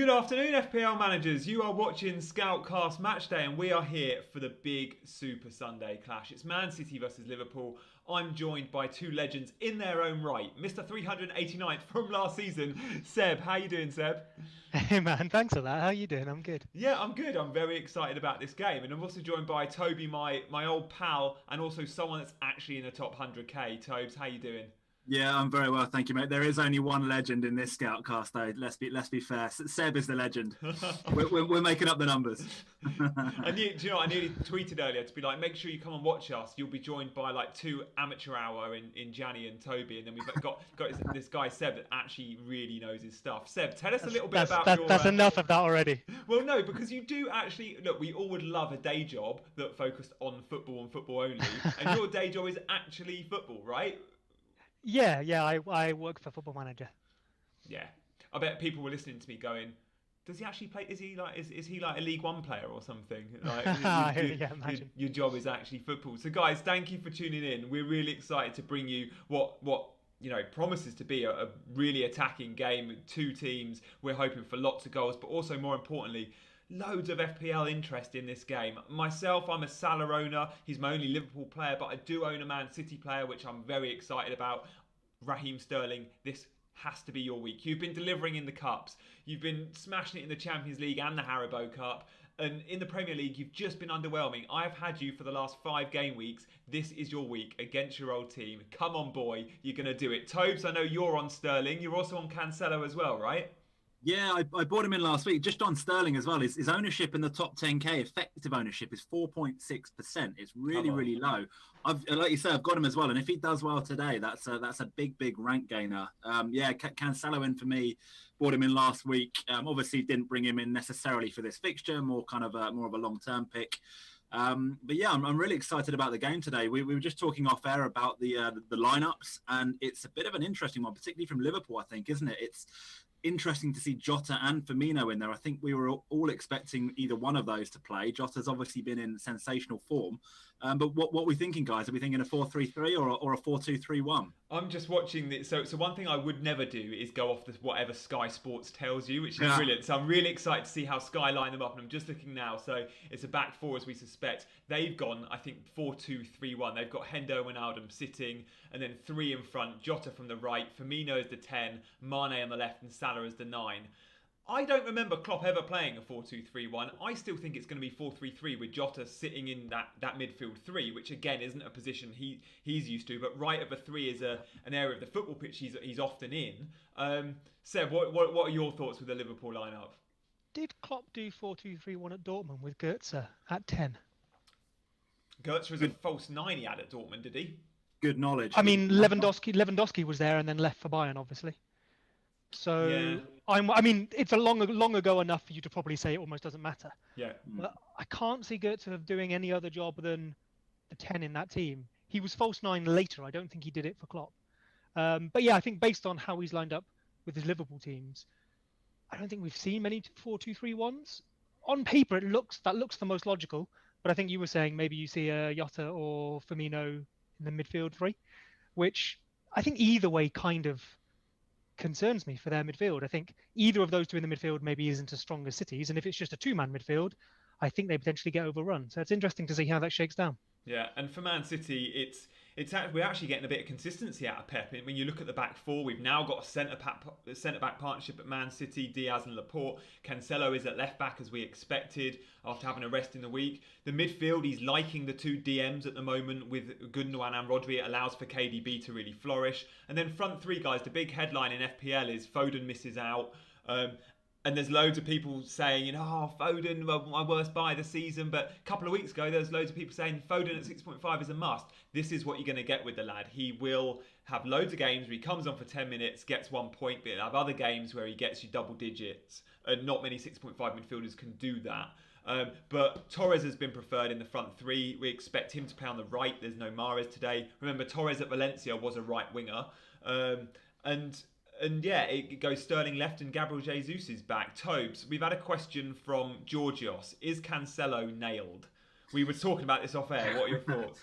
Good afternoon, FPL managers. You are watching Scoutcast Matchday, and we are here for the big Super Sunday clash. It's Man City versus Liverpool. I'm joined by two legends in their own right. Mr. 389th from last season, Seb. How you doing, Seb? Hey man, thanks for that. How you doing? I'm good. Yeah, I'm good. I'm very excited about this game. And I'm also joined by Toby, my old pal, and also someone that's actually in the top 100k. Tobes, how you doing? Yeah, I'm very well, thank you, mate. There is only one legend in this Scoutcast, though. Let's be fair. Seb is the legend. We're making up the numbers. Do you know what? I nearly tweeted earlier to be like, make sure you come and watch us. You'll be joined by like two amateur hour in Gianni and Toby, and then we've got this guy Seb that actually really knows his stuff. Seb, tell us a little bit about your. That's enough of that already. Well, no, because you do actually look. We all would love a day job that focused on football and football only, and your day job is actually football, right? Yeah. I work for Football Manager. Yeah, I bet people were listening to me going, does he actually play? Is he like a League One player or something? Like, Yeah, imagine. Your job is actually football. So, guys, thank you for tuning in. We're really excited to bring you what promises to be a really attacking game with two teams. We're hoping for lots of goals, but also more importantly, loads of FPL interest in this game. Myself, I'm a Salah owner. He's my only Liverpool player, but I do own a Man City player, which I'm very excited about. Raheem Sterling, this has to be your week. You've been delivering in the Cups. You've been smashing it in the Champions League and the Haribo Cup. And in the Premier League, you've just been underwhelming. I've had you for the last 5 game weeks. This is your week against your old team. Come on, boy. You're going to do it. Tobes, I know you're on Sterling. You're also on Cancelo as well, right? Yeah, I bought him in last week, just on Sterling as well. His ownership in the top 10k, effective ownership, is 4.6%. It's really low. Like you say, I've got him as well, and if he does well today, that's a big rank gainer. Cancelo in for me. Bought him in last week. Obviously, didn't bring him in necessarily for this fixture. More of a long-term pick. But yeah, I'm really excited about the game today. We were just talking off air about the lineups, and it's a bit of an interesting one, particularly from Liverpool, I think, isn't it? It's interesting to see Jota and Firmino in there. I think we were all expecting either one of those to play. Jota's obviously been in sensational form. But what are we thinking, guys? Are we thinking a 4-3-3 or a 4-2-3-1? I'm just watching this. So one thing I would never do is go off whatever Sky Sports tells you, which is brilliant. So I'm really excited to see how Sky line them up. And I'm just looking now. So it's a back four, as we suspect. They've gone, I think, 4-2-3-1. They've got Hendo and Wijnaldum sitting, and then 3 in front. Jota from the right, Firmino as the 10, Mane on the left, and Salah as the 9. I don't remember Klopp ever playing a 4-2-3-1. I still think it's going to be 4-3-3 with Jota sitting in that midfield 3, which again isn't a position he's used to, but right of the 3 is an area of the football pitch he's often in. Seb, what are your thoughts with the Liverpool lineup? Did Klopp do 4-2-3-1 at Dortmund with Goetze at 10? Goetze was a false 9 he had at Dortmund, did he? Good knowledge. I mean, Lewandowski was there and then left for Bayern, obviously. So yeah. I mean, it's a long ago enough for you to probably say it almost doesn't matter. Yeah. But I can't see Goetze doing any other job than the 10 in that team. He was false 9 later. I don't think he did it for Klopp. But yeah, I think based on how he's lined up with his Liverpool teams, I don't think we've seen many 4-2-3-1s. On paper, that looks the most logical. But I think you were saying maybe you see a Jota or Firmino in the midfield 3, which I think either way kind of concerns me for their midfield. I think either of those two in the midfield maybe isn't as strong as City's, and if it's just a 2-man midfield, I think they potentially get overrun. So it's interesting to see how that shakes down. Yeah, and for Man City, we're actually getting a bit of consistency out of Pep. When you look at the back four, we've now got a centre-back partnership at Man City, Diaz and Laporte. Cancelo is at left-back as we expected after having a rest in the week. The midfield, he's liking the 2 DMs at the moment with Gundogan and Rodri. It allows for KDB to really flourish. And then front 3, guys, the big headline in FPL is Foden misses out. And there's loads of people saying, Foden, my worst buy of the season. But a couple of weeks ago, there was loads of people saying Foden at 6.5 is a must. This is what you're going to get with the lad. He will have loads of games where he comes on for 10 minutes, gets 1 point, but he'll have other games where he gets you double digits. And not many 6.5 midfielders can do that. But Torres has been preferred in the front 3. We expect him to play on the right. There's no Mahrez today. Remember, Torres at Valencia was a right winger. And yeah, it goes Sterling left and Gabriel Jesus is back. Tobes, we've had a question from Georgios. Is Cancelo nailed? We were talking about this off air. What are your thoughts?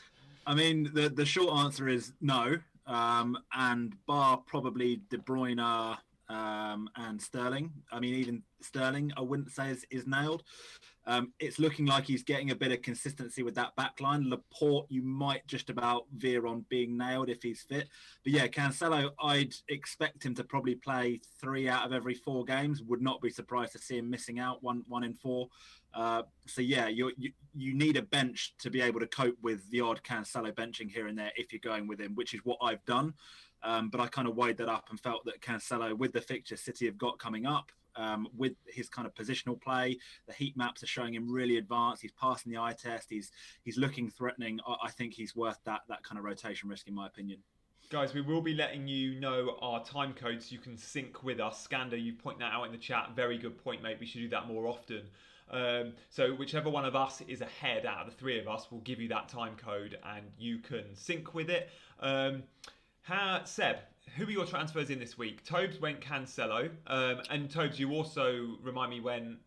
I mean, the short answer is no. And bar probably De Bruyne and Sterling. I mean, even Sterling, I wouldn't say is nailed. It's looking like he's getting a bit of consistency with that back line. Laporte, you might just about veer on being nailed if he's fit. But yeah, Cancelo, I'd expect him to probably play 3 out of every 4 games. Would not be surprised to see him missing out one in 4. So yeah, you need a bench to be able to cope with the odd Cancelo benching here and there if you're going with him, which is what I've done. But I kind of weighed that up and felt that Cancelo, with the fixtures City have got coming up, with his kind of positional play, the heat maps are showing him really advanced. He's passing the eye test. He's looking threatening. I think he's worth that kind of rotation risk, in my opinion. Guys, we will be letting you know our time codes so you can sync with us. Skander, you point that out in the chat. Very good point, mate. We should do that more often. So whichever one of us is ahead out of the 3 of us will give you that time code and you can sync with it. Seb, who are your transfers in this week? Tobes went Cancelo. And Tobes, you also remind me when...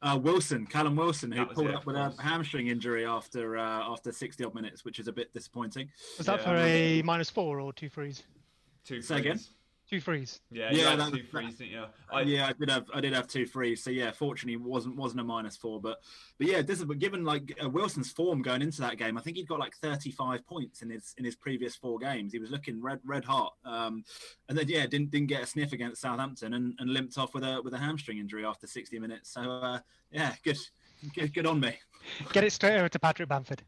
Callum Wilson, who pulled up with a hamstring injury after 60-odd minutes, which is a bit disappointing. Was that for a -4 or 2 frees? 2 Say again? 2 frees. Yeah, you had 2 frees, didn't you? I did have 2 frees. So yeah, fortunately, it wasn't a -4. But yeah, given like Wilson's form going into that game, I think he'd got like 35 points in his previous 4 games. He was looking red hot, and then yeah, didn't get a sniff against Southampton and limped off with a hamstring injury after 60 minutes. So yeah, good on me. Get it straight over to Patrick Bamford.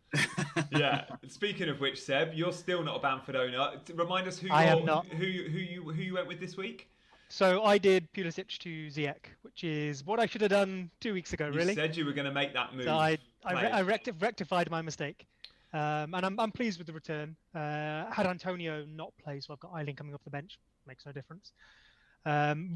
Yeah. Speaking of which, Seb, you're still not a Bamford owner. Remind us who you went with this week. So I did Pulisic to Ziyech, which is what I should have done 2 weeks ago. Really. You said you were going to make that move. So I rectified my mistake, and I'm pleased with the return. Had Antonio not play, so I've got Eiling coming off the bench. Makes no difference.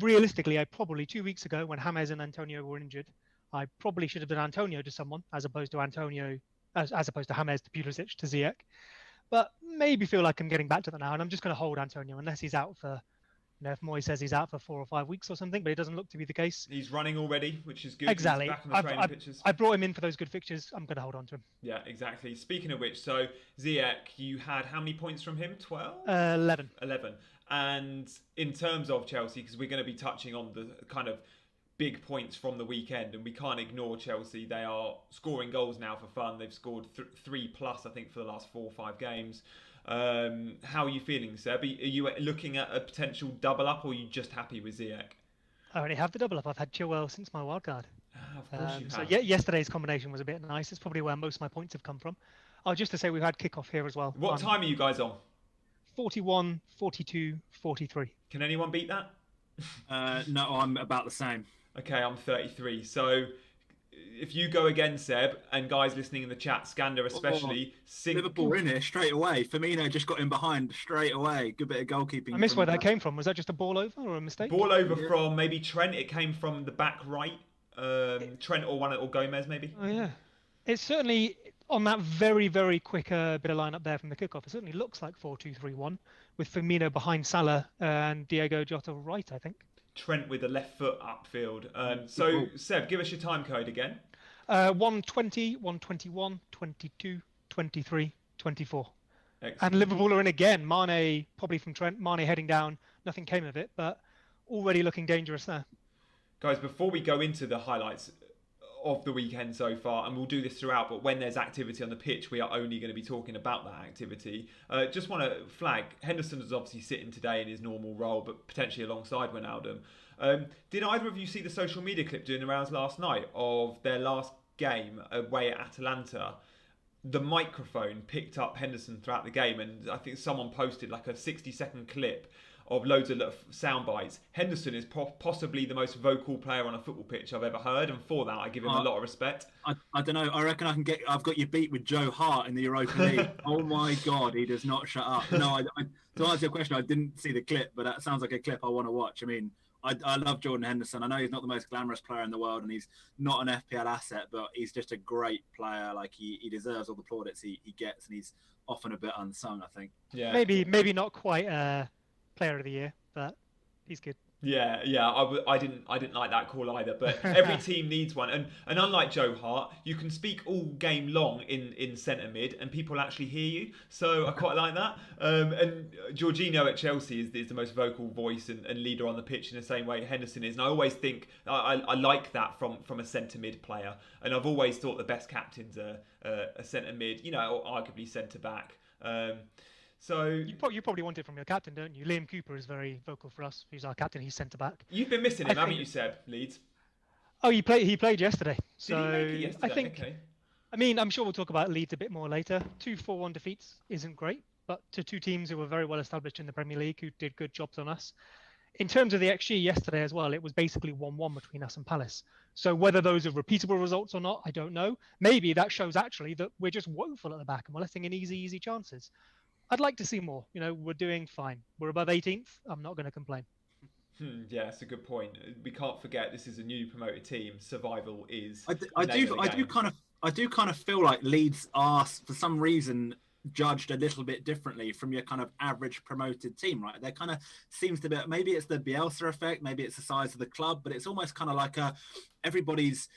Realistically, I probably 2 weeks ago when James and Antonio were injured, I probably should have done Antonio to someone as opposed to James to Pulisic to Ziyech. But maybe feel like I'm getting back to that now, and I'm just going to hold Antonio unless he's out for, if Moyes says he's out for 4 or 5 weeks or something, but it doesn't look to be the case. He's running already, which is good. Exactly. He's back on the training pitches. I brought him in for those good fixtures. I'm going to hold on to him. Yeah, exactly. Speaking of which, so Ziyech, you had how many points from him? 12? 11. 11. And in terms of Chelsea, because we're going to be touching on the kind of big points from the weekend, and we can't ignore Chelsea. They are scoring goals now for fun. They've scored 3+, I think, for the last 4 or 5 games. How are you feeling, Seb? Are you looking at a potential double up, or are you just happy with Ziyech? I already have the double up. I've had Chilwell since my wildcard. Of course you have. So yesterday's combination was a bit nice. It's probably where most of my points have come from. Oh, just to say we've had kickoff here as well. What time are you guys on? 41, 42, 43. Can anyone beat that? No, I'm about the same. Okay, I'm 33. So if you go again, Seb, and guys listening in the chat, Skander especially, Liverpool in here straight away. Firmino just got in behind straight away. Good bit of goalkeeping. I missed where that came from. Was that just a ball over or a mistake? Ball over from maybe Trent. It came from the back right. Trent or Gomez maybe. Oh yeah. It's certainly on that very, very quick bit of lineup there from the kickoff. It certainly looks like 4-2-3-1 with Firmino behind Salah and Diego Jota right, I think. Trent with the left foot upfield. So, Seb, give us your time code again. 120, 121, 22, 23, 24. Excellent. And Liverpool are in again. Mane, probably from Trent. Mane heading down. Nothing came of it, but already looking dangerous there. Guys, before we go into the highlights of the weekend so far, and we'll do this throughout, but when there's activity on the pitch, we are only going to be talking about that activity. Just want to flag, Henderson is obviously sitting today in his normal role, but potentially alongside Wijnaldum. Did either of you see the social media clip doing the rounds last night of their last game away at Atalanta? The microphone picked up Henderson throughout the game, and I think someone posted like a 60-second clip of loads of sound bites. Henderson is possibly the most vocal player on a football pitch I've ever heard, and for that I give him a lot of respect. I don't know. I reckon I've got you beat with Joe Hart in the Europa League. Oh my God, he does not shut up. No, to answer your question, I didn't see the clip, but that sounds like a clip I want to watch. I mean, I love Jordan Henderson. I know he's not the most glamorous player in the world, and he's not an FPL asset, but he's just a great player. Like he deserves all the plaudits he gets, and he's often a bit unsung, I think. Yeah. Maybe not quite Player of the Year, but he's good. Yeah. I didn't like that call either. But every team needs one, and unlike Joe Hart, you can speak all game long in centre mid, and people actually hear you. So I quite like that. And Jorginho at Chelsea is the most vocal voice and leader on the pitch in the same way Henderson is. And I always think I like that from a centre mid player. And I've always thought the best captains are a centre mid, or arguably centre back. So you probably want it from your captain, don't you? Liam Cooper is very vocal for us. He's our captain. He's centre back. You've been missing him, haven't you, Seb? Leeds. Oh, he played yesterday. Did he make it yesterday? I think. Okay. I mean, I'm sure we'll talk about Leeds a bit more later. 2-4-1 defeats isn't great, but to two teams who were very well established in the Premier League, who did good jobs on us. In terms of the XG yesterday as well, it was basically 1-1 between us and Palace. So whether those are repeatable results or not, I don't know. Maybe that shows actually that we're just woeful at the back and we're letting in easy chances. I'd like to see more. We're doing fine. We're above 18th. I'm not going to complain. Yeah, that's a good point. We can't forget this is a newly promoted team. Survival is. I do kind of feel like Leeds are, for some reason, judged a little bit differently from your kind of average promoted team, right? There kind of seems to be, maybe it's the Bielsa effect, maybe it's the size of the club, but it's almost kind of like everybody's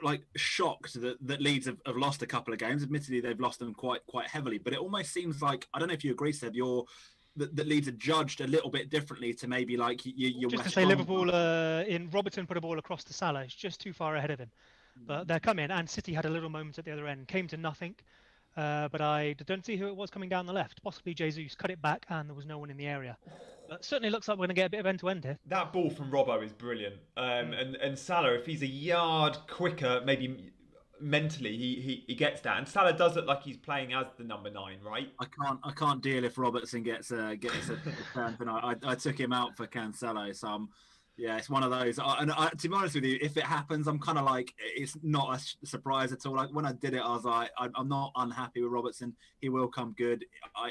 like shocked that Leeds have lost a couple of games. Admittedly, they've lost them quite heavily, but it almost seems like, I don't know if you agree, Seb, that Leeds are judged a little bit differently to maybe like your just to say Liverpool in Robertson put a ball across to Salah. It's just too far ahead of him, but they're coming. And City had a little moment at the other end, came to nothing. But I don't see who it was coming down the left. Possibly Jesus cut it back, and there was no one in the area. But certainly looks like we're going to get a bit of end-to-end here. That ball from Robbo is brilliant. And Salah, if he's a yard quicker, maybe mentally he gets that. And Salah does look like he's playing as the number 9, right? I can't deal if Robertson gets a turn tonight. I took him out for Cancelo, so yeah, it's one of those. To be honest with you, if it happens, I'm kind of like, it's not a surprise at all. Like when I did it, I was like, I'm not unhappy with Robertson. He will come good.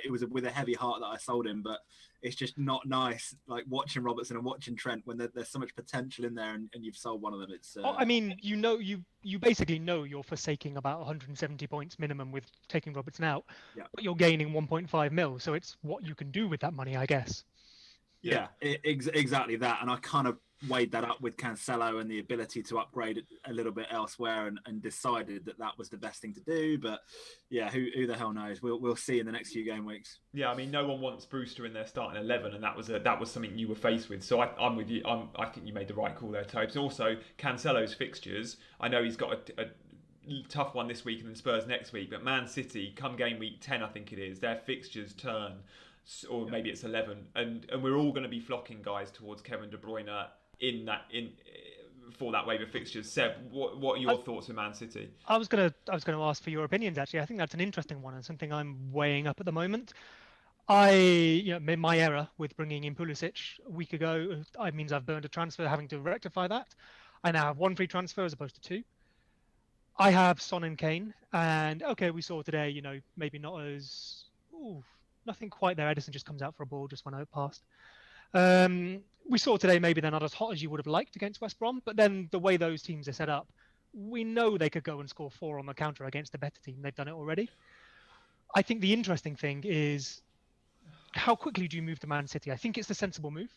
It was with a heavy heart that I sold him, but it's just not nice, like watching Robertson and watching Trent when there's so much potential in there, and you've sold one of them. It's. I mean, you basically know you're forsaking about 170 points minimum with taking Robertson out, but you're gaining 1.5 mil, so it's what you can do with that money, I guess. Yeah, exactly that. And I kind of weighed that up with Cancelo and the ability to upgrade a little bit elsewhere, and decided that was the best thing to do. But yeah, who the hell knows? We'll see in the next few game weeks. Yeah, I mean, no one wants Brewster in their starting 11, and that was something you were faced with. So I'm with you. I think you made the right call there, Tobes. Also, Cancelo's fixtures. I know he's got a tough one this week and then Spurs next week, but Man City, come game week 10, I think it is, their fixtures turn. Or maybe it's 11, and we're all going to be flocking, guys, towards Kevin De Bruyne for that wave of fixtures. Seb, what are your thoughts on Man City? I was gonna ask for your opinions, actually. I think that's an interesting one and something I'm weighing up at the moment. My error with bringing in Pulisic a week ago, it means I've burned a transfer, having to rectify that. I now have one free transfer as opposed to 2. I have Son and Kane, and okay, we saw today, maybe not as nothing quite there. Edison just comes out for a ball, just went out past. We saw today maybe they're not as hot as you would have liked against West Brom, but then the way those teams are set up, we know they could go and score 4 on the counter against a better team. They've done it already. I think the interesting thing is how quickly do you move to Man City? I think it's the sensible move.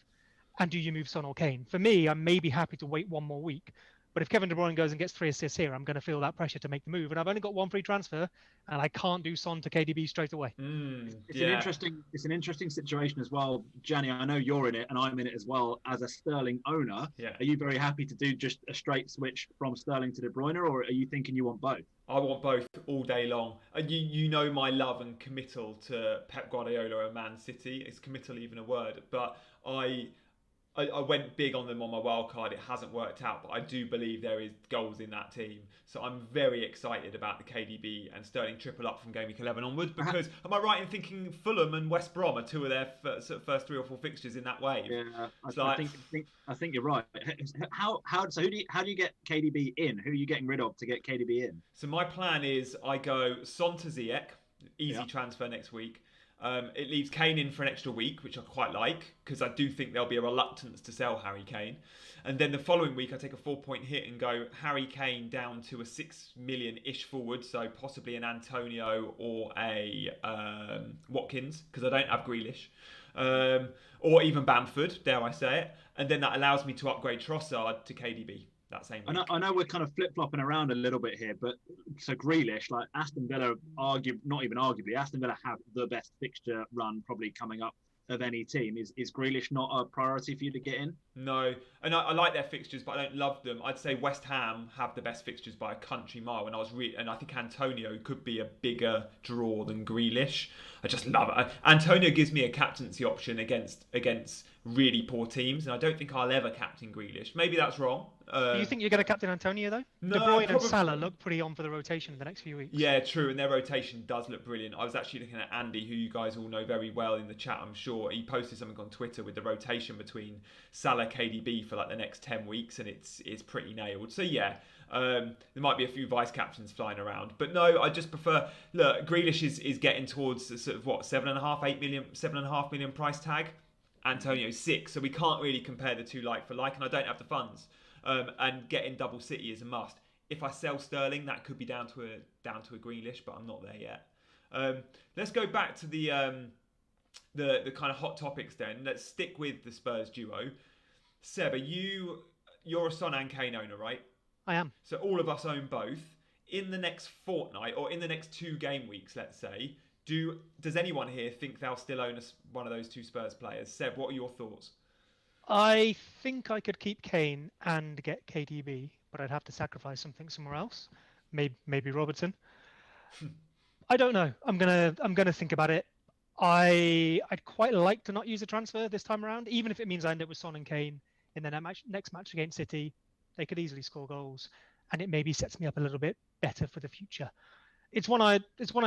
And do you move Son or Kane? For me, I'm maybe happy to wait one more week. But if Kevin De Bruyne goes and gets 3 assists here, I'm going to feel that pressure to make the move. And I've only got one free transfer, and I can't do Son to KDB straight away. It's an interesting situation as well, Gianni. I know you're in it, and I'm in it as well as a Sterling owner. Yeah. Are you very happy to do just a straight switch from Sterling to De Bruyne, or are you thinking you want both? I want both all day long. You know my love and committal to Pep Guardiola and Man City. Is committal even a word? But I went big on them on my wild card. It hasn't worked out, but I do believe there is goals in that team. So I'm very excited about the KDB and Sterling triple up from game week 11 onwards. Because am I right in thinking Fulham and West Brom are 2 of their first 3 or 4 fixtures in that wave? Yeah, I think you're right. How do you get KDB in? Who are you getting rid of to get KDB in? So my plan is I go Son to Ziyech, easy transfer next week. It leaves Kane in for an extra week, which I quite like, because I do think there'll be a reluctance to sell Harry Kane. And then the following week, I take a 4-point hit and go Harry Kane down to a 6 million-ish forward, so possibly an Antonio or a Watkins, because I don't have Grealish. or even Bamford, dare I say it. And then that allows me to upgrade Trossard to KDB that same week. I know we're kind of flip-flopping around a little bit here, but so Grealish, like Aston Villa, not even arguably, Aston Villa have the best fixture run probably coming up of any team. Is Grealish not a priority for you to get in? No, and I like their fixtures, but I don't love them. I'd say West Ham have the best fixtures by a country mile, and I think Antonio could be a bigger draw than Grealish. I just love it. Antonio gives me a captaincy option against really poor teams, and I don't think I'll ever captain Grealish. Maybe that's wrong. Do you think you're going to captain Antonio though? No, De Bruyne probably... and Salah look pretty on for the rotation in the next few weeks. Yeah, true, and their rotation does look brilliant. I was actually looking at Andy, who you guys all know very well in the chat, I'm sure. He posted something on Twitter with the rotation between Salah, KDB for like the next 10 weeks, and it's pretty nailed. So yeah, there might be a few vice captains flying around, but no, I just prefer. Look, Grealish is getting towards the sort of what 7.5 million price tag. Antonio 6, so we can't really compare the two like for like, and I don't have the funds. And getting double City is a must. If I sell Sterling, that could be down to a Grealish, but I'm not there yet. Let's go back to the kind of hot topics then. Let's stick with the Spurs duo. Seb, you're a Son and Kane owner, right? I am. So all of us own both. In the next fortnight, or in the next 2 game weeks, let's say, does anyone here think they'll still own one of those 2 Spurs players? Seb, what are your thoughts? I think I could keep Kane and get KDB, but I'd have to sacrifice something somewhere else. Maybe Robertson. I don't know. I'm gonna think about it. I'd quite like to not use a transfer this time around, even if it means I end up with Son and Kane in the next match against City. They could easily score goals, and it maybe sets me up a little bit better for the future. It's one I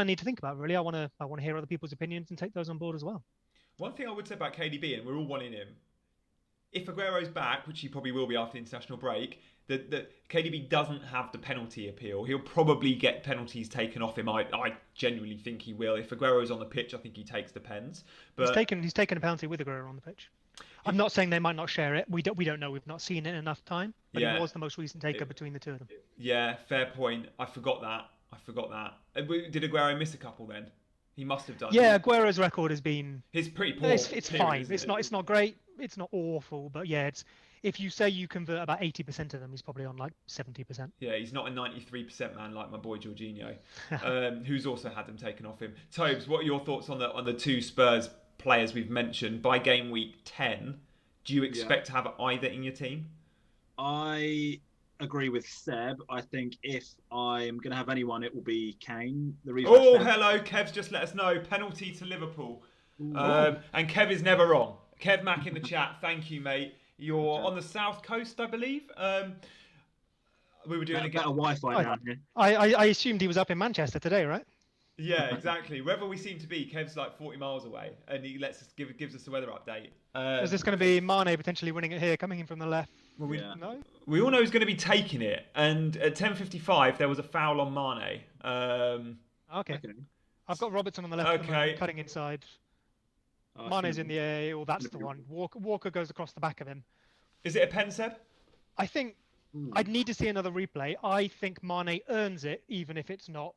need to think about, really. I want to hear other people's opinions and take those on board as well. One thing I would say about KDB, and we're all wanting him, if Aguero's back, which he probably will be after the international break, that KDB doesn't have the penalty appeal. He'll probably get penalties taken off him. I genuinely think he will. If Aguero's on the pitch, I think he takes the pens. But he's taken a penalty with Aguero on the pitch. I'm not saying they might not share it. We don't know. We've not seen it enough time. But he was the most recent taker between the two of them. Yeah, fair point. I forgot that. Did Aguero miss a couple then? He must have done. Yeah, Aguero's record has been. It's pretty poor. It's fine. It's not great. It's not awful. But yeah, if you say you convert about 80% of them, he's probably on like 70%. Yeah, he's not a 93% man like my boy Jorginho, who's also had them taken off him. Tobes, what are your thoughts on the 2 Spurs players we've mentioned? By game week 10, do you expect to have either in your team? I agree with Seb. I think if I'm going to have anyone, it will be Kane. Hello. Kev's just let us know. Penalty to Liverpool. And Kev is never wrong. Kev Mack in the chat. Thank you, mate. You're on the south coast, I believe. We were doing a Wi-Fi down here. I assumed he was up in Manchester today, right? Yeah, exactly. Wherever we seem to be, Kev's like 40 miles away, and he gives us a weather update. Is this going to be Mane potentially winning it here, coming in from the left? Well, No? We all know he's going to be taking it, and at 10:55 there was a foul on Mane. Okay. I've got Robertson on the left, cutting inside. Mane's in the air. Well, that's the one. Walker goes across the back of him. Is it a pen, Seb? I think I'd need to see another replay. I think Mane earns it, even if it's not,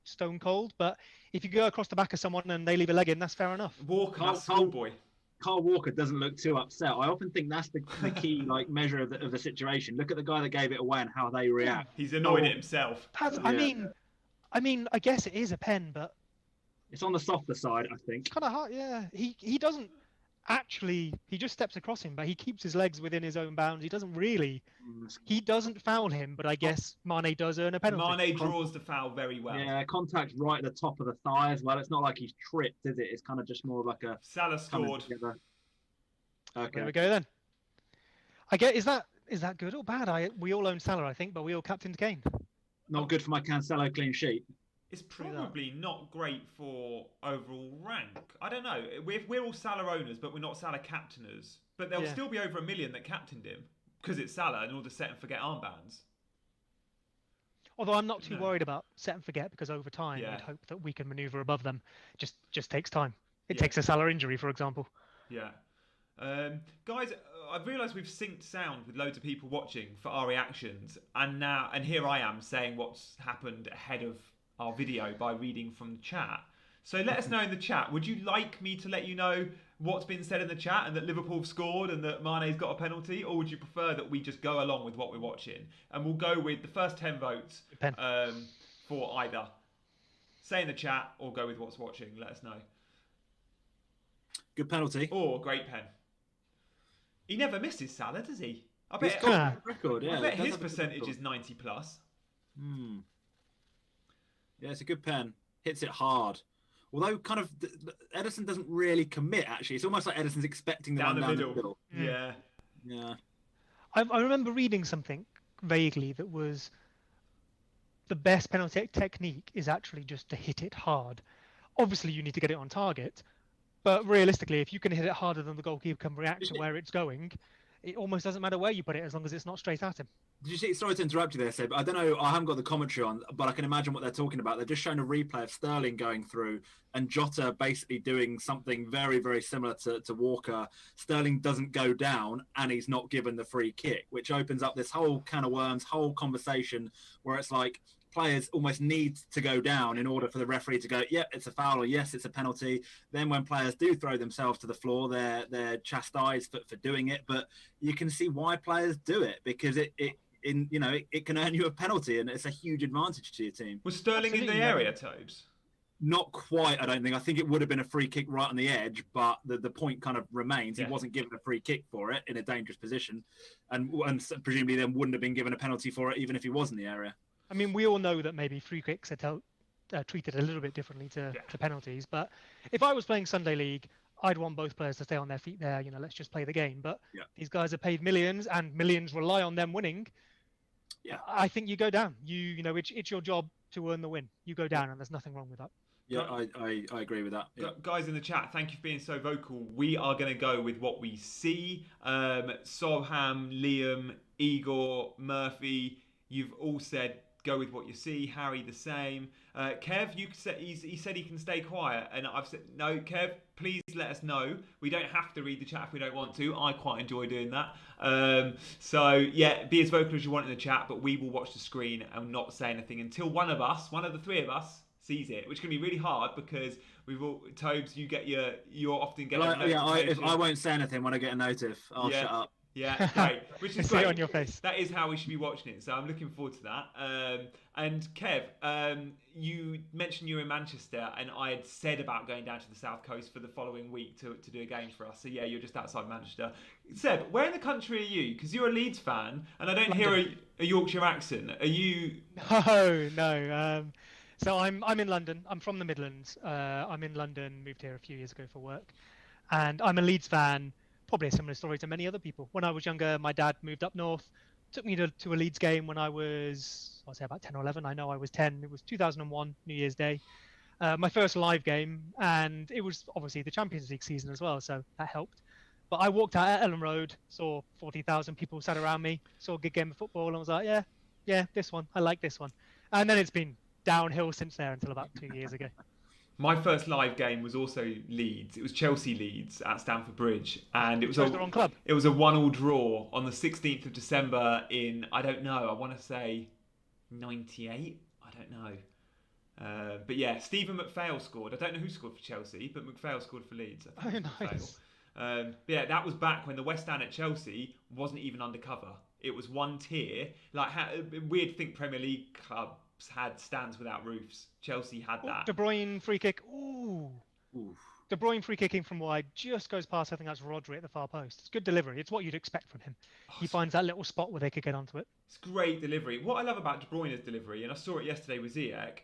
stone cold. But if you go across the back of someone and they leave a leg in, that's fair enough. Walker, that's schoolboy. Carl Walker doesn't look too upset. I often think that's the key measure of the situation. Look at the guy that gave it away and how they react. He's annoyed at himself. I mean, I guess it is a pen, but it's on the softer side, I think. It's kind of hard, yeah. He doesn't actually. He just steps across him, but he keeps his legs within his own bounds. He doesn't really. He doesn't foul him, but I guess Mane does earn a penalty. Mane draws the foul very well. Yeah, contact right at the top of the thigh as well. It's not like he's tripped, is it? It's kind of just more like a. Salah scored. Okay. There we go then. I get. Is that good or bad? We all own Salah, I think, but we all captained Kane. Not good for my Cancelo clean sheet. It's probably not great for overall rank. I don't know. We're all Salah owners, but we're not Salah captainers. But there'll still be over 1 million that captained him because it's Salah and all the set and forget armbands. Although I'm not too worried about set and forget because over time I'd hope that we can manoeuvre above them. Just takes time. It takes a Salah injury, for example. Yeah. Guys, I've realised we've synced sound with loads of people watching for our reactions, and here I am saying what's happened ahead of our video by reading from the chat. So let us know in the chat. Would you like me to let you know what's been said in the chat and that Liverpool have scored and that Mane's got a penalty, or would you prefer that we just go along with what we're watching? And we'll go with the first 10 votes for either. Say in the chat or go with what's watching. Let us know. Good penalty. Or great pen. He never misses Salah, does he? I bet, He's got a record, yeah. I bet his percentage is 90 plus. Yeah, it's a good pen. Hits it hard. Although kind of Ederson doesn't really commit, actually. It's almost like Ederson's expecting the down one the down the middle. Yeah. Yeah. I remember reading something vaguely that was the best penalty technique is actually just to hit it hard. Obviously, you need to get it on target. But realistically, if you can hit it harder than the goalkeeper can react to where it's going, it almost doesn't matter where you put it as long as it's not straight at him. Did you see? Sorry to interrupt you there, Seb. I don't know. I haven't got the commentary on, but I can imagine what they're talking about. They're just showing a replay of Sterling going through and Jota basically doing something very, very similar to Walker. Sterling doesn't go down and he's not given the free kick, which opens up this whole can of worms, whole conversation where it's like players almost need to go down in order for the referee to go, yep, it's a foul, or yes, it's a penalty. Then when players do throw themselves to the floor, they're chastised for doing it. But you can see why players do it, because it can earn you a penalty, and it's a huge advantage to your team. Was Sterling in the area, Tobes? Not quite, I don't think. I think it would have been a free kick right on the edge, but the point kind of remains. Yeah. He wasn't given a free kick for it in a dangerous position, and presumably then wouldn't have been given a penalty for it even if he was in the area. I mean, we all know that maybe free kicks are treated a little bit differently to penalties, but if I was playing Sunday League, I'd want both players to stay on their feet there. Let's just play the game. But these guys are paid millions, and millions rely on them winning. Yeah, I think you go down. It's your job to earn the win. You go down, and there's nothing wrong with that. Yeah, I agree with that. Yeah. Guys in the chat, thank you for being so vocal. We are going to go with what we see. Sobham, Liam, Igor, Murphy, you've all said go with what you see. Harry, the same. Kev, he said he can stay quiet, and I've said no. Kev, please let us know. We don't have to read the chat if we don't want to. I quite enjoy doing that. Be as vocal as you want in the chat, but we will watch the screen and not say anything until one of the three of us, sees it, which can be really hard because Tobes, you often get. If I won't say anything when I get a notif, I'll shut up. Yeah, great. Which is great. See it on your face. That is how we should be watching it. So I'm looking forward to that. And Kev, you mentioned you were in Manchester, and I had said about going down to the South Coast for the following week to do a game for us. So yeah, you're just outside Manchester. Seb, where in the country are you? Because you're a Leeds fan, and I don't hear a Yorkshire accent. Are you? No. So I'm in London. I'm from the Midlands. I'm in London. Moved here a few years ago for work, and I'm a Leeds fan. Probably a similar story to many other people. When I was younger, my dad moved up north, took me to a Leeds game when I was, I'd say about 10 or 11. I know I was 10. It was 2001, New Year's Day. My first live game, and it was obviously the Champions League season as well, so that helped. But I walked out at Ellen Road, saw 40,000 people sat around me, saw a good game of football, and was like, yeah, this one. I like this one. And then it's been downhill since there until about 2 years ago. My first live game was also Leeds. It was Chelsea Leeds at Stamford Bridge, and it was the wrong club. It was a 1-1 draw on the 16th of December in I want to say 98. I don't know, but yeah, Stephen McPhail scored. I don't know who scored for Chelsea, but McPhail scored for Leeds. I think nice. That was back when the West Stand at Chelsea wasn't even undercover. It was one tier. Like weird think Premier League clubs had stands without roofs. Chelsea had that. De Bruyne free kick. Ooh. De Bruyne free kicking from wide just goes past. I think that's Rodri at the far post. It's good delivery. It's what you'd expect from him. He finds that little spot where they could get onto it. It's great delivery. What I love about De Bruyne's delivery, and I saw it yesterday with Ziyech,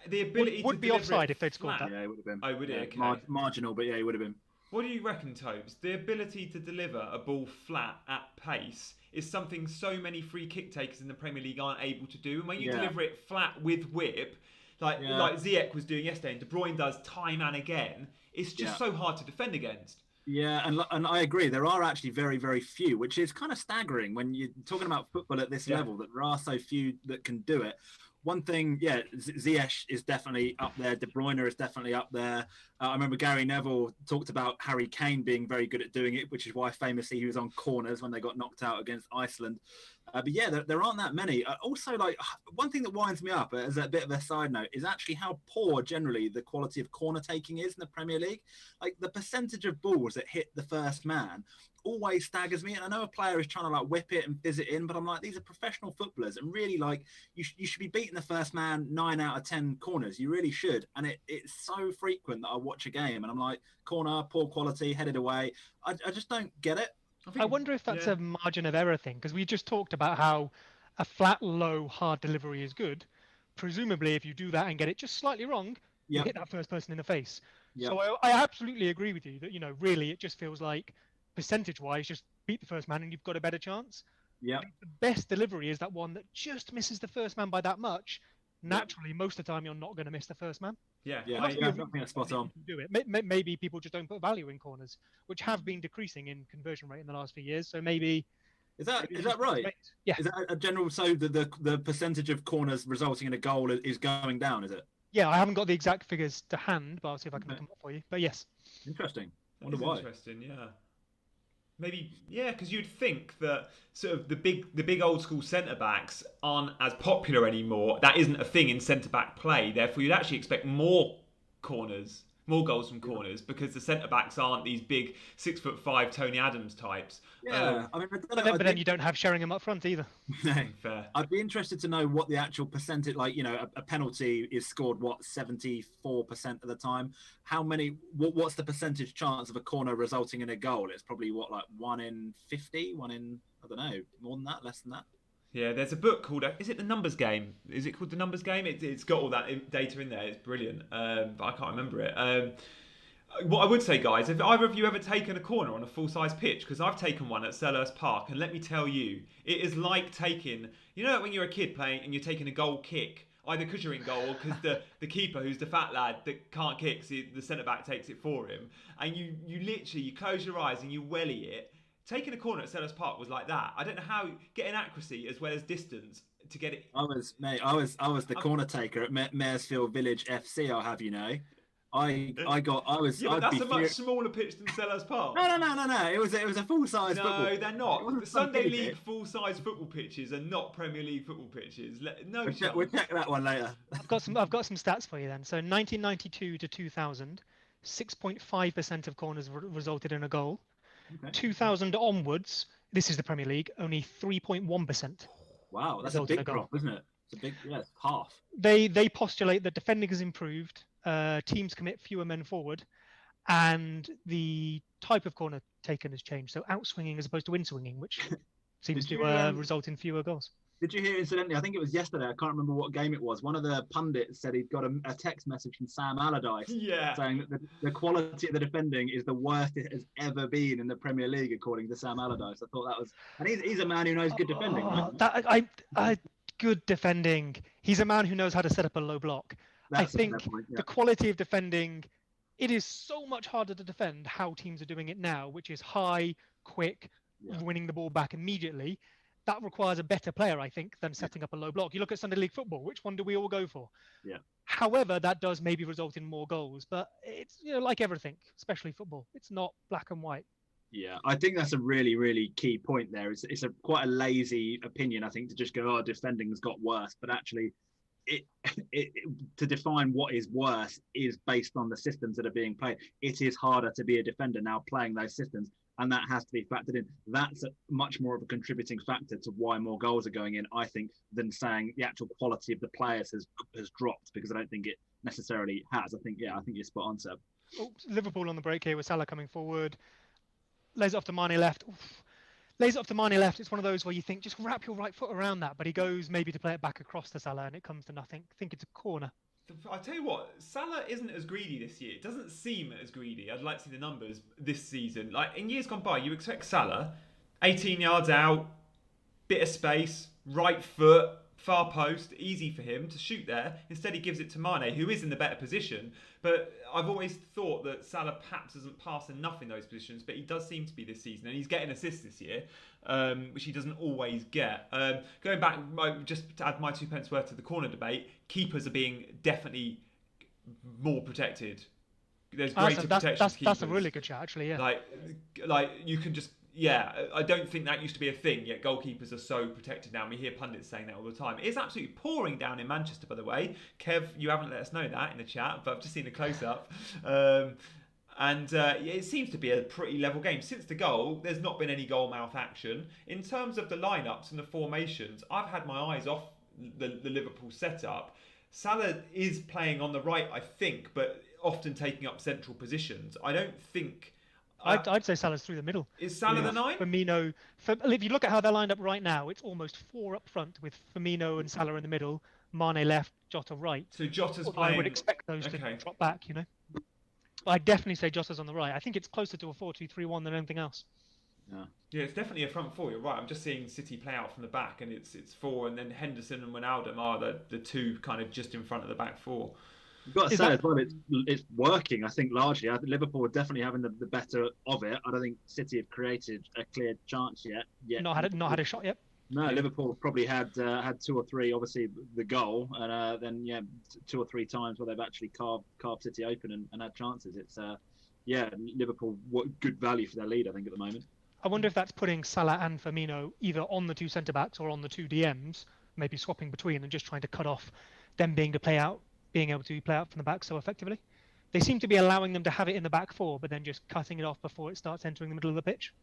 the ability would be offside if they'd scored that. Yeah, it would have been. Oh, would it? Okay. Marginal, but yeah, it would have been. What do you reckon, Tobes? The ability to deliver a ball flat at pace is something so many free kick takers in the Premier League aren't able to do. And when you deliver it flat with whip, like Ziyech was doing yesterday and De Bruyne does time and again, it's just so hard to defend against. Yeah, and I agree. There are actually very, very few, which is kind of staggering when you're talking about football at this level, that there are so few that can do it. One thing, yeah, Ziyech is definitely up there. De Bruyne is definitely up there. I remember Gary Neville talked about Harry Kane being very good at doing it, which is why famously he was on corners when they got knocked out against Iceland. But yeah, there aren't that many. Also, like one thing that winds me up as a bit of a side note is actually how poor generally the quality of corner taking is in the Premier League. Like the percentage of balls that hit the first man always staggers me. And I know a player is trying to like whip it and fizz it in, but I'm like, these are professional footballers, and really like you should be beating the first man 9 out of 10 corners. You really should. And it's so frequent that I watch a game and I'm like, corner, poor quality, headed away. I just don't get it. I wonder if that's a margin of error thing, because we just talked about how a flat, low, hard delivery is good. Presumably, if you do that and get it just slightly wrong, you hit that first person in the face. Yep. So I absolutely agree with you that, really it just feels like percentage-wise, just beat the first man and you've got a better chance. Yeah. The best delivery is that one that just misses the first man by that much. Naturally, most of the time you're not going to miss the first man. I think that's spot on. Do it. Maybe people just don't put value in corners, which have been decreasing in conversion rate in the last few years. So maybe is that right? Yeah. Is that a general? So the percentage of corners resulting in a goal is going down? Is it? Yeah, I haven't got the exact figures to hand, but I'll see if I can look them up for you. But yes. Interesting. Wonder why. Interesting. Yeah. Maybe, because you'd think that sort of the big old school centre backs aren't as popular anymore. That isn't a thing in centre back play. Therefore, you'd actually expect more goals from corners, because the centre backs aren't these big 6'5" Tony Adams types. Yeah, but then you don't have Sheringham up front either. Fair. I'd be interested to know what the actual percentage, like a penalty is scored 74% of the time. How many? What's the percentage chance of a corner resulting in a goal? It's probably like 1 in 50, 1 in I don't know, more than that, less than that. Yeah, there's a book called, is it The Numbers Game? Is it called The Numbers Game? It's got all that data in there. It's brilliant, but I can't remember it. What I would say, guys, have either of you ever taken a corner on a full-size pitch? Because I've taken one at Selhurst Park, and let me tell you, it is like taking, when you're a kid playing and you're taking a goal kick, either because you're in goal or because the keeper, who's the fat lad that can't kick, so the centre-back takes it for him, and you literally, you close your eyes and you welly it. Taking a corner at Selhurst Park was like that. I don't know how getting accuracy as well as distance to get it. I was the corner taker at Maresfield Village FC. I'll have you know. But that's a much smaller pitch than Selhurst Park. No. It was a full size. No, they're not. The Sunday League full size football pitches are not Premier League football pitches. We'll check that one later. I've got some stats for you then. So 1992 to 2000, 6.5% of corners resulted in a goal. Okay. 2000 onwards, this is the Premier League, only 3.1%. Wow, that's a big drop, isn't it? It's a big, it's half. They postulate that defending has improved, teams commit fewer men forward, and the type of corner taken has changed. So outswinging as opposed to in-swinging, which seems to result in fewer goals. Did you hear, incidentally, I think it was yesterday, I can't remember what game it was, one of the pundits said he'd got a text message from Sam Allardyce saying that the quality of the defending is the worst it has ever been in the Premier League, according to Sam Allardyce. I thought that was... And he's a man who knows good defending, right? Good defending. He's a man who knows how to set up a low block. I think the quality of defending, it is so much harder to defend how teams are doing it now, which is high, quick, winning the ball back immediately. That requires a better player, I think, than setting up a low block. You look at Sunday League football, which one do we all go for? Yeah. However, that does maybe result in more goals, but it's like everything, especially football. It's not black and white. Yeah, I think that's a really, really key point there. It's quite a lazy opinion, I think, to just go, defending's got worse. But actually, it to define what is worse is based on the systems that are being played. It is harder to be a defender now playing those systems. And that has to be factored in. That's much more of a contributing factor to why more goals are going in, I think, than saying the actual quality of the players has dropped, because I don't think it necessarily has. I think you're spot on, Seb. Liverpool on the break here with Salah coming forward. Lays it off to Mane left. Lays it off to Mane left. It's one of those where you think, just wrap your right foot around that. But he goes maybe to play it back across to Salah and it comes to nothing. I think it's a corner. I tell you what, Salah isn't as greedy this year. It doesn't seem as greedy. I'd like to see the numbers this season. Like in years gone by, you expect Salah, 18 yards out, bit of space, right foot, far post, easy for him to shoot there. Instead, he gives it to Mane, who is in the better position. But I've always thought that Salah perhaps doesn't pass enough in those positions, but he does seem to be this season, and he's getting assists this year, which he doesn't always get. Going back, just to add my 2 pence worth to the corner debate, keepers are being definitely more protected. There's greater protection. That's a really good chat, actually. Yeah. Like you can just. Yeah, I don't think that used to be a thing, yet goalkeepers are so protected now. And we hear pundits saying that all the time. It's absolutely pouring down in Manchester, by the way. Kev, you haven't let us know that in the chat, but I've just seen a close-up. It seems to be a pretty level game. Since the goal, there's not been any goal-mouth action. In terms of the lineups and the formations, I've had my eyes off the Liverpool setup. Salah is playing on the right, I think, but often taking up central positions. I don't think... I'd say Salah's through the middle. Is Salah the 9? Firmino. If you look at how they're lined up right now, it's almost 4 up front with Firmino and Salah in the middle, Mane left, Jota right. So Jota's playing... I would expect those to drop back, But I'd definitely say Jota's on the right. I think it's closer to a 4-2-3-1 than anything else. Yeah, it's definitely a front four. You're right. I'm just seeing City play out from the back, and it's 4, and then Henderson and Wijnaldum are the 2 kind of just in front of the back 4. You've got to say as well, it's working, I think, largely. I think Liverpool are definitely having the better of it. I don't think City have created a clear chance yet. Not had a shot yet. No, Liverpool probably had 2 or 3, obviously, the goal, and then, 2 or 3 times where they've actually carved City open and had chances. It's, Liverpool, what good value for their lead, I think, at the moment. I wonder if that's putting Salah and Firmino either on the 2 centre-backs or on the 2 DMs, maybe swapping between and just trying to cut off them being able to play out from the back so effectively. They seem to be allowing them to have it in the back 4, but then just cutting it off before it starts entering the middle of the pitch.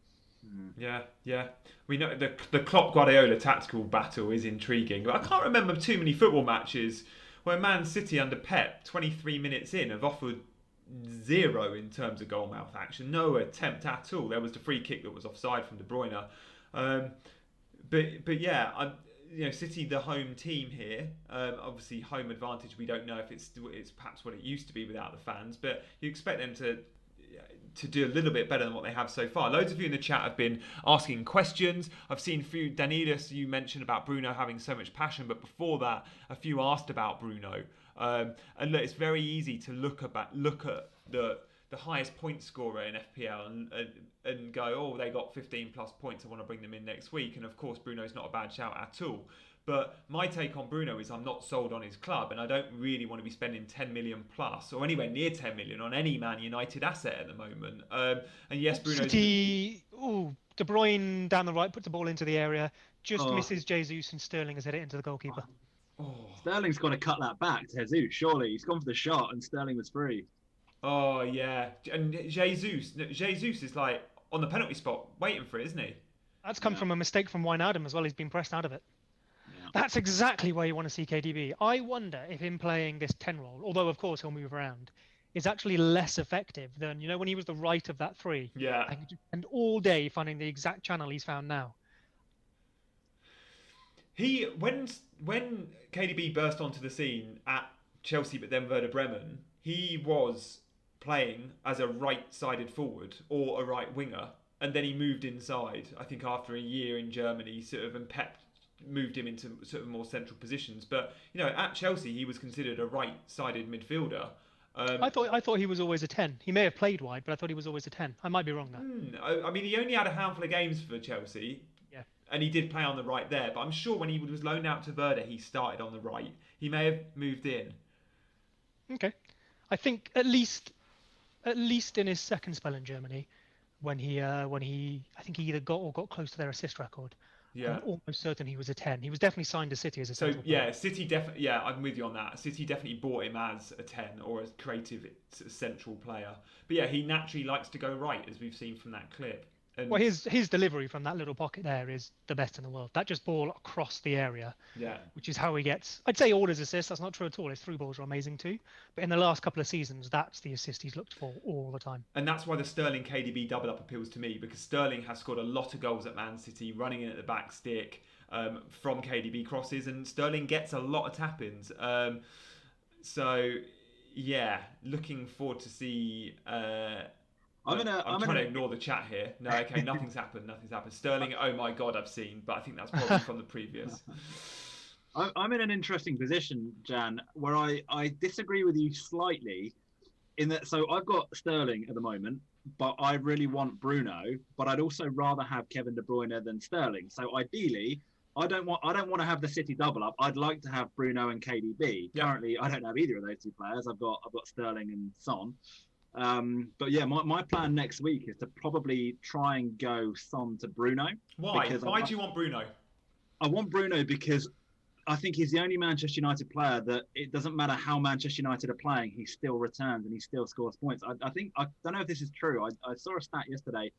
Yeah. We know the Klopp-Guardiola tactical battle is intriguing. But I can't remember too many football matches where Man City under Pep, 23 minutes in, have offered 0 in terms of goal-mouth action. No attempt at all. There was the free kick that was offside from De Bruyne. But yeah, City, the home team here. Obviously, home advantage. We don't know if it's perhaps what it used to be without the fans, but you expect them to do a little bit better than what they have so far. Loads of you in the chat have been asking questions. I've seen a few. Danilis, you mentioned about Bruno having so much passion, but before that, a few asked about Bruno. And look, it's very easy to look at the highest point scorer in FPL and go, oh, they got 15 plus points, I want to bring them in next week. And of course, Bruno's not a bad shout at all. But my take on Bruno is I'm not sold on his club, and I don't really want to be spending 10 million plus or anywhere near 10 million on any Man United asset at the moment. And yes, Bruno. City, De Bruyne down the right, puts the ball into the area, just misses Jesus, and Sterling has hit it into the goalkeeper. Sterling's got to cut that back to Jesus, surely. He's gone for the shot, and Sterling was free. Oh, yeah. And Jesus is like on the penalty spot waiting for it, isn't he? That's come from a mistake from Wijnaldum as well. He's been pressed out of it. Yeah. That's exactly where you want to see KDB. I wonder if him playing this 10 role, although of course he'll move around, is actually less effective than, when he was the right of that 3. Yeah. And all day finding the exact channel he's found now. When KDB burst onto the scene at Chelsea but then Werder Bremen, he was playing as a right-sided forward or a right winger, and then he moved inside. I think after a year in Germany, and Pep moved him into sort of more central positions. But at Chelsea, he was considered a right-sided midfielder. I thought he was always a 10. He may have played wide, but I thought he was always a 10. I might be wrong there. I mean, he only had a handful of games for Chelsea. Yeah. And he did play on the right there, but I'm sure when he was loaned out to Werder, he started on the right. He may have moved in. Okay. I think at least in his second spell in Germany, when he I think he either got or got close to their assist record. Yeah. I'm almost certain he was a 10. He was definitely signed to City as a central player. City definitely. Yeah, I'm with you on that. City definitely bought him as a 10 or a creative central player. But yeah, he naturally likes to go right, as we've seen from that clip. And well, his delivery from that little pocket there is the best in the world. That just ball across the area, which is how he gets, I'd say, all his assists. That's not true at all. His through balls are amazing too. But in the last couple of seasons, that's the assist he's looked for all the time. And that's why the Sterling KDB double up appeals to me, because Sterling has scored a lot of goals at Man City, running in at the back stick from KDB crosses, and Sterling gets a lot of tap-ins. So, yeah, looking forward to see... I'm trying to ignore the chat here. No, okay, nothing's happened. Sterling, oh my God, I've seen, but I think that's probably from the previous. I'm in an interesting position, Jan, where I disagree with you slightly in that. So I've got Sterling at the moment, but I really want Bruno, but I'd also rather have Kevin De Bruyne than Sterling. So ideally, I don't want to have the City double up. I'd like to have Bruno and KDB. Yep. Currently, I don't have either of those two players. I've got Sterling and Son. But yeah, my plan next week is to probably try and go Son to Bruno. Why? Why do you want Bruno? I want Bruno because I think he's the only Manchester United player that it doesn't matter how Manchester United are playing, he still returns and he still scores points. I think, I don't know if this is true. I saw a stat yesterday.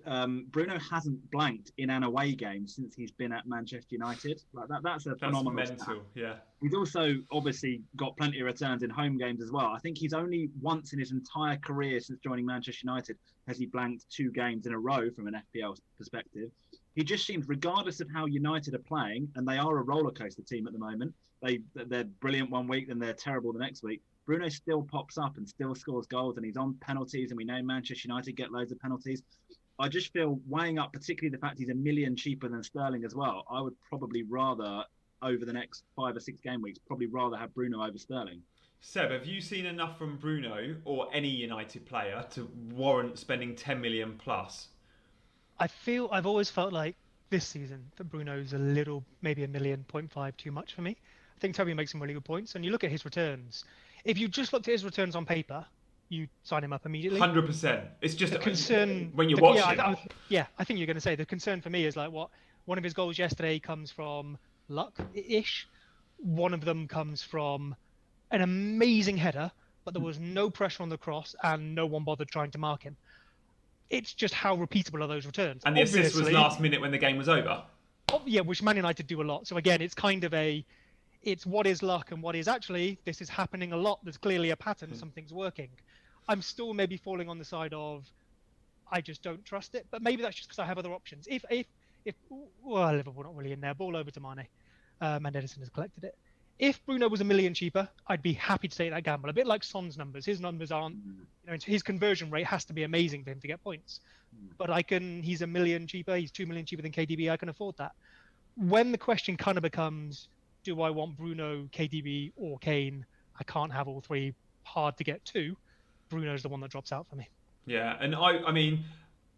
Bruno hasn't blanked in an away game since he's been at Manchester United. Like that's phenomenal mental, stat. yeah. He's also obviously got plenty of returns in home games as well. I think he's only once in his entire career since joining Manchester United has he blanked 2 games in a row from an FPL perspective. He just seems, regardless of how United are playing, and they are a roller coaster team at the moment, they're brilliant one week, then they're terrible the next week. Bruno still pops up and still scores goals, and he's on penalties, and we know Manchester United get loads of penalties. I just feel, weighing up particularly the fact he's $1 million cheaper than Sterling as well, I would probably rather, over the next 5 or 6 game weeks, probably rather have Bruno over Sterling. Seb, have you seen enough from Bruno or any United player to warrant spending 10 million plus? I've always felt like this season that Bruno's a little, maybe $1.5 million too much for me. I think Toby makes some really good points, and you look at his returns. If you just looked at his returns on paper, you sign him up immediately. 100%. It's just the concern when you watch him. I think you're going to say the concern for me is like one of his goals yesterday comes from luck-ish. One of them comes from an amazing header, but there was no pressure on the cross and no one bothered trying to mark him. It's just how repeatable are those returns. And the assist was last minute when the game was over. Oh, yeah, which Man United do a lot. So again, it's kind of it's what is luck and what is actually, this is happening a lot. There's clearly a pattern, something's working. I'm still maybe falling on the side of, I just don't trust it. But maybe that's just because I have other options. If Liverpool not really in there, ball over to Mane, and Henderson has collected it. If Bruno was $1 million cheaper, I'd be happy to take that gamble. A bit like Son's numbers. His numbers aren't, his conversion rate has to be amazing for him to get points. But he's $1 million cheaper. He's $2 million cheaper than KDB. I can afford that. When the question kind of becomes, do I want Bruno, KDB, or Kane? I can't have all three. Hard to get to. Bruno's the one that drops out for me. Yeah, and I mean,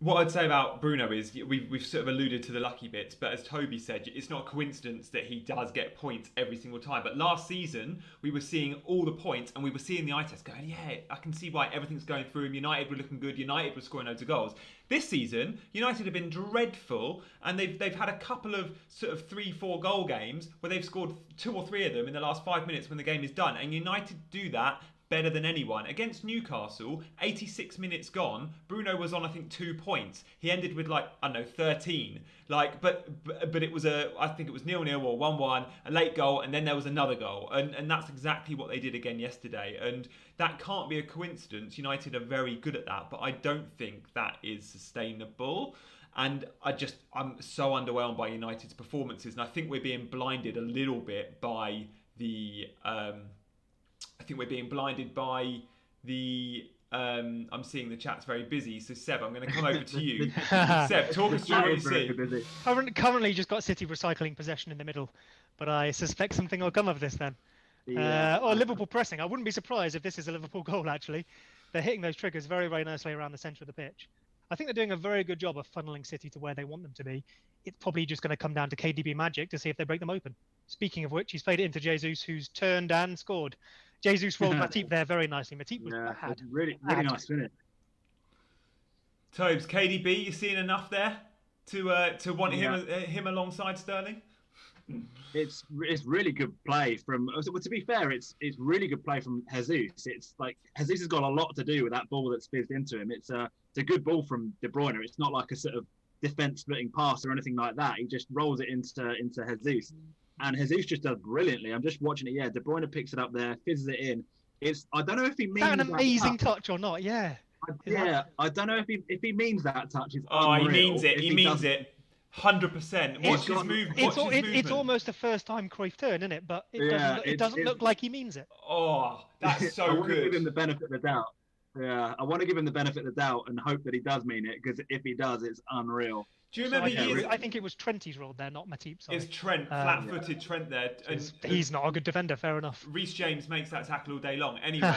what I'd say about Bruno is we've sort of alluded to the lucky bits, but as Toby said, it's not a coincidence that he does get points every single time. But last season, we were seeing all the points and we were seeing the eye test going, yeah, I can see why everything's going through him. United were looking good. United were scoring loads of goals. This season, United have been dreadful, and they've had a couple of sort of 3-4 goal games where they've scored 2 or 3 of them in the last 5 minutes when the game is done. And United do that better than anyone. Against Newcastle, 86 minutes gone, Bruno was on, I think, 2 points. He ended with 13. But it was I think it was 0-0 or 1-1, a late goal, and then there was another goal. And that's exactly what they did again yesterday. And that can't be a coincidence. United are very good at that, but I don't think that is sustainable. And I'm so underwhelmed by United's performances. And I think we're being blinded a little bit by I'm seeing the chat's very busy, so Seb, I'm going to come over to you. Seb, talk us through what you see. Currently just got City recycling possession in the middle, but I suspect something will come of this then. Yeah. Or Liverpool pressing. I wouldn't be surprised if this is a Liverpool goal, actually. They're hitting those triggers very, very nicely around the centre of the pitch. I think they're doing a very good job of funneling City to where they want them to be. It's probably just going to come down to KDB magic to see if they break them open. Speaking of which, he's played it into Jesus, who's turned and scored. Jesus rolled Matip there very nicely. Matip was bad. Really nice finish. Tobes, KDB, you seeing enough there to want him alongside Sterling? It's really good play from. Well, to be fair, it's really good play from Jesus. It's like Jesus has got a lot to do with that ball that's fizzed into him. It's a good ball from De Bruyne. It's not like a sort of defense splitting pass or anything like that. He just rolls it into Jesus. And Jesus just does brilliantly. I'm just watching it. Yeah, De Bruyne picks it up there, fizzes it in. I don't know if he means that an amazing touch or not. Yeah. I don't know if he means that touch. He means it. He means it. 100%. Watch his move. It's almost a first-time Cruyff turn, isn't it? But it doesn't look like he means it. Oh, that's so good. I want to give him the benefit of the doubt. Yeah, I want to give him the benefit of the doubt and hope that he does mean it, because if he does, it's unreal. Do you remember? I think it was Trent he's rolled there, not Matip. Sorry. It's Trent, flat-footed Trent there, and he's not a good defender. Fair enough. Reece James makes that tackle all day long. Anyway,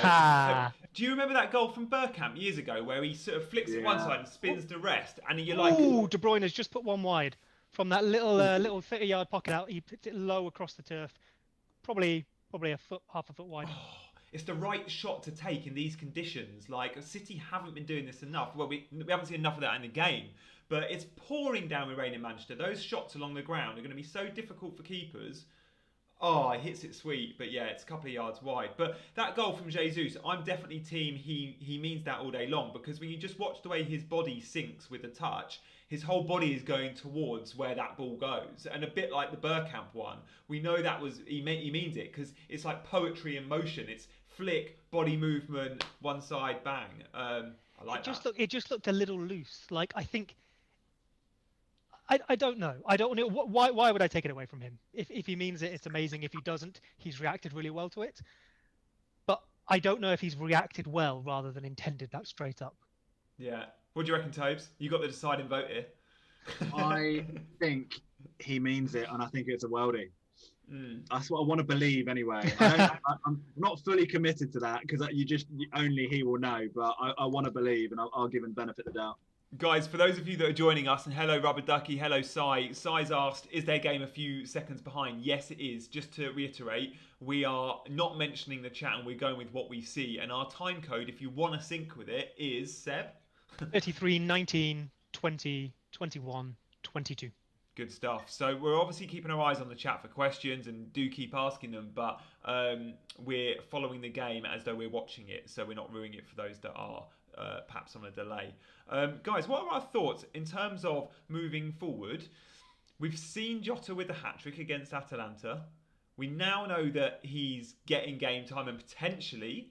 do you remember that goal from Bergkamp years ago where he sort of flicks it one side and spins the rest, and you're like, "Ooh, De Bruyne has just put one wide from that little 30-yard pocket out. He puts it low across the turf, probably half a foot wide." It's the right shot to take in these conditions. Like, City haven't been doing this enough. Well, we haven't seen enough of that in the game. But it's pouring down with rain in Manchester. Those shots along the ground are going to be so difficult for keepers. Oh, he hits it sweet, but yeah, it's a couple of yards wide. But that goal from Jesus, I'm definitely team he means that all day long, because when you just watch the way his body sinks with the touch, his whole body is going towards where that ball goes. And a bit like the Bergkamp one, we know that was he means it, because it's like poetry in motion. It's flick, body movement, one side, bang. I like that. It just looked a little loose. Like, I think... I don't know. I don't know. Why would I take it away from him? If he means it, it's amazing. If he doesn't, he's reacted really well to it. But I don't know if he's reacted well rather than intended that straight up. Yeah. What do you reckon, Tobes? You got the deciding vote here. I think he means it, and I think it's a worldie. That's what I want to believe anyway. I'm not fully committed to that, because only he will know, but I want to believe, and I'll give him benefit of the doubt. Guys, for those of you that are joining us, and hello Rubber Ducky, hello Sai. Sai's asked, is their game a few seconds behind? Yes, it is. Just to reiterate, we are not mentioning the chat and we're going with what we see. And our time code, if you want to sync with it, is, Seb? 33, 19, 20, 21, 22. Good stuff. So we're obviously keeping our eyes on the chat for questions, and do keep asking them, but we're following the game as though we're watching it, so we're not ruining it for those that are perhaps on a delay. Guys, what are our thoughts in terms of moving forward? We've seen Jota with the hat-trick against Atalanta. We now know that he's getting game time, and potentially,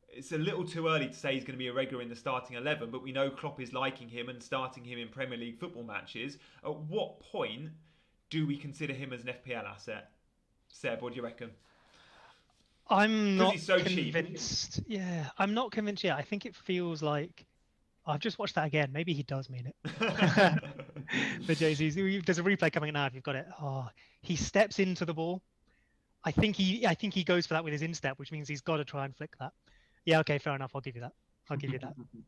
it's a little too early to say he's going to be a regular in the starting 11, but we know Klopp is liking him and starting him in Premier League football matches. At what point do we consider him as an FPL asset? Seb, what do you reckon? I'm not so convinced. Cheap. Yeah, I'm not convinced yet. I think it feels like... I've just watched that again. Maybe he does mean it. For Jay-Z. There's a replay coming now if you've got it. Oh, he steps into the ball. I think he goes for that with his instep, which means he's got to try and flick that. Yeah, okay, fair enough. I'll give you that.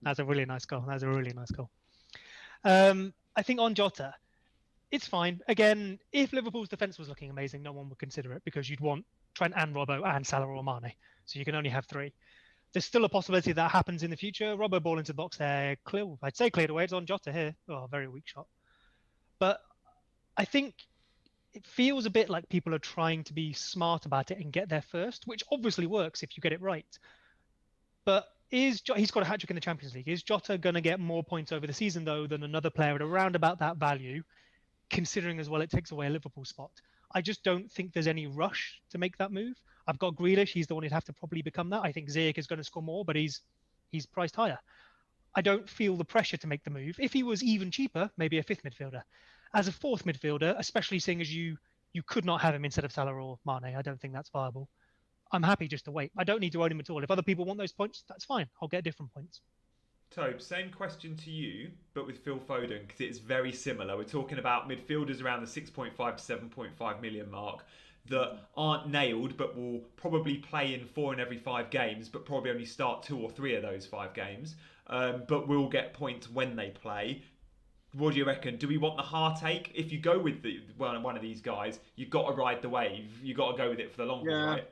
That's a really nice goal. I think on Jota, it's fine. Again, if Liverpool's defence was looking amazing, no one would consider it, because you'd want Trent and Robbo and Salah or Mane. So you can only have three. There's still a possibility that happens in the future. Robbo ball into the box there. I'd say cleared away. It's on Jota here. Oh, very weak shot. But I think it feels a bit like people are trying to be smart about it and get there first, which obviously works if you get it right. But he's got a hat-trick in the Champions League. Is Jota going to get more points over the season, though, than another player at around about that value, considering as well it takes away a Liverpool spot? I just don't think there's any rush to make that move. I've got Grealish. He's the one who'd have to probably become that. I think Ziyech is going to score more, but he's priced higher. I don't feel the pressure to make the move. If he was even cheaper, maybe a fifth midfielder. As a fourth midfielder, especially seeing as you could not have him instead of Salah or Mane, I don't think that's viable. I'm happy just to wait. I don't need to own him at all. If other people want those points, that's fine. I'll get different points. Tobe, same question to you, but with Phil Foden, because it's very similar. We're talking about midfielders around the 6.5 to 7.5 million mark that aren't nailed, but will probably play in 4 in every 5 games, but probably only start 2 or 3 of those 5 games, but will get points when they play. What do you reckon? Do we want the heartache? If you go with one of these guys, you've got to ride the wave. You've got to go with it for the long haul, right?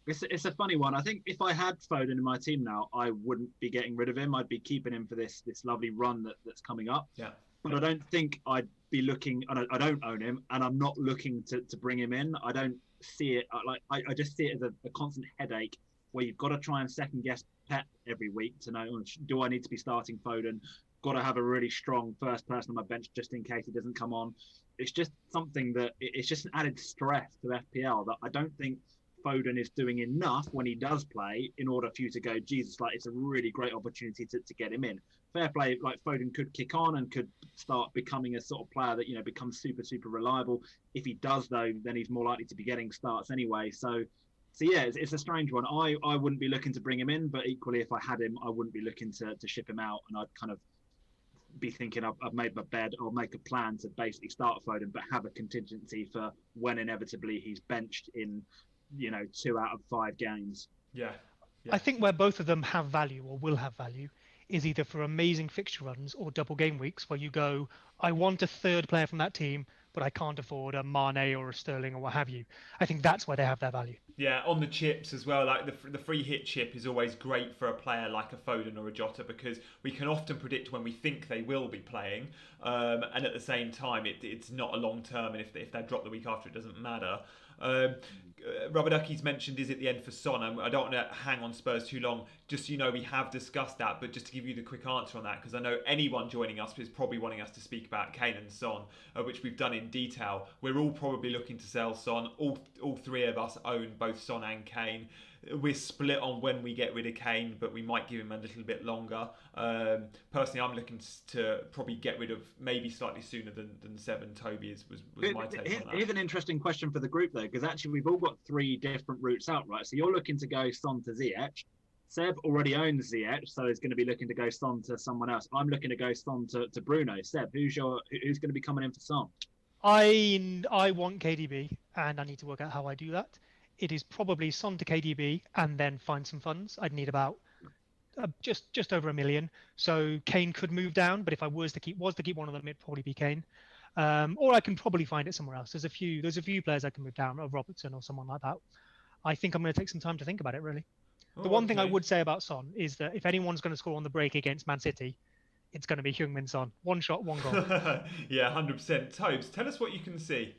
It's a funny one. I think if I had Foden in my team now, I wouldn't be getting rid of him. I'd be keeping him for this lovely run that's coming up. Yeah. But I don't think I'd be looking. I don't own him, and I'm not looking to bring him in. I don't see it I just see it as a constant headache where you've got to try and second guess Pep every week to know, do I need to be starting Foden? Got to have a really strong first person on my bench just in case he doesn't come on. It's just something that it's just an added stress to FPL that I don't think Foden is doing enough when he does play in order for you to go, Jesus, like it's a really great opportunity to get him in. Fair play, like Foden could kick on and could start becoming a sort of player that, becomes super, super reliable. If he does, though, then he's more likely to be getting starts anyway. So yeah, it's a strange one. I wouldn't be looking to bring him in, but equally, if I had him, I wouldn't be looking to ship him out. And I'd kind of be thinking I've made my bed or make a plan to basically start Foden, but have a contingency for when inevitably he's benched in, 2 out of 5 games. Yeah. I think where both of them have value or will have value is either for amazing fixture runs or double game weeks where you go, I want a third player from that team, but I can't afford a Mane or a Sterling or what have you. I think that's where they have their value. Yeah, on the chips as well. Like the free hit chip is always great for a player like a Foden or a Jota because we can often predict when we think they will be playing, and at the same time it's not a long term. And if they drop the week after, it doesn't matter. Rubber Ducky's mentioned is at the end for Son. I don't want to hang on Spurs too long. Just so you know, we have discussed that, but just to give you the quick answer on that, because I know anyone joining us is probably wanting us to speak about Kane and Son, which we've done in detail. We're all probably looking to sell Son. All three of us own both Son and Kane. We're split on when we get rid of Kane, but we might give him a little bit longer. Personally, I'm looking to probably get rid of maybe slightly sooner than Seb and Toby was my take on that. Here's an interesting question for the group, though, because actually we've all got 3 different routes out, right? So you're looking to go Son to Ziyech. Seb already owns Ziyech, so he's going to be looking to go Son to someone else. I'm looking to go Son to Bruno. Seb, who's going to be coming in for Son? I want KDB, and I need to work out how I do that. It is probably Son to KDB and then find some funds. I'd need about just over $1 million. So Kane could move down, but if I was to keep one of them, it'd probably be Kane. Or I can probably find it somewhere else. There's a few players I can move down, or Robertson or someone like that. I think I'm going to take some time to think about it, really. The one thing I would say about Son is that if anyone's going to score on the break against Man City, it's going to be Heung-min Son. 1 shot, 1 goal. Yeah, 100%. Tobes, tell us what you can see.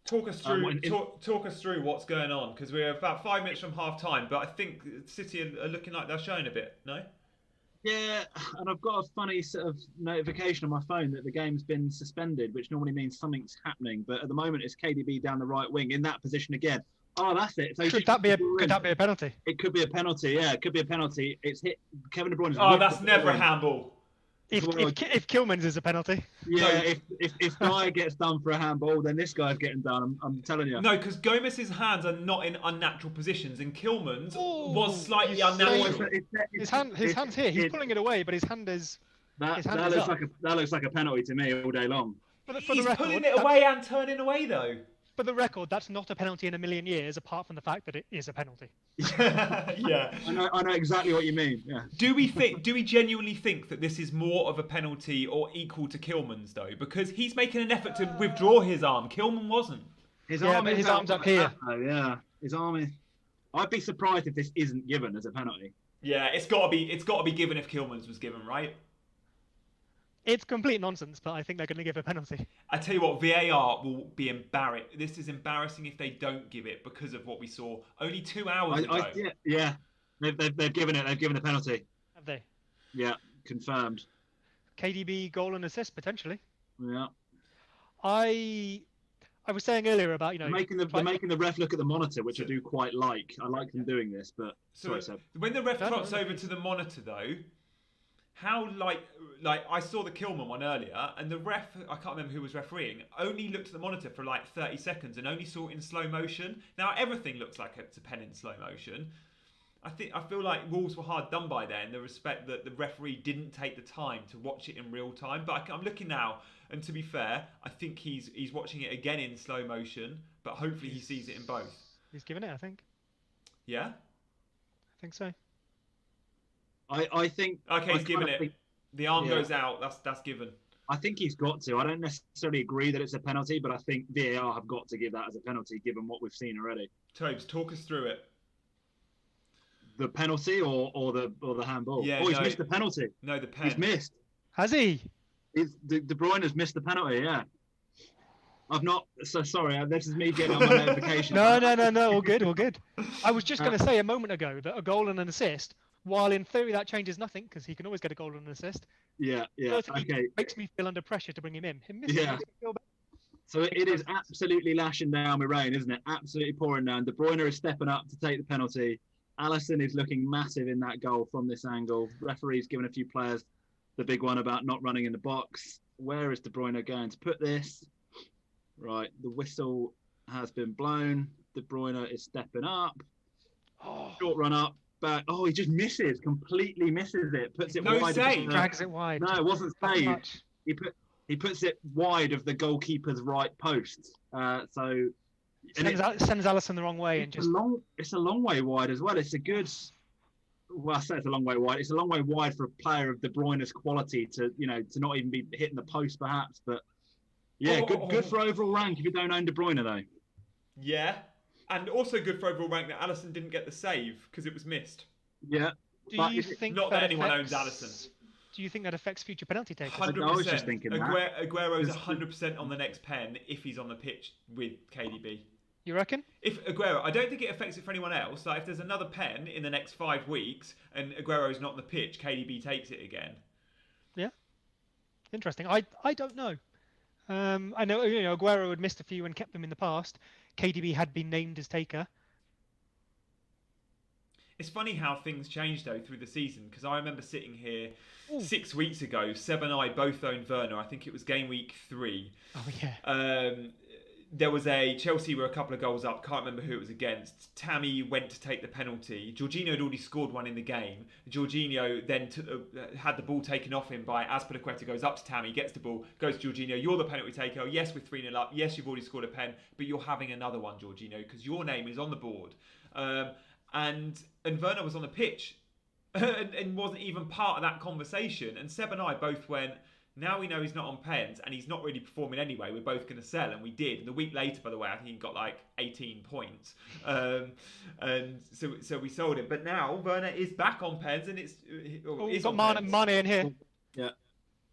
Talk us through what's going on, because we're about 5 minutes from half time, but I think City are looking like they're showing a bit, no? Yeah, and I've got a funny sort of notification on my phone that the game's been suspended, which normally means something's happening. But at the moment, it's KDB down the right wing in that position again. Oh, that's it. So could that be a penalty? It could be a penalty. Yeah, it could be a penalty. It's hit Kevin De Bruyne. Oh, that's never a handball. If Kilman's is a penalty. Yeah, if Guy gets done for a handball, then this guy's getting done. I'm telling you. No, because Gomez's hands are not in unnatural positions, and Kilman's was slightly unnatural. His hand's here. He's pulling it away, but his hand is. That looks like a penalty to me all day long. He's pulling it away and turning away though. For the record, that's not a penalty in a million years, apart from the fact that it is a penalty. Yeah, I know exactly what you mean. Yeah. Do we genuinely think that this is more of a penalty or equal to Kilman's though? Because he's making an effort to withdraw his arm. Kilman wasn't. His arm's up here. Oh yeah, his arm is. I'd be surprised if this isn't given as a penalty. Yeah, it's got to be given if Kilman's was given, right? It's complete nonsense, but I think they're going to give a penalty. I tell you what, VAR will be embarrassed. This is embarrassing if they don't give it because of what we saw only 2 hours ago. Yeah, they've given it. They've given a penalty. Have they? Yeah, confirmed. KDB goal and assist potentially. Yeah. I was saying earlier about they're making the ref look at the monitor, which I do quite like. I like them doing this, but sorry, Seb. When the ref trots over to the monitor though. How like I saw the Kilman one earlier, and the ref, I can't remember who was refereeing, only looked at the monitor for like 30 seconds and only saw it in slow motion. Now everything looks like it's a pen in slow motion. I feel like Wolves were hard done by there in the respect that the referee didn't take the time to watch it in real time. But I'm looking now, and to be fair, I think he's watching it again in slow motion, but hopefully he sees it in both. He's given it, I think. Yeah? I think so. I think. Okay, he's given it. The arm goes out. That's given. I think he's got to. I don't necessarily agree that it's a penalty, but I think VAR have got to give that as a penalty, given what we've seen already. Tobes, talk us through it. The penalty or the handball? Yeah, he's missed the penalty. No, the pen. He's missed. Has he? De Bruyne has missed the penalty. Yeah. I've not. So sorry. This is me getting on my notification. No. All good. I was just going to say a moment ago that a goal and an assist. While in theory that changes nothing because he can always get a goal and an assist. Yeah. Okay. Makes me feel under pressure to bring him in. So it is absolutely lashing down with rain, isn't it? Absolutely pouring down. De Bruyne is stepping up to take the penalty. Alisson is looking massive in that goal from this angle. Referee's given a few players the big one about not running in the box. Where is De Bruyne going to put this? Right, the whistle has been blown. De Bruyne is stepping up. Short run up. back. Oh, he just completely misses it. Puts it No wide. save. Drags it wide. No, it wasn't saved. Much. He puts it wide of the goalkeeper's right post. So Sends Alisson the wrong way and just. It's a long way wide as well. It's a good. Well, I say it's a long way wide. It's a long way wide for a player of De Bruyne's quality to not even be hitting the post perhaps. But yeah, good for overall rank if you don't own De Bruyne though. Yeah, and also good for overall rank that Alisson didn't get the save because it was missed. Yeah. Do you think not that anyone owns affects- Alisson? Do you think that affects future penalty takers? 100%. I was just thinking that. Aguero's 100% on the next pen if he's on the pitch with KDB. You reckon? If Aguero, I don't think it affects it for anyone else. Like if there's another pen in the next 5 weeks and Aguero's not on the pitch, KDB takes it again. Yeah. Interesting. I don't know. I know Aguero had missed a few and kept them in the past. KDB had been named as taker. It's funny how things change though through the season because I remember sitting here 6 weeks ago. Seb and I both owned Werner. I think it was game week 3. Oh yeah. There was a Chelsea were a couple of goals up. Can't remember who it was against. Tammy went to take the penalty. Jorginho had already scored one in the game. Jorginho then had the ball taken off him by Azpilicueta. Goes up to Tammy, gets the ball, goes to Jorginho. You're the penalty taker. Oh, yes, we're 3-0 up. Yes, you've already scored a pen, but you're having another one, Jorginho, because your name is on the board. And Werner was on the pitch and wasn't even part of that conversation. And Seb and I both went, now we know he's not on pens and he's not really performing anyway. We're both going to sell, and we did. And the week later, by the way, I think he got like 18 points. And so we sold him. But now Werner is back on pens, and He's got Mane in here. Yeah.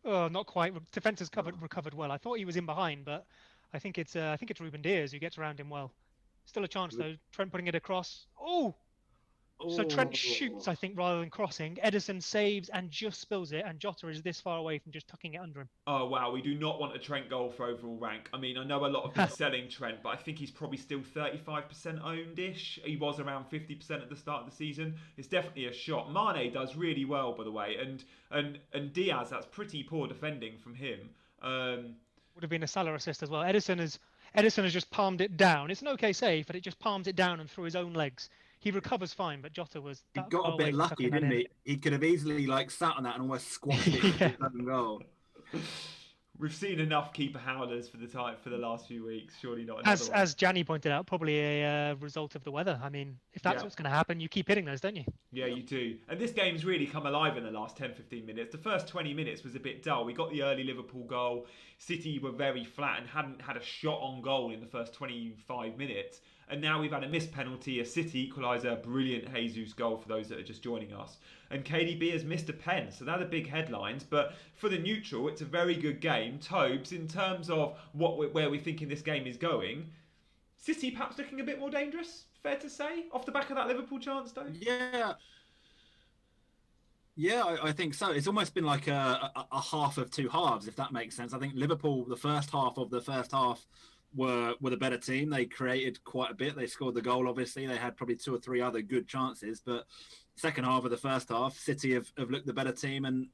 Oh, not quite. Defence has recovered well. I thought he was in behind, but I think it's Ruben Diaz who gets around him well. Still a chance though. Trent putting it across. Oh. So Trent shoots, I think, rather than crossing. Ederson saves and just spills it, and Jota is this far away from just tucking it under him. Oh, wow. We do not want a Trent goal for overall rank. I mean, I know a lot of people selling Trent, but I think he's probably still 35% owned-ish. He was around 50% at the start of the season. It's definitely a shot. Mane does really well, by the way. And Diaz, that's pretty poor defending from him. Would have been a Salah assist as well. Ederson has just palmed it down. It's an okay save, but it just palms it down and through his own legs. He recovers fine, but Jota was. He got a bit lucky, didn't he? He could have easily sat on that and almost squashed it Yeah. to the goal. We've seen enough keeper howlers for the last few weeks. Surely not. As Gianni pointed out, probably a result of the weather. I mean, if that's what's going to happen, you keep hitting those, don't you? Yeah, you do. And this game's really come alive in the last 10-15 minutes. The first 20 minutes was a bit dull. We got the early Liverpool goal. City were very flat and hadn't had a shot on goal in the first 25 minutes. And now we've had a missed penalty, a City equaliser, a brilliant Jesus goal for those that are just joining us. And KDB has missed a pen. So they're the big headlines. But for the neutral, it's a very good game. Tobes, in terms of where we're thinking this game is going, City perhaps looking a bit more dangerous, fair to say, off the back of that Liverpool chance, though? Yeah, I think so. It's almost been like a half of two halves, if that makes sense. I think Liverpool, the first half of the first half, were the better team. They created quite a bit. They scored the goal, obviously. They had probably 2 or 3 other good chances. But second half of the first half, City have looked the better team and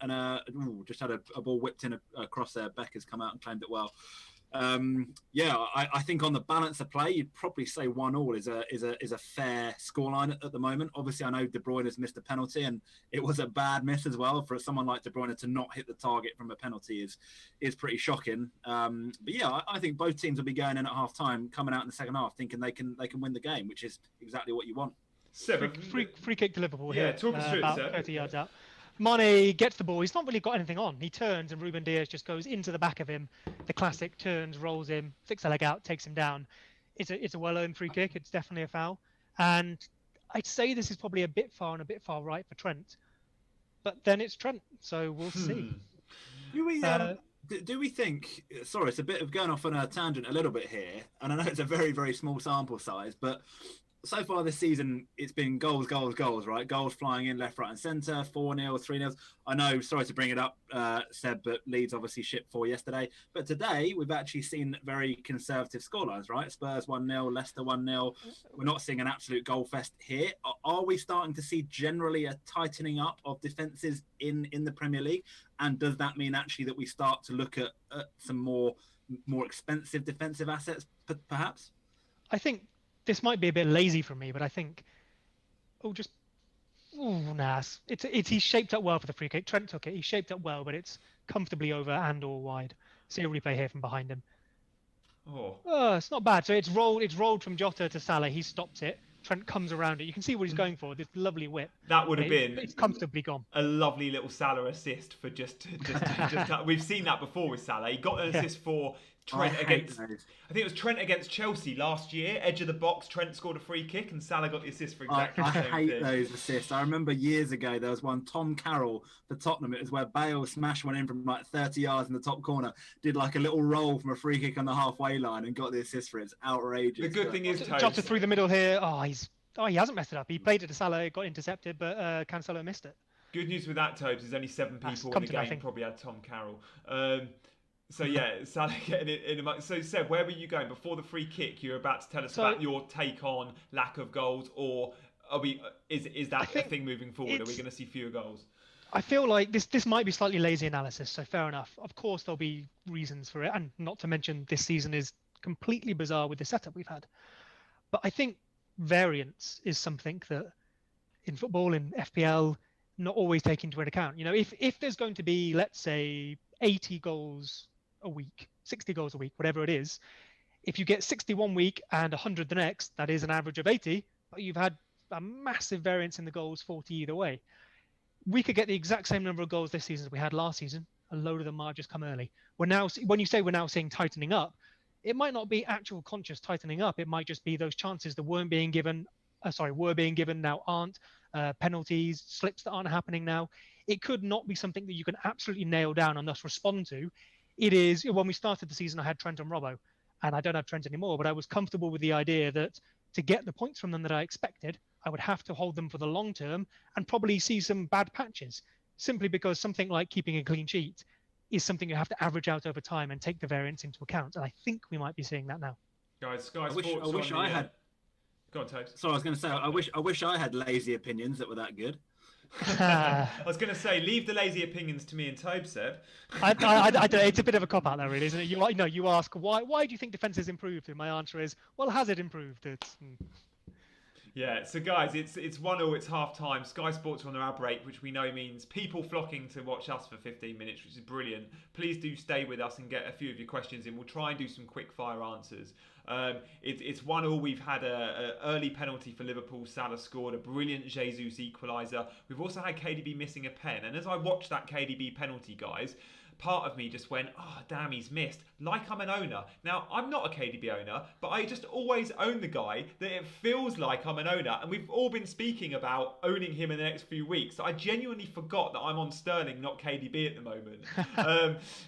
just had a ball whipped in across there. Becker's come out and claimed it well. I think on the balance of play, you'd probably say 1-1 is a fair scoreline at the moment. Obviously, I know De Bruyne has missed a penalty, and it was a bad miss as well. For someone like De Bruyne to not hit the target from a penalty is pretty shocking. I think both teams will be going in at half time, coming out in the second half, thinking they can win the game, which is exactly what you want. Free kick to Liverpool here. Yeah, talk us through it, about Seb. 30 yards out. Mane gets the ball. He's not really got anything on. He turns and Ruben Diaz just goes into the back of him. The classic turns, rolls him, flicks a leg out, takes him down. It's a well-earned free kick. It's definitely a foul. And I'd say this is probably a bit far and a bit far right for Trent. But then it's Trent, so we'll see. Do we think, sorry, it's a bit of going off on a tangent a little bit here, and I know it's a very, very small sample size, but so far this season, it's been goals, right? Goals flying in left, right and centre, 4-0, 3-0. I know, sorry to bring it up, Seb, but Leeds obviously shipped 4 yesterday. But today, we've actually seen very conservative scorelines, right? Spurs 1-0, Leicester 1-0. We're not seeing an absolute goal fest here. Are we starting to see generally a tightening up of defences in the Premier League? And does that mean actually that we start to look at some more expensive defensive assets, I think this might be a bit lazy from me, but I think, Ooh, nah. He's shaped up well for the free kick. Trent took it. He shaped up well, but it's comfortably over and or wide. See a replay here from behind him. Oh, it's not bad. So it's rolled from Jota to Salah. He stopped it. Trent comes around it. You can see what he's going for. This lovely whip. That would have been. It's comfortably gone. A lovely little Salah assist for just we've seen that before with Salah. He got an assist for Trent against. I think it was Trent against Chelsea last year. Edge of the box. Trent scored a free kick, and Salah got the assist for exactly the same thing. I hate those assists. I remember years ago there was one Tom Carroll for Tottenham. It was where Bale smashed one in from like 30 yards in the top corner. Did like a little roll from a free kick on the halfway line and got the assist for it. It's outrageous. The good thing is, Jota through the middle here. He hasn't messed it up. He played it to Salah. It got intercepted, but Cancelo missed it. Good news with that, Tobes, is only 7 people in the game probably had Tom Carroll. So yeah, Salah getting it in. So Seb, where were you going before the free kick? You were about to tell us about your take on lack of goals, or are we? Is that a thing moving forward? Are we going to see fewer goals? I feel like this might be slightly lazy analysis. So fair enough. Of course, there'll be reasons for it, and not to mention this season is completely bizarre with the setup we've had. But I think variance is something that in football, in FPL, not always taken into account. You know, if there's going to be, let's say, 80 goals a week, 60 goals a week, whatever it is, if you get 60 one week and 100 the next, that is an average of 80, but you've had a massive variance in the goals, 40 either way. We could get the exact same number of goals this season as we had last season. A load of them might just come early. When you say we're now seeing tightening up, it might not be actual conscious tightening up. It might just be those chances that were being given now aren't, penalties, slips that aren't happening now. It could not be something that you can absolutely nail down and thus respond to. It is, when we started the season, I had Trent and Robbo, and I don't have Trent anymore, but I was comfortable with the idea that to get the points from them that I expected, I would have to hold them for the long term and probably see some bad patches, simply because something like keeping a clean sheet is something you have to average out over time and take the variance into account. And I think we might be seeing that now. Guys, Sky Sports. I wish I had. Go on, Tobes. So I was going to say, I wish I had lazy opinions that were that good. I was going to say, leave the lazy opinions to me and Tobe, Seb. I don't, it's a bit of a cop out there, really, isn't it? You ask why do you think defense has improved? And my answer is, well, has it improved? Yeah, so guys, it's 1-0, it's half time. Sky Sports are on their ad break, which we know means people flocking to watch us for 15 minutes, which is brilliant. Please do stay with us and get a few of your questions in. We'll try and do some quick fire answers. It's 1-0. We've had an early penalty for Liverpool. Salah scored a brilliant Jesus equaliser. We've also had KDB missing a pen. And as I watched that KDB penalty, guys, part of me just went, oh, damn, he's missed. Like I'm an owner. Now, I'm not a KDB owner, but I just always own the guy that it feels like I'm an owner. And we've all been speaking about owning him in the next few weeks. So I genuinely forgot that I'm on Sterling, not KDB at the moment.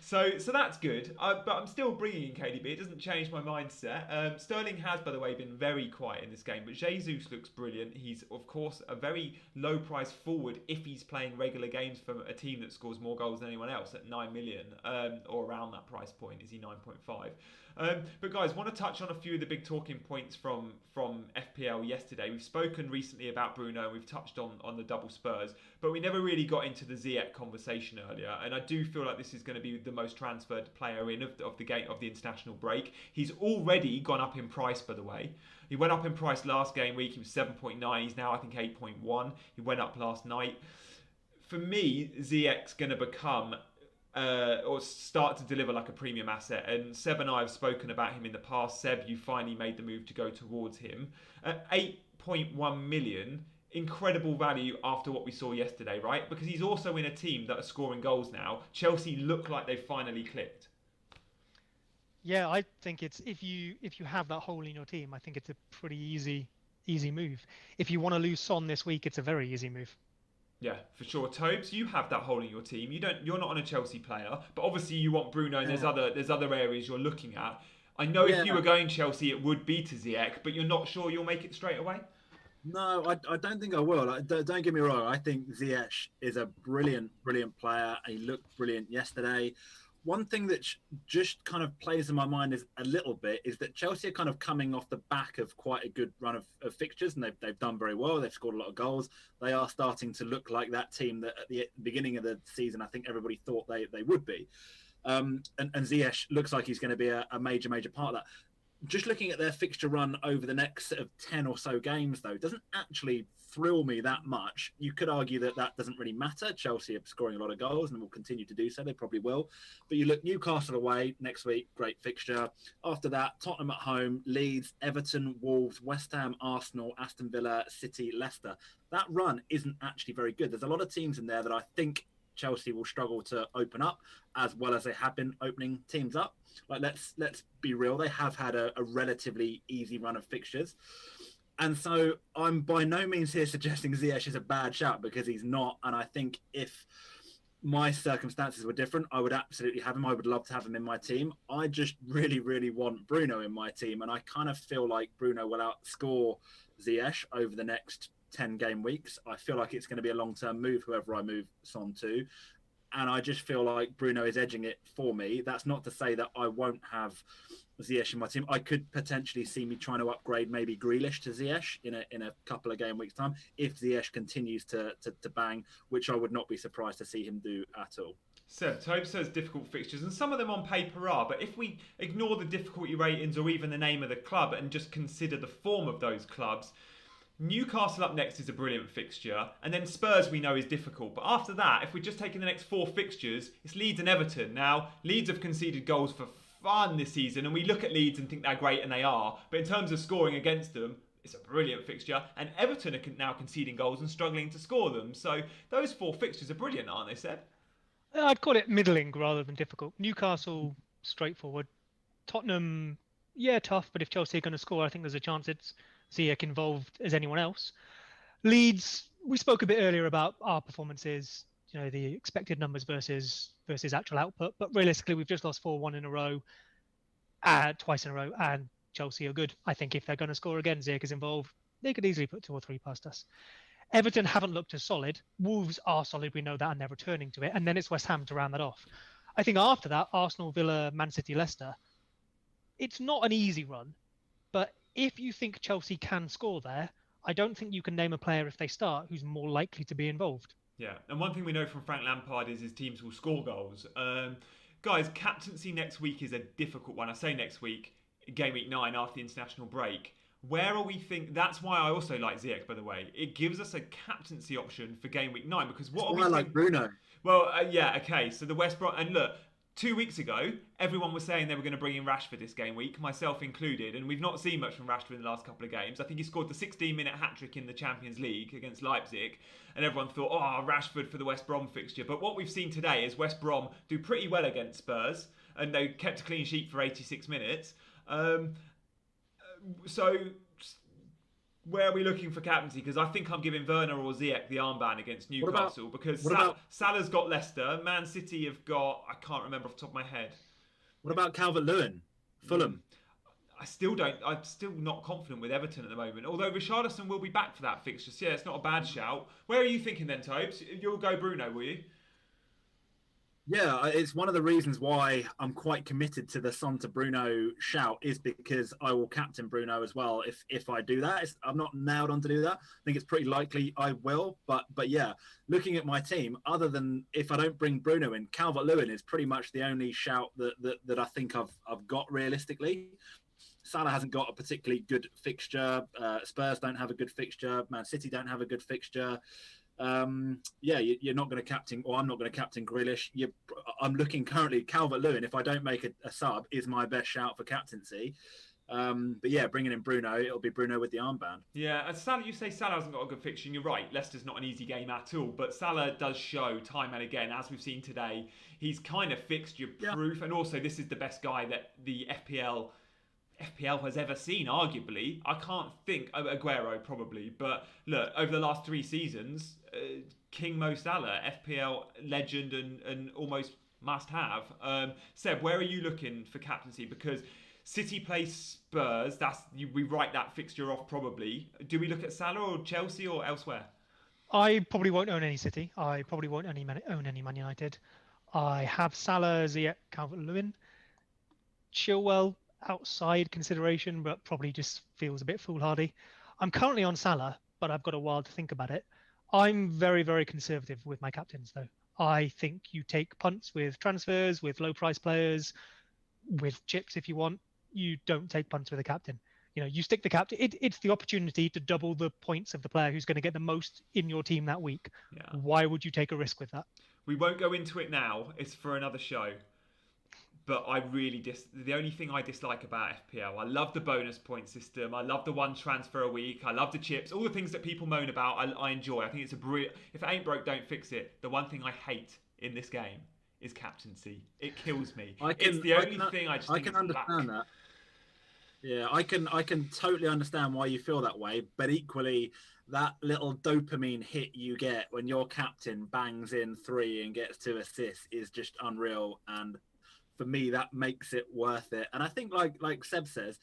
So that's good. But I'm still bringing in KDB. It doesn't change my mindset. Sterling has, by the way, been very quiet in this game. But Jesus looks brilliant. He's, of course, a very low price forward if he's playing regular games for a team that scores more goals than anyone else at 9 million or around that price point. Is he 9.5? But guys, want to touch on a few of the big talking points from FPL yesterday. We've spoken recently about Bruyne, and we've touched on the double Spurs, but we never really got into the Ziyech conversation earlier. And I do feel like this is going to be the most transferred player in of the international break. He's already gone up in price, by the way. He went up in price last game week. He was 7.9. He's now, I think, 8.1. He went up last night. For me, Ziyech's going to become or start to deliver like a premium asset. And Seb and I have spoken about him in the past. Seb, you finally made the move to go towards him. At 8.1 million, incredible value after what we saw yesterday, right? Because he's also in a team that are scoring goals now. Chelsea look like they've finally clicked. Yeah, I think it's if you have that hole in your team, I think it's a pretty easy move. If you want to lose Son this week, it's a very easy move. Yeah, for sure. Tobes, you have that hole in your team. You're not on a Chelsea player, but obviously you want Bruno, and there's other areas you're looking at. I know if you were going Chelsea, it would be to Ziyech, but you're not sure you'll make it straight away? No, I don't think I will. Don't get me wrong. I think Ziyech is a brilliant player. He looked brilliant yesterday. One thing that just kind of plays in my mind is a little bit is that Chelsea are kind of coming off the back of quite a good run of fixtures, and they've done very well. They've scored a lot of goals. They are starting to look like that team that at the beginning of the season, I think everybody thought they would be. And Ziyech looks like he's going to be a major part of that. just looking at their fixture run over the next sort of 10 or so games, though, doesn't actually thrill me that much. You could argue that that doesn't really matter. Chelsea are scoring a lot of goals and will continue to do so. They probably will. But you look Newcastle away next week, great fixture. After that, Tottenham at home, Leeds, Everton, Wolves, West Ham, Arsenal, Aston Villa, City, Leicester. That run isn't actually very good. There's a lot of teams in there that I think Chelsea will struggle to open up, as well as they have been opening teams up. Like, let's be real, they have had a relatively easy run of fixtures. And so I'm by no means here suggesting Ziyech is a bad shout, because he's not. And I think if my circumstances were different, I would absolutely have him. I would love to have him in my team. I just really, really want Bruno in my team. And I kind of feel like Bruno will outscore Ziyech over the next 10 game weeks. I feel like it's going to be a long-term move, whoever I move Son to. And I just feel like Bruno is edging it for me. That's not to say that I won't have Ziyech in my team. I could potentially see me trying to upgrade maybe Grealish to Ziyech in a couple of game weeks time if Ziyech continues to bang, which I would not be surprised to see him do at all. Seb, Toby says difficult fixtures, and some of them on paper are, but if we ignore the difficulty ratings or even the name of the club and just consider the form of those clubs, Newcastle up next is a brilliant fixture, and then Spurs we know is difficult. But after that, if we're just taking the next 4 fixtures, it's Leeds and Everton. Now, Leeds have conceded goals for fun this season, and we look at Leeds and think they're great, and they are. But in terms of scoring against them, it's a brilliant fixture, and Everton are now conceding goals and struggling to score them. So those 4 fixtures are brilliant, aren't they, Seb? I'd call it middling rather than difficult. Newcastle, straightforward. Tottenham, yeah, tough, but if Chelsea are going to score, I think there's a chance it's Ziyech involved as anyone else. Leeds, we spoke a bit earlier about our performances, the expected numbers versus actual output, but realistically we've just lost 4-1 in a row, twice in a row, and Chelsea are good. I think if they're going to score again, Ziyech is involved, they could easily put 2 or 3 past us. Everton haven't looked as solid. Wolves are solid, we know that, and they're returning to it, and then it's West Ham to round that off. I think after that, Arsenal, Villa, Man City, Leicester, it's not an easy run, but if you think Chelsea can score there, I don't think you can name a player if they start who's more likely to be involved. Yeah, and one thing we know from Frank Lampard is his teams will score goals. Guys, captaincy next week is a difficult one. I say next week, game week 9 after the international break. Where are we think? That's why I also like Ziyech, by the way. It gives us a captaincy option for game week 9, because what are we? I like Bruno. Well, yeah, okay. So the West Brom, and look, 2 weeks ago, everyone was saying they were going to bring in Rashford this game week, myself included, and we've not seen much from Rashford in the last couple of games. I think he scored the 16-minute hat-trick in the Champions League against Leipzig, and everyone thought, oh, Rashford for the West Brom fixture. But what we've seen today is West Brom do pretty well against Spurs, and they kept a clean sheet for 86 minutes. So where are we looking for captaincy? Because I think I'm giving Werner or Ziyech the armband against Newcastle, because Salah's got Leicester, Man City have got, I can't remember off the top of my head. What about Calvert-Lewin, Fulham? I'm still not confident with Everton at the moment, although Richarlison will be back for that fixture. So yeah, it's not a bad shout. Where are you thinking then, Tobes? You'll go Bruno, will you? Yeah, it's one of the reasons why I'm quite committed to the Son to Bruno shout, is because I will captain Bruno as well. If I do that, I'm not nailed on to do that. I think it's pretty likely I will. But yeah, looking at my team, other than if I don't bring Bruno in, Calvert-Lewin is pretty much the only shout that I think I've got realistically. Salah hasn't got a particularly good fixture. Spurs don't have a good fixture. Man City don't have a good fixture. You're not going to captain, or I'm not going to captain Grealish. I'm looking currently, Calvert-Lewin, if I don't make a sub, is my best shout for captaincy. But yeah, bringing in Bruno, it'll be Bruno with the armband. Yeah, and Salah, you say Salah hasn't got a good fixture, and you're right, Leicester's not an easy game at all, but Salah does show time and again, as we've seen today, he's kind of fixture-proof, and also this is the best guy that the FPL has ever seen, arguably. I can't think, Aguero probably, but look, over the last 3 seasons, King Mo Salah, FPL legend and almost must have. Seb, where are you looking for captaincy? Because City play Spurs, we write that fixture off probably. Do we look at Salah or Chelsea or elsewhere? I probably won't own any City. I probably won't own any Man United. I have Salah, Ziyech, Calvert-Lewin. Chilwell, outside consideration, but probably just feels a bit foolhardy. I'm currently on Salah, but I've got a while to think about it. I'm very, very conservative with my captains, though. I think you take punts with transfers, with low-price players, with chips if you want. you don't take punts with a captain. You stick the captain. It's the opportunity to double the points of the player who's going to get the most in your team that week. Yeah. Why would you take a risk with that? We won't go into it now. It's for another show. But I really the only thing I dislike about FPL, I love the bonus point system. I love the one transfer a week. I love the chips. All the things that people moan about, I enjoy. I think it's a brilliant. If it ain't broke, don't fix it. The one thing I hate in this game is captaincy. It kills me. It's the only thing I just think I can understand that. Yeah, I can totally understand why you feel that way. But equally, that little dopamine hit you get when your captain bangs in 3 and gets 2 assists is just unreal. And for me, that makes it worth it. And I think, like Seb says,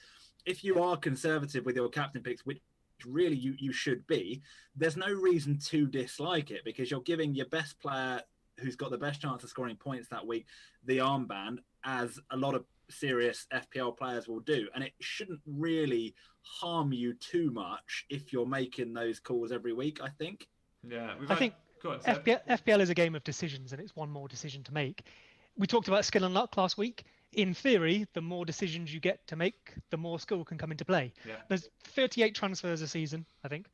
if you are conservative with your captain picks, which really you should be, there's no reason to dislike it, because you're giving your best player who's got the best chance of scoring points that week the armband, as a lot of serious FPL players will do. And it shouldn't really harm you too much if you're making those calls every week, I think. Yeah, I think FPL is a game of decisions, and it's one more decision to make. We talked about skill and luck last week. In theory, the more decisions you get to make, the more skill can come into play. Yeah. There's 38 transfers a season, I think.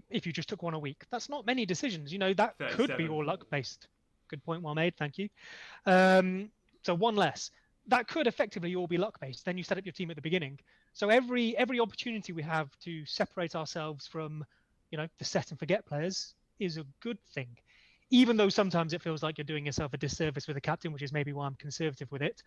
If you just took one a week, that's not many decisions. That 37. Could be all luck-based. Good point, well made. Thank you. So one less. That could effectively all be luck-based. Then you set up your team at the beginning. So every opportunity we have to separate ourselves from, the set and forget players is a good thing. Even though sometimes it feels like you're doing yourself a disservice with a captain, which is maybe why I'm conservative with it.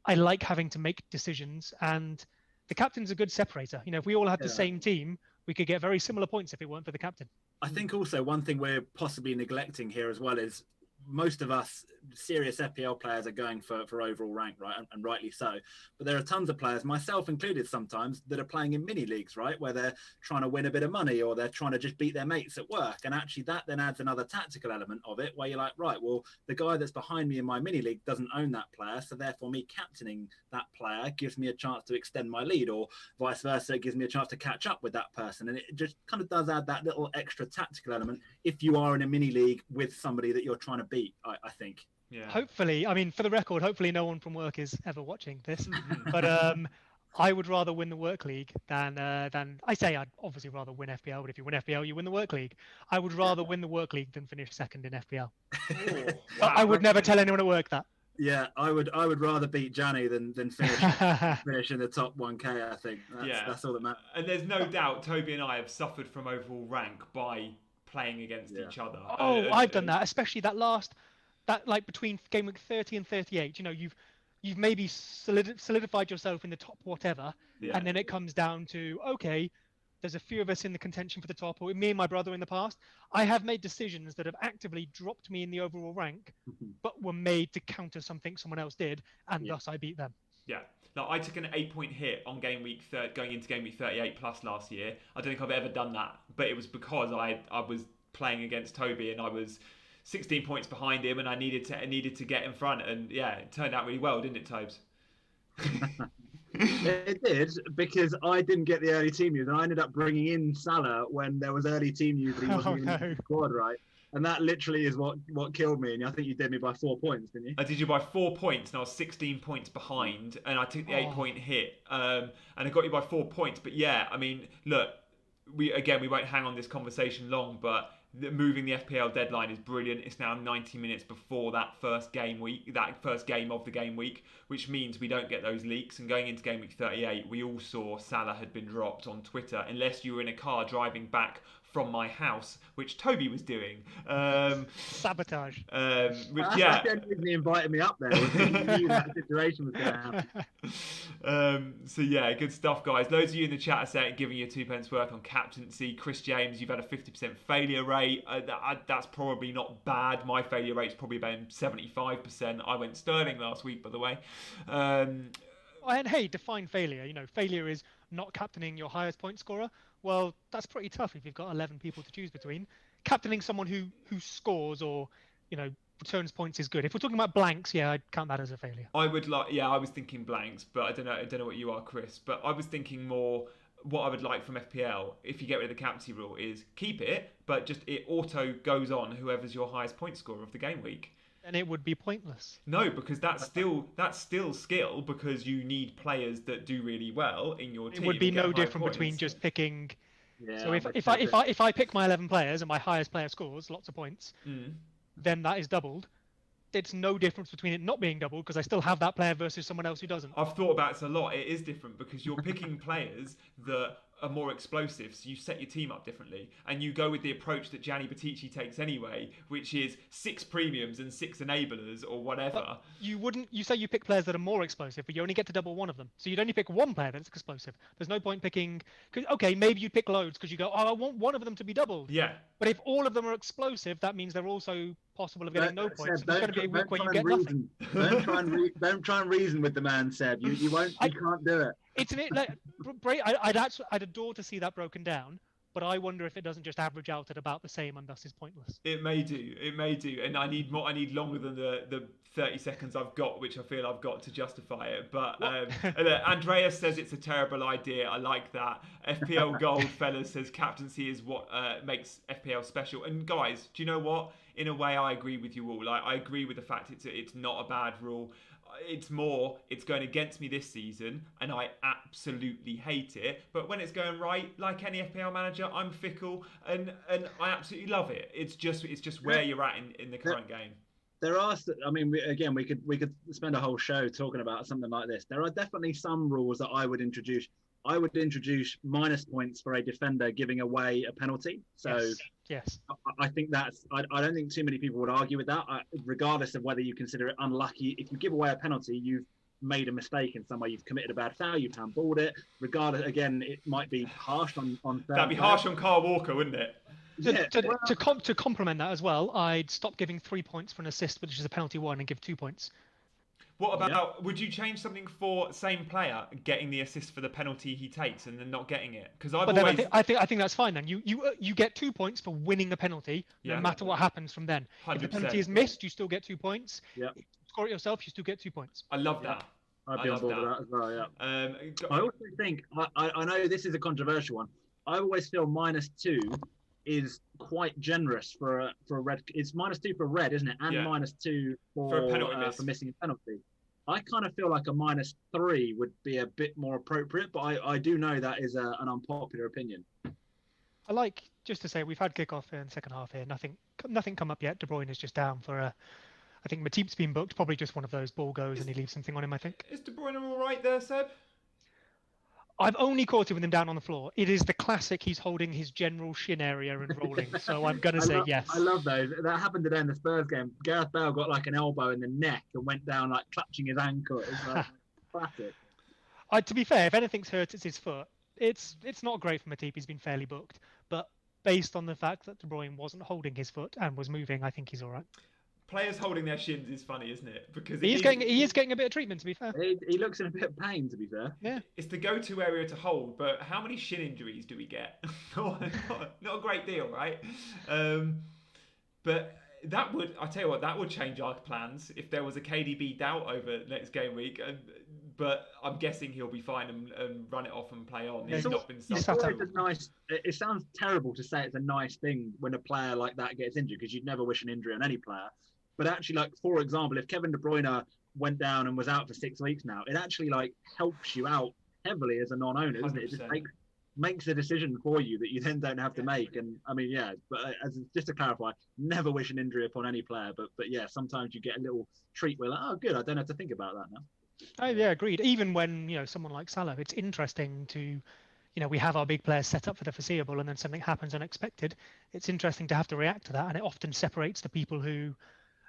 I like having to make decisions, and the captain's a good separator. If we all had the same team, we could get very similar points if it weren't for the captain. I think also one thing we're possibly neglecting here as well is most of us serious FPL players are going for overall rank, right? And rightly so. But there are tons of players, myself included sometimes, that are playing in mini leagues, right? Where they're trying to win a bit of money, or they're trying to just beat their mates at work. And actually that then adds another tactical element of it, where you're like, right, well, the guy that's behind me in my mini league doesn't own that player. So therefore me captaining that player gives me a chance to extend my lead, or vice versa. It gives me a chance to catch up with that person. And it just kind of does add that little extra tactical element if you are in a mini league with somebody that you're trying to beat, I think. Yeah. Hopefully, for the record, hopefully no one from work is ever watching this. But I would rather win the work league than I say I'd obviously rather win FPL. But if you win FPL, you win the work league. I would rather win the work league than finish second in FPL. Wow. I would never tell anyone at work that. Yeah, I would rather beat Gianni than finish in the top 1K. I think that's all that matters. And there's no doubt Toby and I have suffered from overall rank by playing against each other. I've done that, especially that like between game week 30 and 38. You've maybe solidified yourself in the top whatever, and then it comes down to, okay, there's a few of us in the contention for the top, or me and my brother in the past. I have made decisions that have actively dropped me in the overall rank, but were made to counter something someone else did, and thus I beat them. Yeah. Now, I took an 8-point hit on game week going into game week 38 plus last year. I don't think I've ever done that, but it was because I was playing against Toby and I was 16 points behind him, and I needed to get in front, and it turned out really well, didn't it, Tobes? It did, because I didn't get the early team news, and I ended up bringing in Salah when there was early team news that he wasn't even in the squad, right? And that literally is what killed me. And I think you did me by 4 points, didn't you? I did you by 4 points, and I was 16 points behind, and I took the 8-point hit, and I got you by 4 points. But look, we won't hang on this conversation long, but moving the FPL deadline is brilliant. It's now 90 minutes before that first game of the game week, which means we don't get those leaks. And going into game week 38, we all saw Salah had been dropped on Twitter, unless you were in a car driving back from my house, which Toby was doing. Sabotage. Which genuinely invited me up there. He knew that situation was going to happen. Good stuff, guys. Loads of you in the chat are giving you 2 pence worth on captaincy. Chris James, you've had a 50% failure rate. That's probably not bad. My failure rate's probably about 75%. I went Sterling last week, by the way. And hey, define failure. Failure is not captaining your highest point scorer. Well, that's pretty tough if you've got 11 people to choose between. Captaining someone who scores or, returns points is good. If we're talking about blanks, I'd count that as a failure. I was thinking blanks, but I don't know what you are, Chris. But I was thinking more what I would like from FPL, if you get rid of the captaincy rule, is keep it, but just it auto goes on whoever's your highest point scorer of the game week. And it would be pointless. No, because that's still skill, because you need players that do really well in your team. It would be and get no high different points. between just picking. Yeah, So if I pick my 11 players and my highest player scores lots of points, Mm. then that is doubled. It's no difference between it not being doubled because I still have that player versus someone else who doesn't. I've thought about this a lot. It is different because you're picking players that are more explosive, so you set your team up differently, and you go with the approach that Gianni Buttici takes anyway, which is 6 premiums and 6 enablers or whatever. But you say you pick players that are more explosive, but you only get to double one of them. So you'd only pick one player that's explosive. There's no point picking. Okay, maybe you'd pick loads because you go, I want one of them to be doubled. Yeah. But if all of them are explosive, that means they're also possible of getting no points. Seb, There's going to be a week where you get nothing. Don't try and reason with the man, Seb. You won't. You can't do it. It's I'd adore to see that broken down, but I wonder if it doesn't just average out at about the same and thus is pointless. It may do, and I need more. I need longer than the 30 seconds I've got, which I feel I've got to justify it. But Andreas says it's a terrible idea. I like that. FPL Gold fellas says captaincy is what makes FPL special. And guys, do you know what? In a way, I agree with you all. Like, I agree with the fact it's not a bad rule. It's going against me this season, and I absolutely hate it. But when it's going right, like any FPL manager, I'm fickle, and I absolutely love it. It's just where you're at in the current game. There are, I mean, we could spend a whole show talking about something like this. There are definitely some rules that I would introduce. I would introduce minus points for a defender giving away a penalty. So yes. I think I don't think too many people would argue with that, regardless of whether you consider it unlucky. If you give away a penalty, you've made a mistake in some way. You've committed a bad foul. You've handballed it. Regardless, again, it might be harsh on. That'd be harsh on Kyle Walker, wouldn't it? To complement that as well, I'd stop giving 3 points for an assist, which is a penalty one, and give 2 points. What about, would you change something for same player getting the assist for the penalty he takes and then not getting it? Because I think that's fine then. You get 2 points for winning a penalty, no matter what happens from then. 100%. If the penalty is missed, you still get 2 points. Yeah. If you score it yourself, you still get 2 points. I love that. I'd be on board with that as well, yeah. I also think, I know this is a controversial one. I always feel -2 is quite generous for a red. It's -2 for red, isn't it? And -2 for a penalty miss. For missing a penalty. I kind of feel like a -3 would be a bit more appropriate, but I do know that is an unpopular opinion. I like, just to say, we've had kickoff in the second half here. Nothing come up yet. De Bruyne is just down for I think Matip's been booked. Probably just one of those ball goes and he leaves something on him, I think. Is De Bruyne all right there, Seb? I've only caught it with him down on the floor. It is the classic. He's holding his general shin area and rolling. So I'm going to say yes. I love those. That happened today in the Spurs game. Gareth Bale got like an elbow in the neck and went down like clutching his ankle. It's like classic. To be fair, if anything's hurt, it's his foot. It's not great for Matip. He's been fairly booked. But based on the fact that De Bruyne wasn't holding his foot and was moving, I think he's all right. Players holding their shins is funny, isn't it? Because he is getting a bit of treatment, to be fair. He looks in a bit of pain, to be fair. Yeah. It's the go-to area to hold, but how many shin injuries do we get? not a great deal, right? But that would change our plans if there was a KDB doubt over next game week. But I'm guessing he'll be fine and run it off and play on. He's not been nice. It sounds terrible to say it's a nice thing when a player like that gets injured, because you'd never wish an injury on any player. But actually, like, for example, if Kevin De Bruyne went down and was out for 6 weeks now, it actually like helps you out heavily as a non-owner, doesn't it? It just makes a decision for you that you then don't have to make. And I mean, but just to clarify, never wish an injury upon any player. But yeah, sometimes you get a little treat where like, oh, good, I don't have to think about that now. Oh yeah, agreed. Even when someone like Salah, it's interesting to, we have our big players set up for the foreseeable, and then something happens unexpected. It's interesting to have to react to that, and it often separates the people who,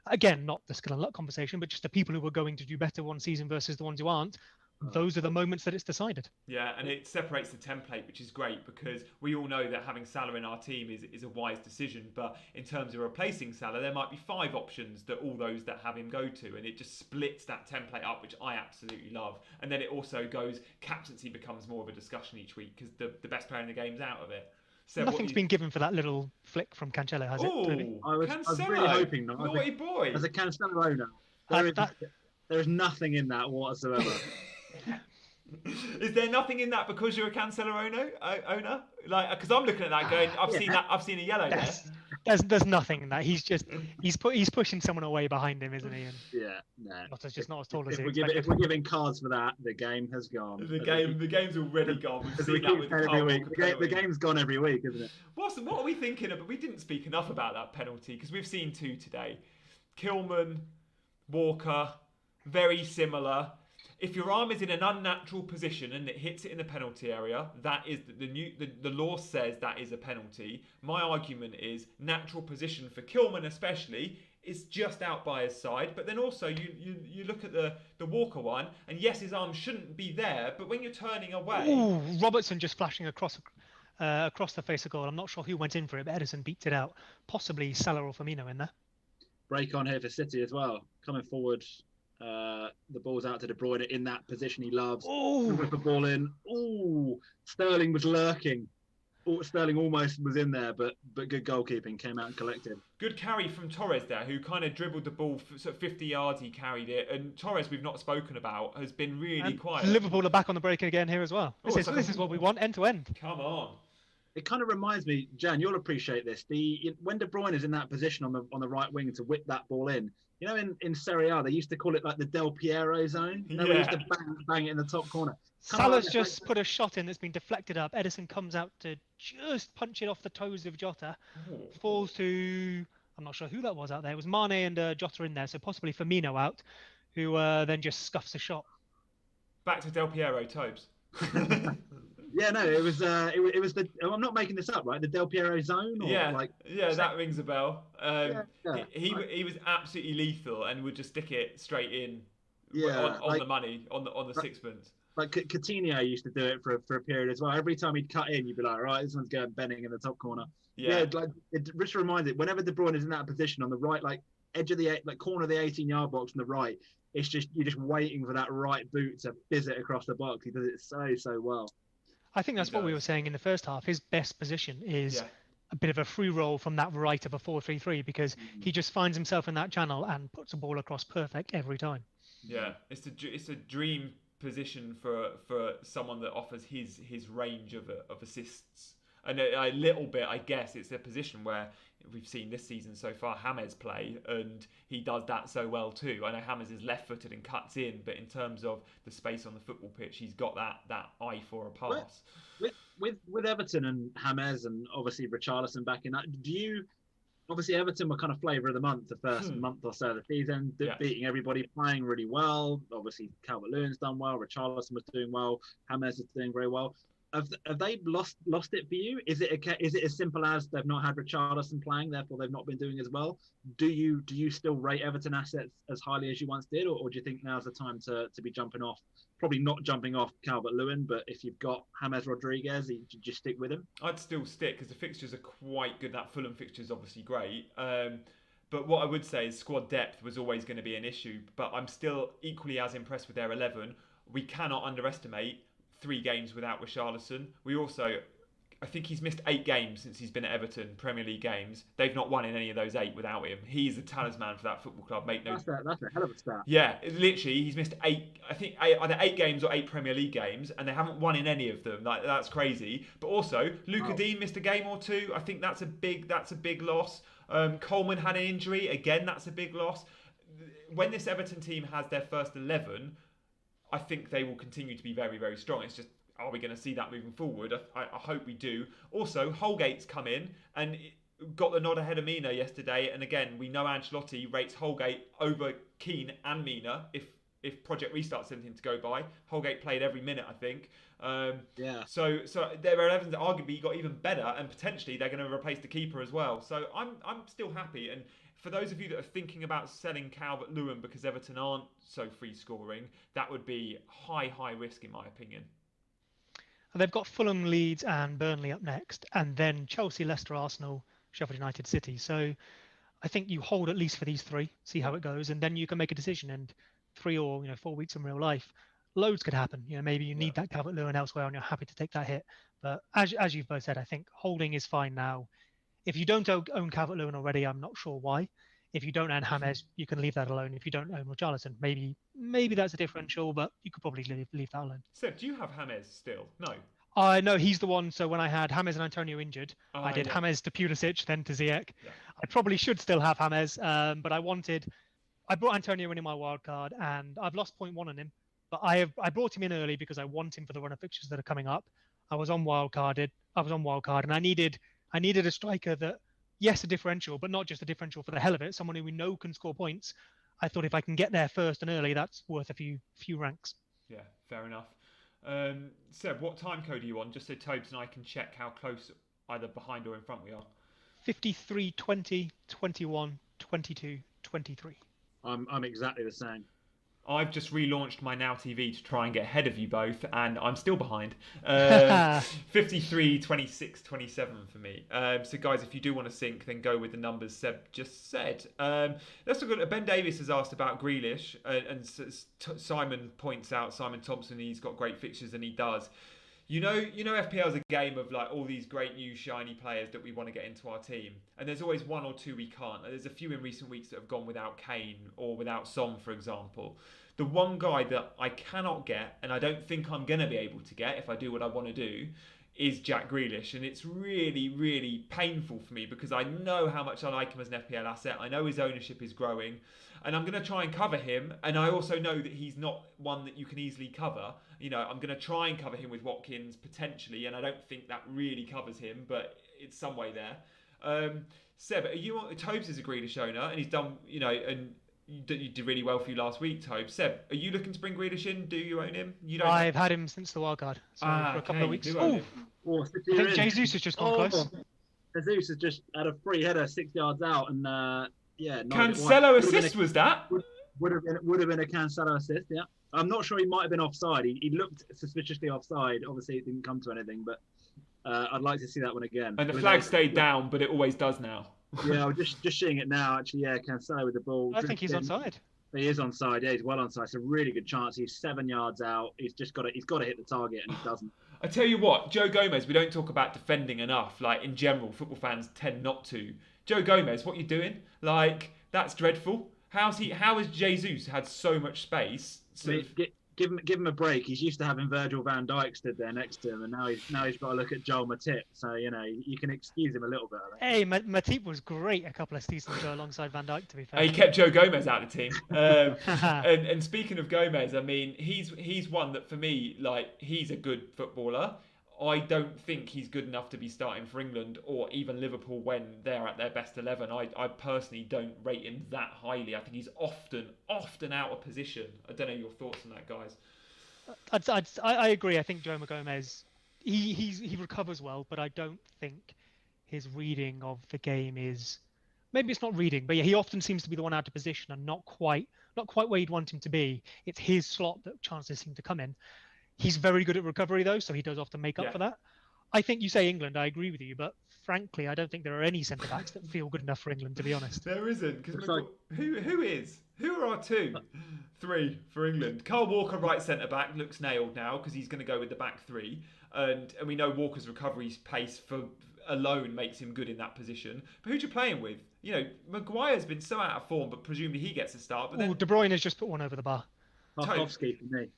again, not the skill and luck conversation, but just the people who are going to do better one season versus the ones who aren't. Those are the moments that it's decided. Yeah, and it separates the template, which is great, because we all know that having Salah in our team is a wise decision. But in terms of replacing Salah, there might be 5 options that all those that have him go to, and it just splits that template up, which I absolutely love. And then it also goes, captaincy becomes more of a discussion each week because the best player in the game's out of it. So nothing's been given for that little flick from Cancelo, has it? I was really hoping not. Naughty boy. As a Cancelo owner, there is nothing in that whatsoever. Is there nothing in that because you're a Cancelo owner? Like, because I'm looking at that going, I've seen a yellow there. There's nothing in that. He's pushing someone away behind him, isn't he? And Yeah, no. Jotter's just not as tall as he if we're giving cards for that, the game has gone. The game's already gone. We've As we seen that keep with saying every week, the game's gone every week, isn't it? What are we thinking of? We didn't speak enough about that penalty because we've seen two today. Kilman, Walker, very similar. If your arm is in an unnatural position and it hits it in the penalty area, that is the law says that is a penalty. My argument is natural position for Kilman especially is just out by his side, but then also you look at the Walker one, and yes, his arm shouldn't be there, but when you're turning away, ooh, Robertson just flashing across the face of goal. I'm not sure who went in for it, but Ederson beats it out. Possibly Salah or Firmino in there. Break on here for City as well, coming forward. The ball's out to De Bruyne in that position he loves. Oh, Whip the ball in. Oh, Sterling was lurking. Sterling almost was in there, but good goalkeeping, came out and collected. Good carry from Torres there, who kind of dribbled the ball sort of 50 yards. He carried it, and Torres, we've not spoken about, has been really quiet. Liverpool are back on the break again here as well. This is what we want, end to end. Come on. It kind of reminds me, Jan, you'll appreciate this. When De Bruyne is in that position on the right wing to whip that ball in, you know, in Serie A, they used to call it like the Del Piero zone. You know, they used to bang it in the top corner. Salah's just put a shot in that's been deflected up. Ederson comes out to just punch it off the toes of Jota. Falls to, I'm not sure who that was out there. It was Mane and Jota in there, so possibly Firmino out, who then just scuffs a shot. Back to Del Piero, Tobes. Yeah, no, it was the. I'm not making this up, right? The Del Piero zone. Or that rings a bell. He was absolutely lethal and would just stick it straight in. On the money, on the sixpence. Like Coutinho used to do it for a period as well. Every time he'd cut in, you'd be like, right, this one's going Benning in the top corner. Yeah, like it just reminds it. Whenever De Bruyne is in that position on the right, like edge of the corner of the 18-yard box on the right, it's just you're just waiting for that right boot to fizz it across the box. He does it so well. I think that's what we were saying in the first half. His best position is a bit of a free roll from that right of a 4-3-3 because he just finds himself in that channel and puts a ball across perfect every time. Yeah, it's a dream position for someone that offers his range of assists. And a little bit, I guess, it's a position where we've seen this season so far James play, and he does that so well too. I know James is left-footed and cuts in, but in terms of the space on the football pitch, he's got that eye for a pass. With Everton and James and obviously Richarlison back in that, obviously Everton were kind of flavour of the month the first month or so of the season, beating everybody, playing really well. Obviously Calvert-Lewin's done well, Richarlison was doing well, James is doing very well. Have they lost it for you? Is it as simple as they've not had Richarlison playing, therefore they've not been doing as well? Do you still rate Everton assets as highly as you once did, or do you think now's the time to be jumping off? Probably not jumping off Calvert-Lewin, but if you've got James Rodriguez, you just stick with him? I'd still stick because the fixtures are quite good. That Fulham fixture is obviously great. But what I would say is squad depth was always going to be an issue, but I'm still equally as impressed with their 11. We cannot underestimate 3 games without Richarlison. I think he's missed 8 games since he's been at Everton, Premier League games. They've not won in any of those 8 without him. He's a talisman for that football club. That's a hell of a start. Yeah, literally, he's missed 8. I think either 8 games or 8 Premier League games, and they haven't won in any of them. Like, that's crazy. But also, Luka Dean missed a game or 2. I think that's a big loss. Coleman had an injury. Again, that's a big loss. When this Everton team has their first 11, I think they will continue to be very, very strong. It's just, are we going to see that moving forward? I hope we do. Also, Holgate's come in and got the nod ahead of Mina yesterday. And again, we know Ancelotti rates Holgate over Keane and Mina if Project Restart's anything to go by. Holgate played every minute, I think. So their 11's arguably got even better, and potentially they're going to replace the keeper as well. So I'm still happy. And for those of you that are thinking about selling Calvert-Lewin because Everton aren't so free scoring, that would be high risk in my opinion. And they've got Fulham, Leeds and Burnley up next, and then Chelsea, Leicester, Arsenal, Sheffield United, City. So I think you hold at least for these 3, see how it goes, and then you can make a decision. And 3 or 4 weeks in real life, loads could happen. Maybe you need that Calvert-Lewin elsewhere and you're happy to take that hit. But as you've both said, I think holding is fine now. If you don't own Calvert-Lewin already, I'm not sure why. If you don't own James, you can leave that alone. If you don't own Richarlison, maybe that's a differential, but you could probably leave that alone. Seb, do you have James still? No. I know he's the one. So when I had James and Antonio injured, I did yeah. James to Pulisic, then to Ziyech. Yeah. I probably should still have James, but I brought Antonio in my wild card, and I've lost 0.1 on him. But I brought him in early because I want him for the run of fixtures that are coming up. I was on wild card, and I needed a striker that, yes, a differential, but not just a differential for the hell of it. Someone who we know can score points. I thought if I can get there first and early, that's worth a few ranks. Yeah, fair enough. Seb, what time code are you on? Just so Tobes and I can check how close, either behind or in front, we are. 53, 20, 21, 22, 23. I'm exactly the same. I've just relaunched my Now TV to try and get ahead of you both, and I'm still behind. 53, 26, 27 for me. So, guys, if you do want to sync, then go with the numbers Seb just said. Let's look at Ben Davis has asked about Grealish, and Simon points out, Simon Thompson, he's got great fixtures, and he does. You know, FPL is a game of like all these great new shiny players that we want to get into our team, and there's always one or two we can't. There's a few in recent weeks that have gone without Kane or without Son, for example. The one guy that I cannot get, and I don't think I'm going to be able to get if I do what I want to do, is Jack Grealish, and it's really, really painful for me because I know how much I like him as an FPL asset. I know his ownership is growing, and I'm going to try and cover him. And I also know that he's not one that you can easily cover. You know, I'm going to try and cover him with Watkins potentially, and I don't think that really covers him, but it's some way there. Seb, are you on? Tobes is a Grealish owner, and he's done, you know, and you did really well for you last week, Tobes. Seb, are you looking to bring Grealish in? Do you own him? You don't. I've had him since the wildcard, so for a couple of weeks. I think Jesus has just gone close. Jesus has just had a free header 6 yards out, and Cancelo assist was that? Would have been a Cancelo assist. Yeah, I'm not sure he might have been offside. He looked suspiciously offside. Obviously, it didn't come to anything, but I'd like to see that one again. And the flag stayed down, but it always does now. Yeah, I'm just seeing it now. Actually, yeah, Cancelo with the ball. I think he's onside. He is onside. Yeah, he's well onside. It's a really good chance. He's 7 yards out. He's got to hit the target, and he doesn't. I tell you what, Joe Gomez. We don't talk about defending enough. Like in general, football fans tend not to. Joe Gomez, what you doing? Like that's dreadful. How has Jesus had so much space? Give him a break. He's used to having Virgil van Dijk stood there next to him, and now he's got to look at Joel Matip. So you know you can excuse him a little bit. I think. Hey, Matip was great a couple of seasons ago alongside Van Dijk. To be fair, he kept Joe Gomez out of the team. And speaking of Gomez, I mean he's one that for me, like he's a good footballer. I don't think he's good enough to be starting for England or even Liverpool when they're at their best 11. I personally don't rate him that highly. I think he's often out of position. I don't know your thoughts on that, guys. I agree. I think Joe Gomez, he recovers well, but I don't think his reading of the game is. Maybe it's not reading, but yeah, he often seems to be the one out of position and not quite where you'd want him to be. It's his slot that chances seem to come in. He's very good at recovery, though, so he does often make up for that. I think you say England, I agree with you, but frankly, I don't think there are any centre-backs that feel good enough for England, to be honest. There isn't. Who is? Who are our three for England? Kyle Walker, right centre-back, looks nailed now because he's going to go with the back three. And we know Walker's recovery pace alone makes him good in that position. But who do you play him with? You know, Maguire's been so out of form, but presumably he gets a start. But then De Bruyne has just put one over the bar. Tarkowski for me.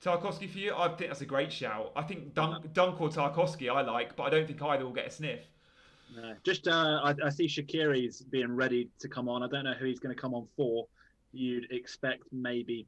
Tarkowski for you? I think that's a great shout. I think Dunk or Tarkowski I like, but I don't think either will get a sniff. No, just I see Shaqiri's being ready to come on. I don't know who he's going to come on for. You'd expect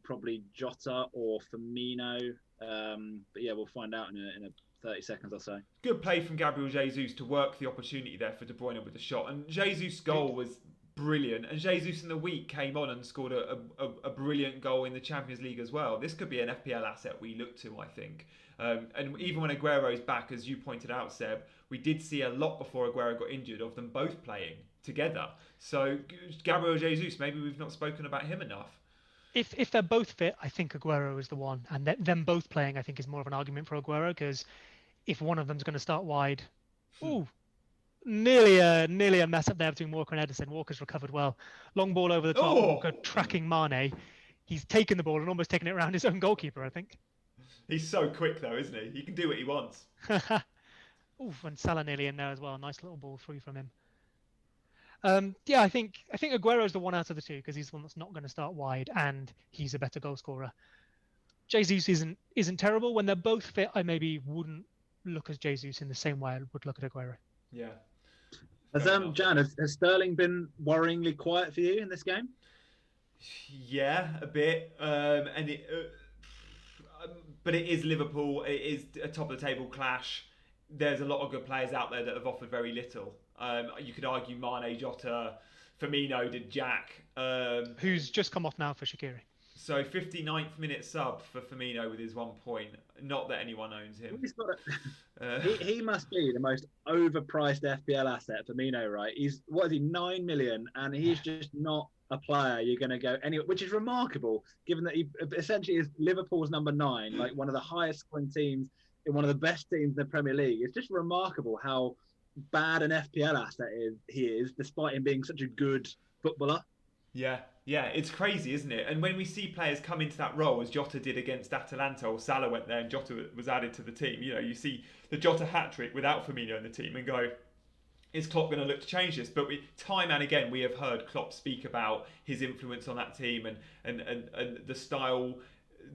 probably Jota or Firmino. But yeah, we'll find out in a 30 seconds or so. Good play from Gabriel Jesus to work the opportunity there for De Bruyne with the shot. And Jesus' goal was brilliant, and Jesus in the week came on and scored a brilliant goal in the Champions League as well. This could be an FPL asset we look to, I think. And even when Aguero's back, as you pointed out, Seb, we did see a lot before Aguero got injured of them both playing together. So Gabriel Jesus, maybe we've not spoken about him enough. If they're both fit, I think Aguero is the one, and them both playing, I think, is more of an argument for Aguero, because if one of them's going to start wide, nearly a mess up there between Walker and Henderson. Walker's recovered well. Long ball over the top. Walker tracking Mane. He's taken the ball and almost taken it around his own goalkeeper, I think. He's so quick though, isn't he? He can do what he wants. And Salah nearly in there as well. Nice little ball through from him. I think Aguero's the one out of the two because he's the one that's not going to start wide and he's a better goal scorer. Jesus isn't terrible. When they're both fit, I maybe wouldn't look at Jesus in the same way I would look at Aguero. Yeah. Has Jan, has Sterling been worryingly quiet for you in this game? Yeah, a bit. But it is Liverpool. It is a top of the table clash. There's a lot of good players out there that have offered very little. You could argue Mane, Jota, Firmino did Jack. Who's just come off now for Shaqiri. So 59th minute sub for Firmino with his 1 point. Not that anyone owns him. He must be the most overpriced FPL asset, Firmino, right? He's 9 million, and he's just not a player you're going to go anywhere, which is remarkable given that he essentially is Liverpool's number 9, like one of the highest scoring teams in one of the best teams in the Premier League. It's just remarkable how bad an FPL asset he is, despite him being such a good footballer. Yeah, it's crazy, isn't it? And when we see players come into that role, as Jota did against Atalanta, or Salah went there and Jota was added to the team, you see the Jota hat-trick without Firmino in the team and go, is Klopp going to look to change this? But time and again, we have heard Klopp speak about his influence on that team and the style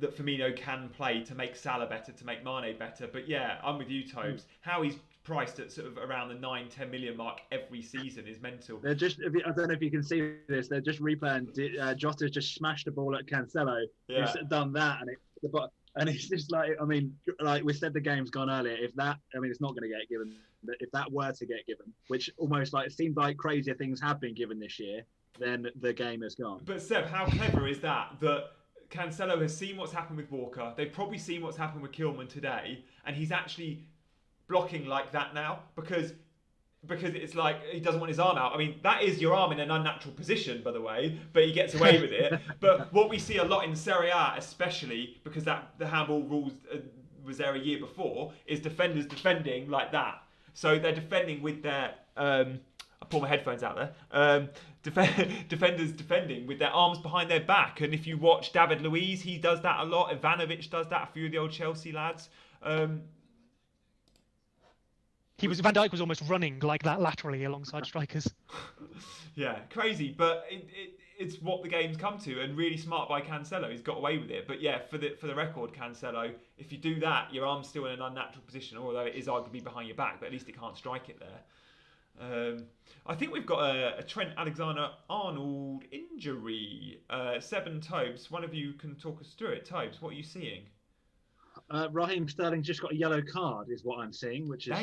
that Firmino can play to make Salah better, to make Mane better. But yeah, I'm with you, Tobes. How he's priced at sort of around the 9-10 million mark every season is mental. They're just, I don't know if you can see this, they're just replaying. Jota's just smashed the ball at Cancelo. Yeah. He's done that, and it's just like, I mean, like we said, the game's gone earlier. It's not going to get given. But if that were to get given, which almost like it seems like crazier things have been given this year, then the game has gone. But Seb, how clever is that Cancelo has seen what's happened with Walker. They've probably seen what's happened with Kilman today, and he's actually blocking like that now because it's like he doesn't want his arm out. I mean, that is your arm in an unnatural position, by the way, but he gets away with it. But what we see a lot in Serie A, especially because the handball rules was there a year before, is defenders defending like that. So they're defending with their I pull my headphones out there. Defenders defending with their arms behind their back, and if you watch David Luiz, he does that a lot. Ivanovic does that. A few of the old Chelsea lads. Van Dijk was almost running like that laterally alongside strikers. Yeah, crazy, but it's what the game's come to, and really smart by Cancelo. He's got away with it. But yeah, for the record, Cancelo, if you do that, your arm's still in an unnatural position, although it is arguably behind your back, but at least it can't strike it there. I think we've got a Trent Alexander-Arnold injury. Seb and Tobes, one of you can talk us through it. Tobes, what are you seeing? Raheem Sterling's just got a yellow card, is what I'm seeing, which is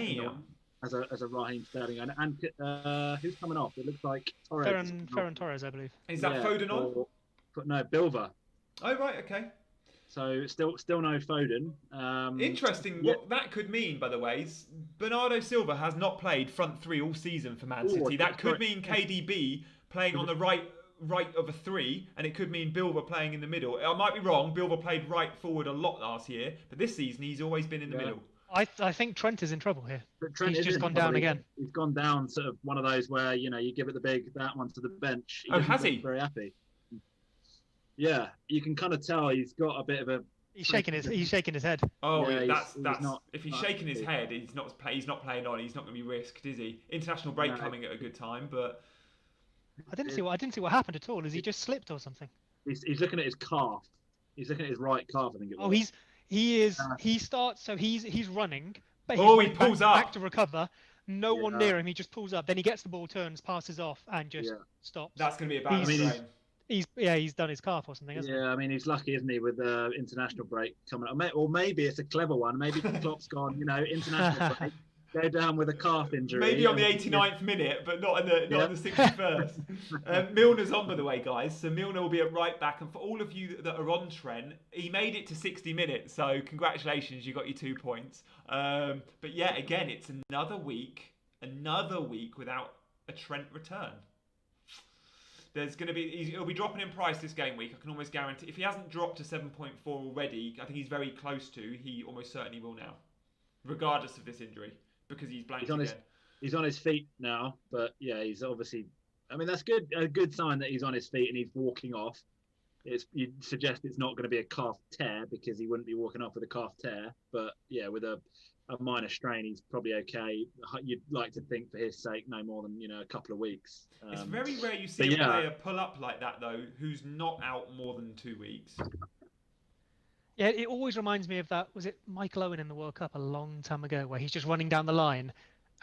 as a Raheem Sterling. And who's coming off? It looks like Torres. Ferran Torres, I believe. Is that Foden on? But no, Bilva. Oh right, okay. So still no Foden. Interesting. Yeah. What that could mean, by the way, is Bernardo Silva has not played front three all season for Man City. That could mean KDB playing on the right of a 3, and it could mean Bilva playing in the middle. I might be wrong. Bilva played right forward a lot last year, but this season he's always been in the middle. I think Trent is in trouble here. Trent he's just gone down again. He's gone down, sort of one of those where you give it that one to the bench. Has he? Very happy. Yeah, you can kind of tell he's got a bit of a. He's shaking his head. Oh, yeah, that's not, if he's shaking his head, he's not playing on. He's not going to be risked, is he? International break coming at a good time, but I didn't see what happened at all. Has he just slipped or something? He's looking at his calf. He's looking at his right calf, I think it was. Oh, he starts. So he's running. But he pulls up back to recover. No one near him. He just pulls up. Then he gets the ball, turns, passes off, and just stops. That's going to be a bad strain. He's done his calf or something, hasn't he? I mean, he's lucky, isn't he, with the international break coming up? Or maybe it's a clever one. Maybe Klopp's gone, international break, go down with a calf injury. Maybe on the 89th minute, but not in the 61st. Milner's on, by the way, guys. So Milner will be at right back. And for all of you that are on Trent, he made it to 60 minutes. So congratulations, you got your 2 points. But yeah, again, it's another week without a Trent return. There's going to be, he'll be dropping in price this game week. I can almost guarantee. If he hasn't dropped to 7.4 already, I think he's very close to. He almost certainly will now, regardless of this injury, because he's blanked again. He's on his feet now, but yeah, he's obviously. I mean, that's good. A good sign that he's on his feet and he's walking off. You'd suggest it's not going to be a calf tear because he wouldn't be walking off with a calf tear. But yeah, with a minor strain, he's probably okay. You'd like to think, for his sake, no more than a couple of weeks. It's very rare you see a player pull up like that, though, who's not out more than 2 weeks. Yeah, it always reminds me of that. Was it Michael Owen in the World Cup a long time ago, where he's just running down the line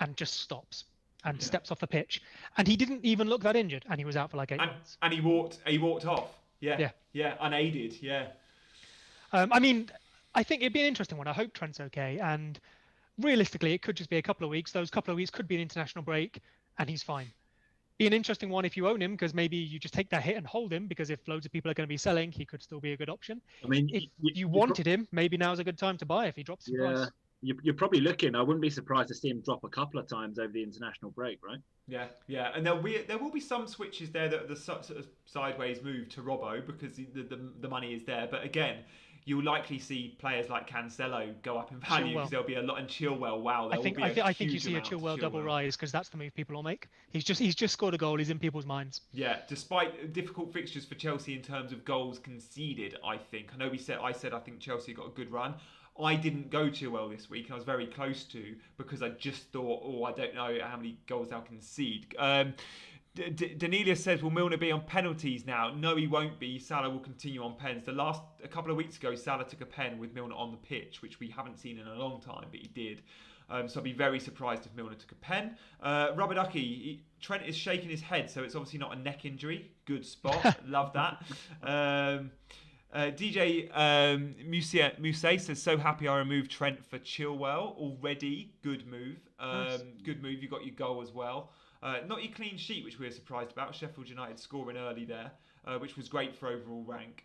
and just stops and Yeah. steps off the pitch, and he didn't even look that injured, and he was out for like 8 months. And he walked off. Yeah. Yeah. Yeah, unaided. Yeah. I mean, I think it'd be an interesting one. I hope Trent's okay, and realistically, it could just be a couple of weeks. Those couple of weeks could be an international break, and he's fine. Be an interesting one if you own him, because maybe you just take that hit and hold him, because if loads of people are going to be selling, he could still be a good option. I mean, If you wanted him, maybe now's a good time to buy if he drops in price. You're probably looking. I wouldn't be surprised to see him drop a couple of times over the international break, right? Yeah, yeah, and there will be some switches there that are the sort of sideways move to Robbo because the money is there. But again, you'll likely see players like Cancelo go up in value because there'll be a lot, and Chilwell. Wow, I think you see a Chilwell double rise because that's the move people will make. He's just scored a goal. He's in people's minds. Yeah, despite difficult fixtures for Chelsea in terms of goals conceded, I think. I know I said I think Chelsea got a good run. I didn't go Chilwell this week, and I was very close to because I just thought, I don't know how many goals they'll concede. Danelius says, will Milner be on penalties now? No, he won't be. Salah will continue on pens. A couple of weeks ago, Salah took a pen with Milner on the pitch, which we haven't seen in a long time, but he did. So I'd be very surprised if Milner took a pen. Rubber Ducky, Trent is shaking his head, so it's obviously not a neck injury. Good spot. Love that. DJ Muse says, so happy I removed Trent for Chilwell already. Good move. Nice. Good move. You got your goal as well. Not your clean sheet, which we were surprised about. Sheffield United scoring early there, which was great for overall rank.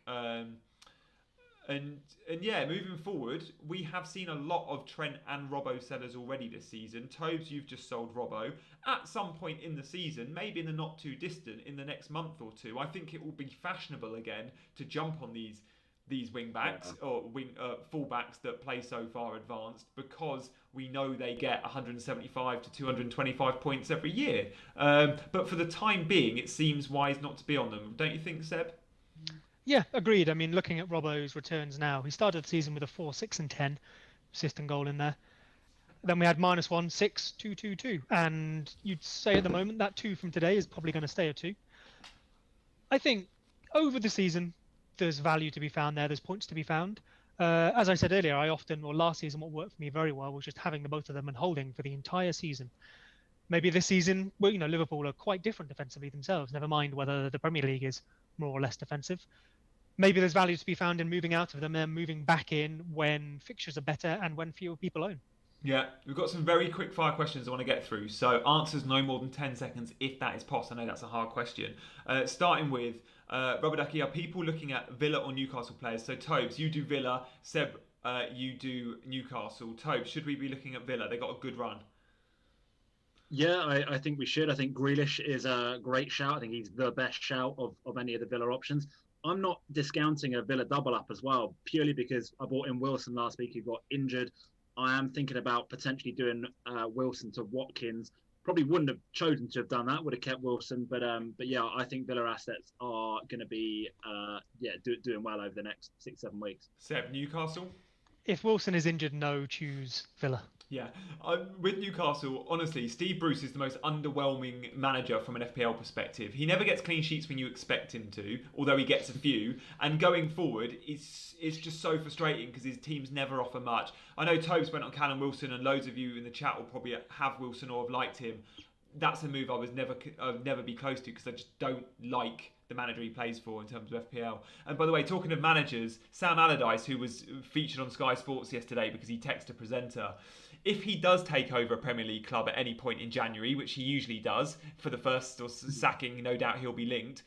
And yeah, moving forward, we have seen a lot of Trent and Robbo sellers already this season. Tobes, you've just sold Robbo. At some point in the season, maybe in the not too distant, in the next month or two, I think it will be fashionable again to jump on these wing backs or full-backs that play so far advanced, because we know they get 175 to 225 points every year. But for the time being, it seems wise not to be on them. Don't you think, Seb? Yeah, agreed. I mean, looking at Robbo's returns now, he started the season with a 4, 6 and 10 assist and goal in there. Then we had -1, 6, 2, 2, 2. And you'd say at the moment that 2 from today is probably going to stay a 2. I think over the season, there's value to be found there. There's points to be found. As I said earlier, last season, what worked for me very well was just having the both of them and holding for the entire season. Maybe this season, well, Liverpool are quite different defensively themselves. Never mind whether the Premier League is more or less defensive. Maybe there's value to be found in moving out of them and moving back in when fixtures are better and when fewer people own. Yeah, we've got some very quick fire questions I want to get through. So answers no more than 10 seconds if that is possible. I know that's a hard question. Starting with Robert Ducky, are people looking at Villa or Newcastle players? So Tobes, you do Villa. Seb, you do Newcastle. Tobes, should we be looking at Villa? They got a good run. Yeah, I think we should. I think Grealish is a great shout. I think he's the best shout of any of the Villa options. I'm not discounting a Villa double up as well, purely because I bought in Wilson last week who got injured. I am thinking about potentially doing Wilson to Watkins. Probably wouldn't have chosen to have done that. Would have kept Wilson, but yeah, I think Villa assets are going to be doing well over the next 6-7 weeks. Seb, Newcastle. If Wilson is injured, no, choose Villa. Yeah, with Newcastle, honestly, Steve Bruce is the most underwhelming manager from an FPL perspective. He never gets clean sheets when you expect him to, although he gets a few. And going forward, it's just so frustrating because his teams never offer much. I know Tobes went on Callum Wilson, and loads of you in the chat will probably have Wilson or have liked him. That's a move I was never be close to because I just don't like the manager he plays for in terms of FPL. And by the way, talking of managers, Sam Allardyce, who was featured on Sky Sports yesterday because he texted a presenter, if he does take over a Premier League club at any point in January, which he usually does, for the first or sacking, no doubt he'll be linked,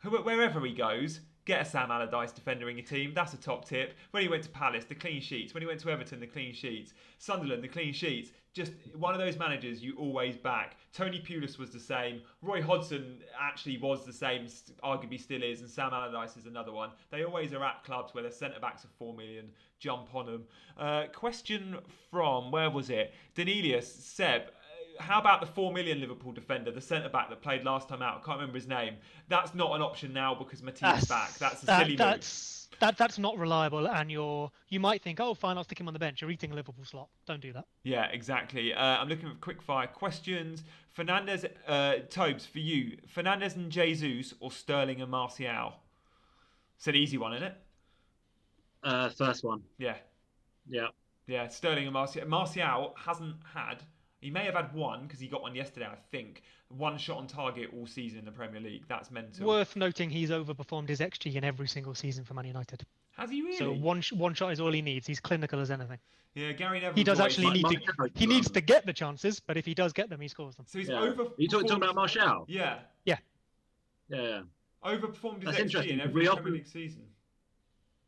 wherever he goes, get a Sam Allardyce defender in your team. That's a top tip. When he went to Palace, the clean sheets. When he went to Everton, the clean sheets. Sunderland, the clean sheets. Just one of those managers you always back. Tony Pulis was the same. Roy Hodgson actually was the same, arguably still is, and Sam Allardyce is another one. They always are at clubs where their centre-backs are 4 million. Jump on them. Question from, where was it? Danelius, Seb, how about the 4 million Liverpool defender, the centre-back that played last time out? I can't remember his name. That's not an option now because Matip's back. That's a silly move. That's not reliable, and you might think, oh, fine, I'll stick him on the bench. You're eating a Liverpool slot. Don't do that. Yeah, exactly. I'm looking for quick-fire questions. Fernandez, Tobes, for you, Fernandez and Jesus or Sterling and Martial? It's an easy one, isn't it? First one. Yeah. Yeah. Yeah, Sterling and Martial. Martial hasn't had... He may have had one, because he got one yesterday, I think. One shot on target all season in the Premier League. That's mental. Worth noting, he's overperformed his XG in every single season for Man United. Has he really? So one shot is all he needs. He's clinical as anything. Yeah, Gary Neville. He does actually need to. He needs to get the chances, but if he does get them, he scores them. So he's over. You talking about Martial? Yeah. Yeah. Yeah. Overperformed his That's XG in every Premier League season.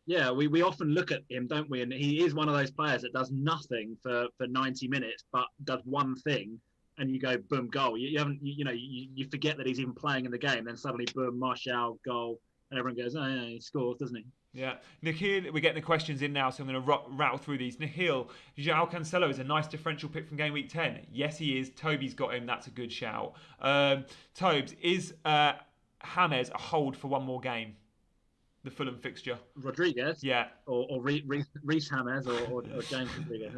Yeah, we often look at him, don't we? And he is one of those players that does nothing for 90 minutes, but does one thing, and you go boom, goal. You forget that he's even playing in the game. Then suddenly boom, Martial, goal, and everyone goes, oh yeah, he scores, doesn't he? Yeah. Nikhil, we're getting the questions in now, so I'm going to rattle through these. Nikhil, João Cancelo is a nice differential pick from Game Week 10. Yes, he is. Toby's got him. That's a good shout. Tobes, is James a hold for one more game? The Fulham fixture. Rodriguez? Yeah. Or Reece James or James Rodriguez.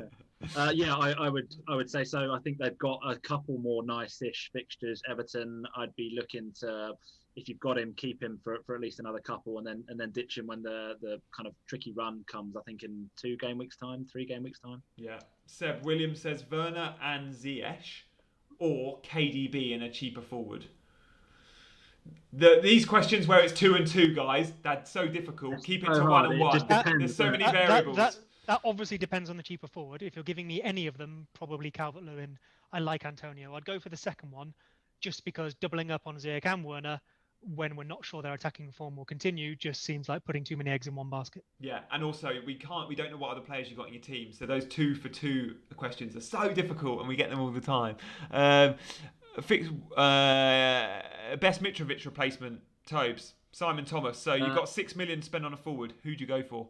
Yeah, I would say so. I think they've got a couple more nice-ish fixtures. Everton, I'd be looking to... If you've got him, keep him for at least another couple, and then ditch him when the kind of tricky run comes. I think in 3 game weeks time. Yeah. Seb Williams says Werner and Ziyech, or KDB in a cheaper forward. These questions where it's 2 and 2, guys, that's so difficult. Keep it to 1 and 1. There's so many variables. That obviously depends on the cheaper forward. If you're giving me any of them, probably Calvert-Lewin. I like Antonio. I'd go for the second one, just because doubling up on Ziyech and Werner when we're not sure their attacking form will continue just seems like putting too many eggs in one basket. Yeah, and also we don't know what other players you've got in your team, so those 2 for 2 questions are so difficult, and we get them all the time. Best Mitrovic replacement, Tobes, Simon Thomas. So you've got 6 million spent on a forward. Who'd you go for?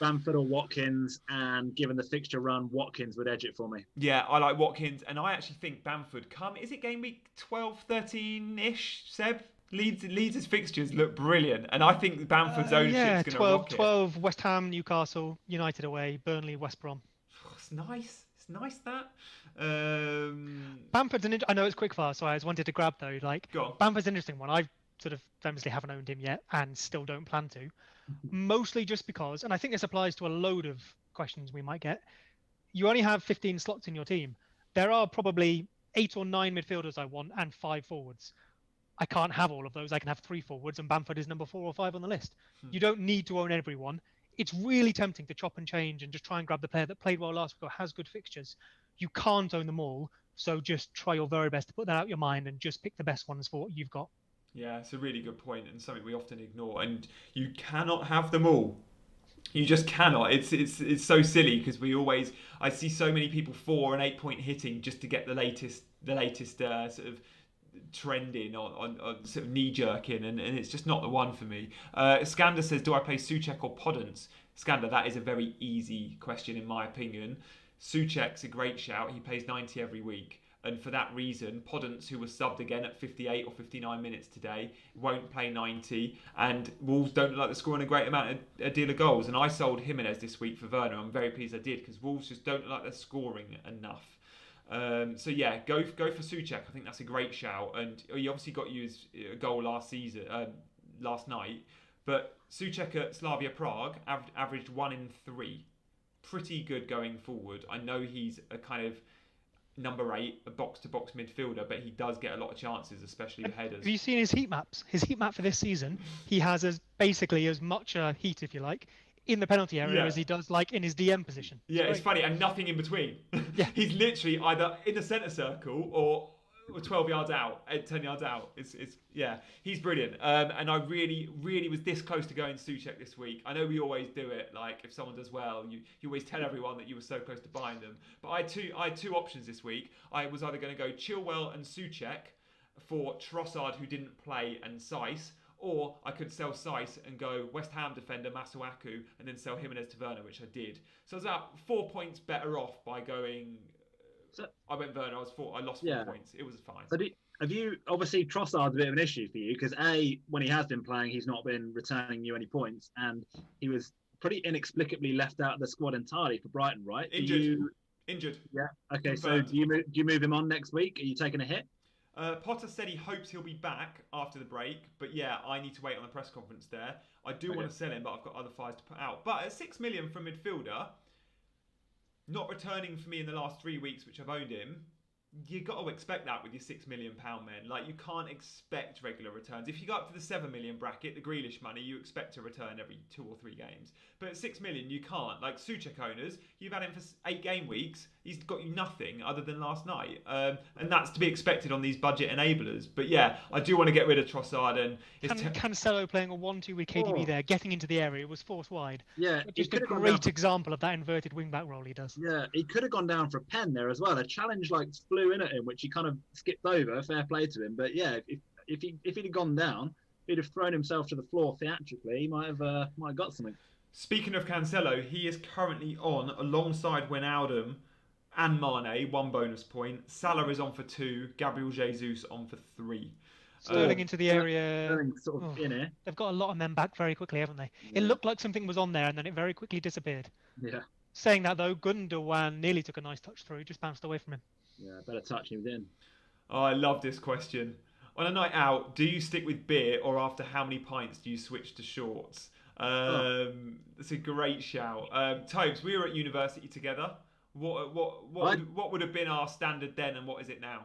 Bamford or Watkins, and given the fixture run, Watkins would edge it for me. Yeah, I like Watkins, and I actually think Bamford is it game week 12, 13-ish, Seb? Leeds' fixtures look brilliant, and I think Bamford's ownership is going to rock it. 12, West Ham, Newcastle, United away, Burnley, West Brom. Oh, it's nice. It's nice that. Bamford's I know it's quickfire, so I just wanted to grab though. Bamford's an interesting one. I sort of famously haven't owned him yet, and still don't plan to. Mostly just because, and I think this applies to a load of questions we might get. You only have 15 slots in your team. There are probably 8 or 9 midfielders I want and 5 forwards. I can't have all of those. I can have 3 forwards, and Bamford is number 4 or 5 on the list. You don't need to own everyone. It's really tempting to chop and change and just try and grab the player that played well last week or has good fixtures. You can't own them all, so just try your very best to put that out of your mind and just pick the best ones for what you've got. Yeah, it's a really good point and something we often ignore. And you cannot have them all. You just cannot. It's so silly because I see so many people 4 and 8 point hitting just to get the latest sort of trending on sort of knee jerking, and it's just not the one for me. Skander says, do I play Souček or Podence? Skander, that is a very easy question in my opinion. Souček's a great shout. He plays 90 every week, and for that reason Podence, who was subbed again at 58 or 59 minutes today, won't play 90, and Wolves don't look like they're scoring a great amount a deal of goals, and I sold Jimenez this week for Werner. I'm very pleased I did, because Wolves just don't look like they're scoring enough. So yeah, go for Souček. I think that's a great shout, and he obviously got you his goal last night. But Souček at Slavia Prague averaged 1 in 3, pretty good going forward. I know he's a kind of number 8, a box-to-box midfielder, but he does get a lot of chances, especially with headers. Have you seen his heat maps? His heat map for this season, he has basically as much heat, if you like, in the penalty area as he does in his DM position. Yeah, it's funny, and nothing in between. Yeah. He's literally either in the centre circle or 12 yards out, 10 yards out. He's brilliant. And I really was this close to going Souček this week. I know we always do it, like if someone does well, you always tell everyone that you were so close to buying them. But I had two options this week. I was either going to go Chilwell and Souček for Trossard, who didn't play, and Saiss, or I could sell Saiss and go West Ham defender Masuaku and then sell Jimenez to Werner, which I did. So I was about 4 points better off by going. I went Werner. I lost 4 points. It was fine. But have you, obviously Trossard's a bit of an issue for you because when he has been playing, he's not been returning you any points, and he was pretty inexplicably left out of the squad entirely for Brighton, right? Injured. Yeah. Okay. So do you move him on next week? Are you taking a hit? Potter said he hopes he'll be back after the break, but yeah, I need to wait on the press conference there. I do want to sell him, but I've got other fires to put out. But at 6 million from midfielder, not returning for me in the last 3 weeks, which I've owned him, you got to expect that with your £6 million men. Like, you can't expect regular returns. If you go up to the 7 million bracket, the Grealish money, you expect to return every 2 or 3 games. But at 6 million, you can't. Like Souček owners, you've had him for 8 game weeks. He's got you nothing other than last night. And that's to be expected on these budget enablers. But yeah, I do want to get rid of Trossard. And Cancelo playing a 1-2 with KDB there, getting into the area, was forced wide. Yeah, just a great example of that inverted wing-back role he does. Yeah, he could have gone down for a pen there as well. A challenge flew in at him, which he kind of skipped over. Fair play to him. But yeah, if he'd have gone down, he'd have thrown himself to the floor theatrically. He might have got something. Speaking of Cancelo, he is currently on alongside Wijnaldum and Mane, 1 bonus point. Salah is on for 2. Gabriel Jesus on for 3. Sterling into the area. Sort of in here. They've got a lot of men back very quickly, haven't they? Yeah. It looked like something was on there, and then it very quickly disappeared. Yeah. Saying that though, Gundogan nearly took a nice touch through, just bounced away from him. Yeah, better touch, he was in. Oh, I love this question. On a night out, do you stick with beer, or after how many pints do you switch to shorts? That's a great shout. Tobes, we were at university together. What would have been our standard then, and what is it now?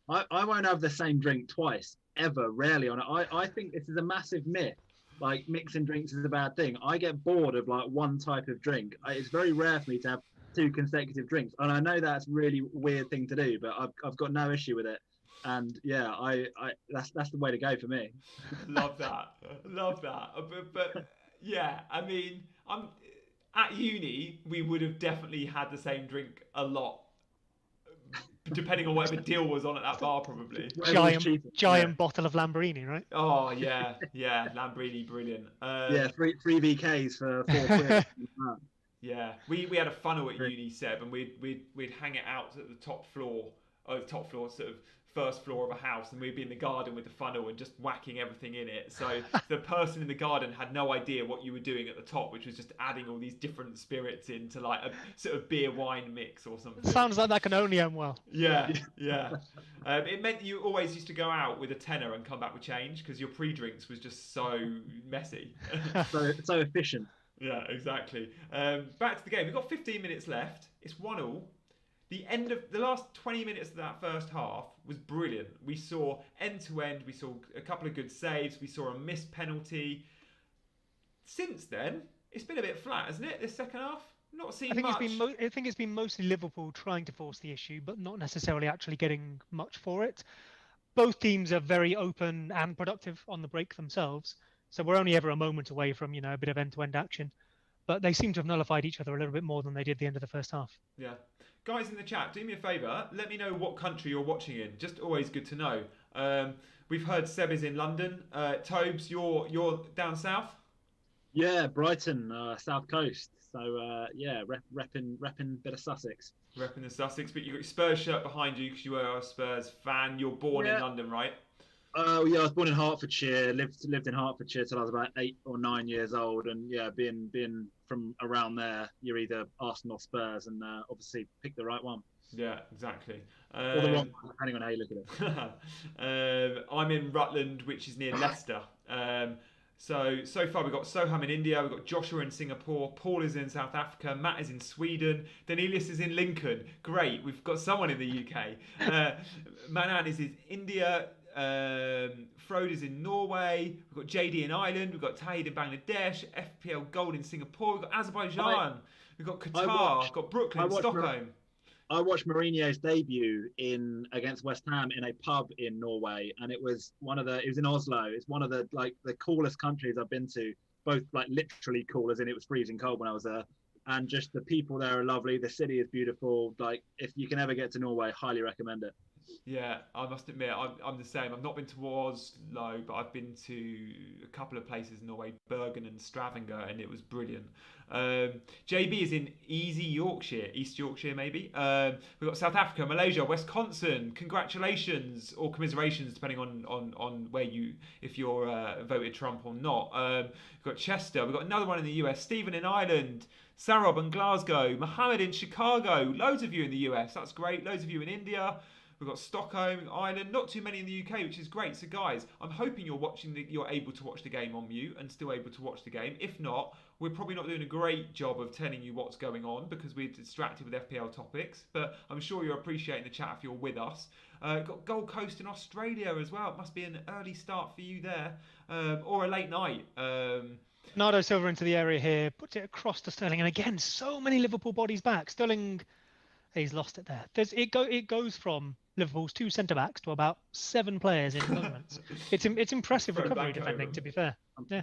I won't have the same drink twice, ever, rarely on it. I think this is a massive myth. Like, mixing drinks is a bad thing. I get bored of one type of drink. It's very rare for me to have 2 consecutive drinks, and I know that's a really weird thing to do, but I've got no issue with it. And yeah, that's the way to go for me. Love that. But yeah, I mean, I'm at uni. We would have definitely had the same drink a lot, depending on whatever deal was on at that bar, probably. Giant bottle of Lamborghini, right? Oh yeah, Lamborghini, brilliant. Yeah, three VKs for £4. Yeah, we had a funnel at uni, Seb, and we'd hang it out at the top floor, sort of first floor of a house, and we'd be in the garden with the funnel and just whacking everything in it. So the person in the garden had no idea what you were doing at the top, which was just adding all these different spirits into like a sort of beer wine mix or something. Sounds like that can only end well. Yeah. It meant you always used to go out with a tenner and come back with change, because your pre-drinks was just so messy. so efficient. Yeah, exactly. Back to the game. We've got 15 minutes left. It's 1-1. The end of the last 20 minutes of that first half was brilliant. We saw end-to-end. We saw a couple of good saves. We saw a missed penalty. Since then, it's been a bit flat, hasn't it, this second half? Not seen much. I think it's been mostly Liverpool trying to force the issue, but not necessarily actually getting much for it. Both teams are very open and productive on the break themselves. So we're only ever a moment away from, a bit of end-to-end action. But they seem to have nullified each other a little bit more than they did at the end of the first half. Yeah. Guys in the chat, do me a favour. Let me know what country you're watching in. Just always good to know. We've heard Seb is in London. Tobes, you're down south? Yeah, Brighton, south coast. So, yeah, repping bit of Sussex. Repping the Sussex. But you've got your Spurs shirt behind you because you are a Spurs fan. You're born in London, right? Oh yeah, I was born in Hertfordshire. Lived in Hertfordshire till I was about 8 or 9 years old, and yeah, being from around there, you're either Arsenal or Spurs, and obviously pick the right one. Yeah, exactly. Or the wrong one, depending on how you look at it. I'm in Rutland, which is near Leicester. So far we've got Soham in India, we've got Joshua in Singapore, Paul is in South Africa, Matt is in Sweden, Danelius is in Lincoln. Great, we've got someone in the UK. Manan is in India. Frode is in Norway. We've got JD in Ireland. We've got Tahid in Bangladesh. FPL Gold in Singapore. We've got Azerbaijan. We've got Qatar. We've got Brooklyn, Stockholm. I watched Mourinho's debut against West Ham in a pub in Norway, and it was in Oslo. It's one of the coolest countries I've been to. Both literally cool, as in it was freezing cold when I was there, and just the people there are lovely. The city is beautiful. If you can ever get to Norway, highly recommend it. Yeah, I must admit, I'm the same. I've not been to Oslo, but I've been to a couple of places in Norway, Bergen and Stavanger, and it was brilliant. JB is in East Yorkshire maybe. We've got South Africa, Malaysia, Wisconsin. Congratulations or commiserations, depending on where if you're voted Trump or not. We've got Chester. We've got another one in the US. Stephen in Ireland. Sarob in Glasgow. Mohammed in Chicago. Loads of you in the US. That's great. Loads of you in India. We've got Stockholm, Ireland, not too many in the UK, which is great. So guys, I'm hoping you're able to watch the game on mute and still able to watch the game. If not, we're probably not doing a great job of telling you what's going on because we're distracted with FPL topics. But I'm sure you're appreciating the chat if you're with us. Got Gold Coast in Australia as well. It must be an early start for you there, or a late night. Bernardo Silva into the area here, puts it across to Sterling, and again, so many Liverpool bodies back. Sterling, he's lost it there. It goes from Liverpool's 2 centre backs to about 7 players in moments. It's impressive recovery defending, to be fair. Yeah.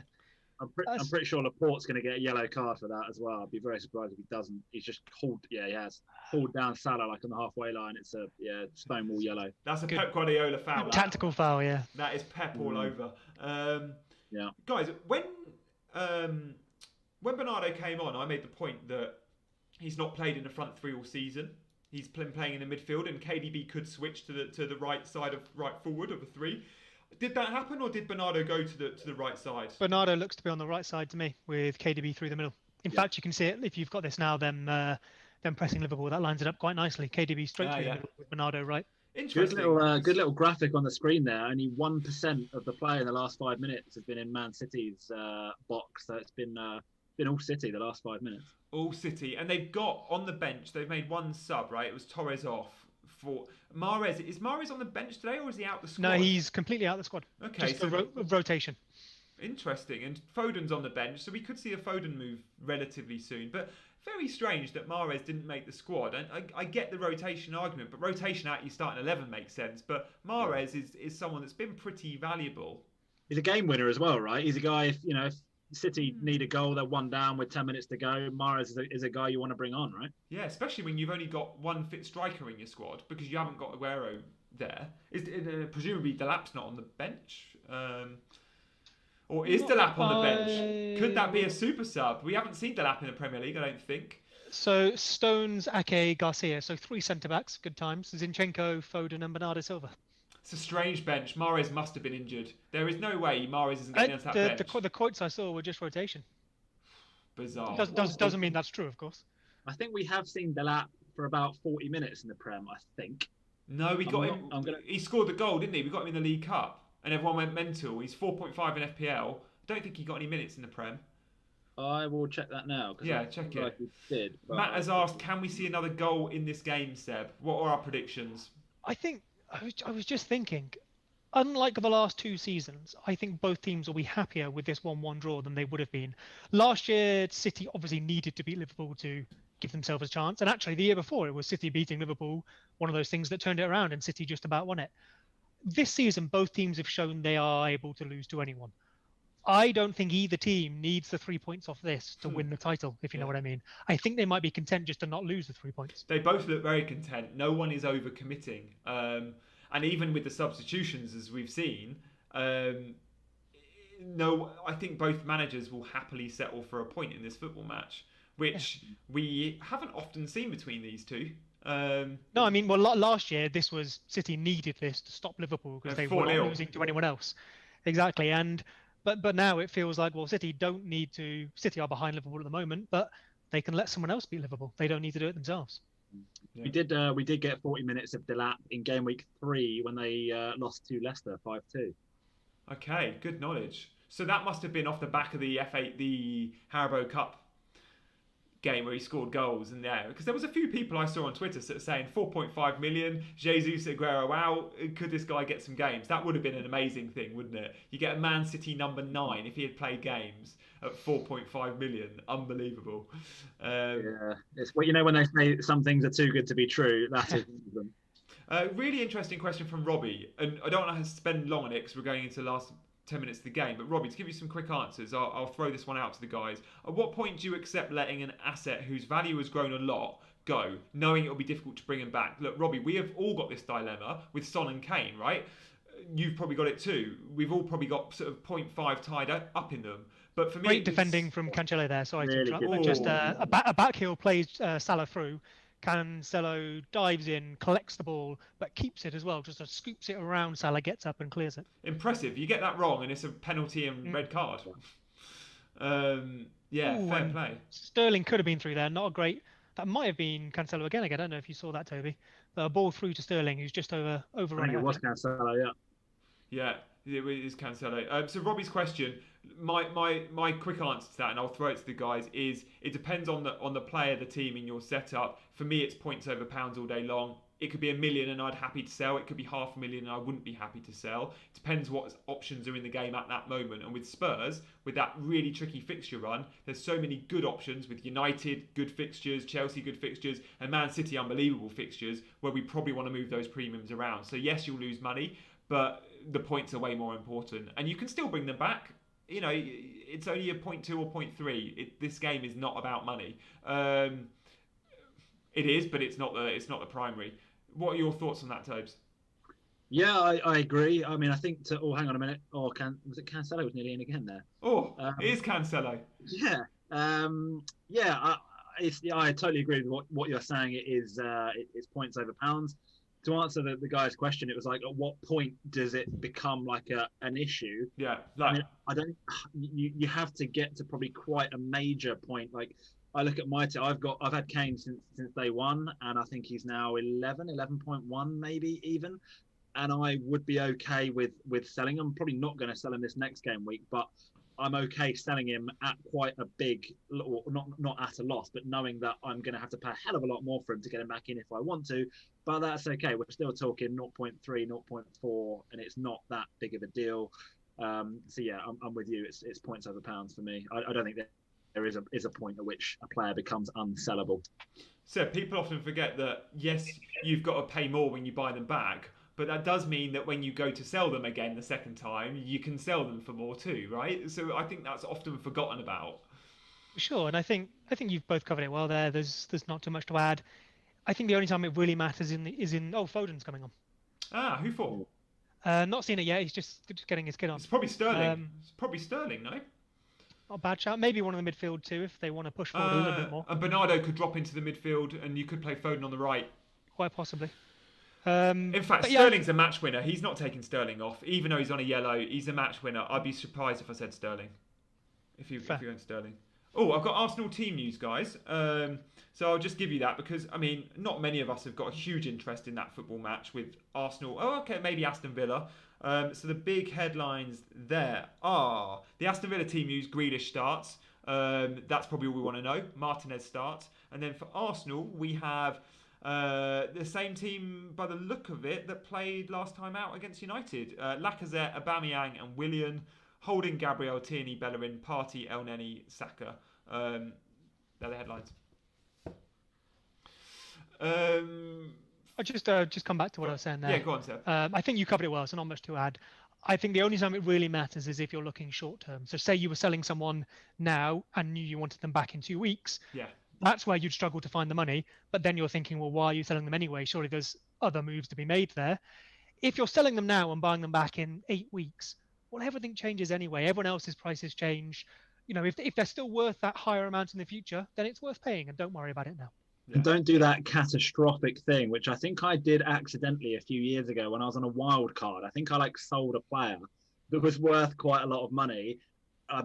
I'm pretty sure Laporte's going to get a yellow card for that as well. I'd be very surprised if he doesn't. He's just he has pulled down Salah like on the halfway line. It's a stonewall yellow. That's a good Pep Guardiola foul. Tactical foul, yeah. That is Pep all over. Yeah. Guys, when Bernardo came on, I made the point that he's not played in the front 3 all season. He's playing in the midfield, and KDB could switch to the right side of right forward of a 3. Did that happen, or did Bernardo go to the right side? Bernardo looks to be on the right side to me, with KDB through the middle. In fact, you can see it if you've got this now. Them pressing Liverpool, that lines it up quite nicely. KDB straight through the middle with Bernardo right. Interesting. Good little graphic on the screen there. Only 1% of the play in the last 5 minutes has been in Man City's box, so it's been all City the last 5 minutes. All City, and they've got on the bench. They've made one sub, right? It was Torres off. For Mahrez, is Mahrez on the bench today, or is he out the squad? No, he's completely out the squad. Okay, just a rotation. Interesting, and Foden's on the bench, so we could see a Foden move relatively soon. But very strange that Mahrez didn't make the squad. And I get the rotation argument, but rotation out your starting 11 makes sense. But Mahrez is someone that's been pretty valuable. He's a game winner as well, right? He's a guy. If City need a goal, they're 1 down with 10 minutes to go. Mahrez is a guy you want to bring on, right? Yeah, especially when you've only got one fit striker in your squad because you haven't got Aguero there. Presumably Delap's not on the bench. Or is Delap on the bench? Could that be a super sub? We haven't seen Delap in the Premier League, I don't think. So Stones, Ake, Garcia. So 3 centre-backs, good times. Zinchenko, Foden and Bernardo Silva. It's a strange bench. Mahrez must have been injured. There is no way Mahrez isn't getting onto that bench. The quotes I saw were just rotation. Bizarre. Doesn't mean that's true, of course. I think we have seen Delap for about 40 minutes in the Prem, I think. No, we got him. He scored the goal, didn't he? We got him in the League Cup. And everyone went mental. He's 4.5 in FPL. I don't think he got any minutes in the Prem. I will check that now. Yeah, check it. Like he did, Matt has asked, can we see another goal in this game, Seb? What are our predictions? I was just thinking, unlike the last 2 seasons, I think both teams will be happier with this 1-1 draw than they would have been. Last year, City obviously needed to beat Liverpool to give themselves a chance. And actually, the year before, it was City beating Liverpool, one of those things that turned it around, and City just about won it. This season, both teams have shown they are able to lose to anyone. I don't think either team needs the 3 points off this to win the title, if you know what I mean. I think they might be content just to not lose the 3 points. They both look very content. No one is overcommitting. And even with the substitutions, as we've seen, I think both managers will happily settle for a point in this football match, which we haven't often seen between these two. No, I mean, well, last year, this was City needed this to stop Liverpool because they were not losing to anyone else. Exactly. But now it feels like, well, City don't need to. City are behind Liverpool at the moment, but they can let someone else beat Liverpool. They don't need to do it themselves. Yeah. We did get 40 minutes of Delap in game week 3 when they lost to Leicester 5-2. Okay, good knowledge. So that must have been off the back of the the Haribo Cup game where he scored goals, and because there was a few people I saw on Twitter sort of saying 4.5 million, Jesus, Aguero out, could this guy get some games? That would have been an amazing thing, wouldn't it? You get a Man City number 9 if he had played games at 4.5 million. Unbelievable. It's when they say some things are too good to be true, that is one of them. Really interesting question from Robbie, and I don't want to spend long on it because we're going into the last 10 minutes of the game, but Robbie, to give you some quick answers, I'll throw this one out to the guys. At what point do you accept letting an asset whose value has grown a lot go, knowing it'll be difficult to bring him back? Look, Robbie, we have all got this dilemma with Son and Kane, right? You've probably got it too. We've all probably got sort of 0.5 tied up in them. But for me, great defending from Cancelo there. Sorry to interrupt, but just a back heel plays Salah through. Cancelo dives in, collects the ball, but keeps it as well. Just scoops it around. Salah gets up and clears it. Impressive. You get that wrong, and it's a penalty and red card. Fair play. Sterling could have been through there. Not a great. That might have been Cancelo again. I don't know if you saw that, Toby. but a ball through to Sterling, who's just I overrun think it was Cancelo, yeah. Yeah, it is Cancelo. So Robbie's question, my quick answer to that, and I'll throw it to the guys, is it depends on the player, the team in your setup. For me, it's points over pounds all day long. It could be $1 million and I'd happy to sell. It could be $500,000 and I wouldn't be happy to sell. It depends what options are in the game at that moment. And with Spurs, with that really tricky fixture run, there's so many good options with United, good fixtures, Chelsea, good fixtures, and Man City, unbelievable fixtures, where we probably want to move those premiums around. So yes, you'll lose money, but the points are way more important. And you can still bring them back. You know, it's only a 0.2 or 0.3. This game is not about money. It is, but it's not the primary. What are your thoughts on that, Tobes? Yeah, I agree. I mean, I think hang on a minute. Was it Cancelo was nearly in again there? It is Cancelo. Yeah. I totally agree with what you're saying. It's points over pounds. To answer the guy's question, it was like, at what point does it become like an issue? Yeah. You have to get to probably quite a major point. Like, I look at my team. I've had Kane since day one, and I think he's now 11.1 maybe even. And I would be okay with selling him. I'm probably not going to sell him this next game week, but I'm okay selling him at quite a big, or not at a loss, but knowing that I'm going to have to pay a hell of a lot more for him to get him back in if I want to. But that's okay. We're still talking 0.3, 0.4, and it's not that big of a deal. So yeah, I'm with you. It's points over pounds for me. I don't think there is a point at which a player becomes unsellable. So people often forget that, yes, you've got to pay more when you buy them back, but that does mean that when you go to sell them again the second time, you can sell them for more too, right? So I think that's often forgotten about. Sure, and I think you've both covered it well there. There's not too much to add. I think the only time it really matters is in Foden's coming on. Who for? Not seen it yet. He's just getting his kid on. It's probably Sterling. It's probably Sterling, no? Not a bad shout. Maybe one of the midfield too, if they want to push forward a little bit more. And Bernardo could drop into the midfield, and you could play Foden on the right. Quite possibly. In fact, Sterling's a match winner. He's not taking Sterling off, even though he's on a yellow. He's a match winner. I'd be surprised if I said Sterling. If you're going Sterling. Oh, I've got Arsenal team news, guys. So I'll just give you that because, I mean, not many of us have got a huge interest in that football match with Arsenal. Oh, okay, maybe Aston Villa. So the big headlines there are the Aston Villa team news. Grealish starts. That's probably all we want to know. Martinez starts. And then for Arsenal, we have the same team, by the look of it, that played last time out against United. Lacazette, Aubameyang and Willian. Holding, Gabriel, Tierney, Bellerin, Partey, Elneny, Saka. They're the headlines. I'll just come back to what I was saying there. Yeah, go on, Seb. I think you covered it well, so not much to add. I think the only time it really matters is if you're looking short term. So say you were selling someone now and knew you wanted them back in 2 weeks. Yeah. That's where you'd struggle to find the money. But then you're thinking, well, why are you selling them anyway? Surely there's other moves to be made there. If you're selling them now and buying them back in 8 weeks, well, everything changes anyway. Everyone else's prices change. You know, if they're still worth that higher amount in the future, then it's worth paying, and don't worry about it now. Yeah. And don't do that catastrophic thing, which I think I did accidentally a few years ago when I was on a wild card. I think I sold a player that was worth quite a lot of money.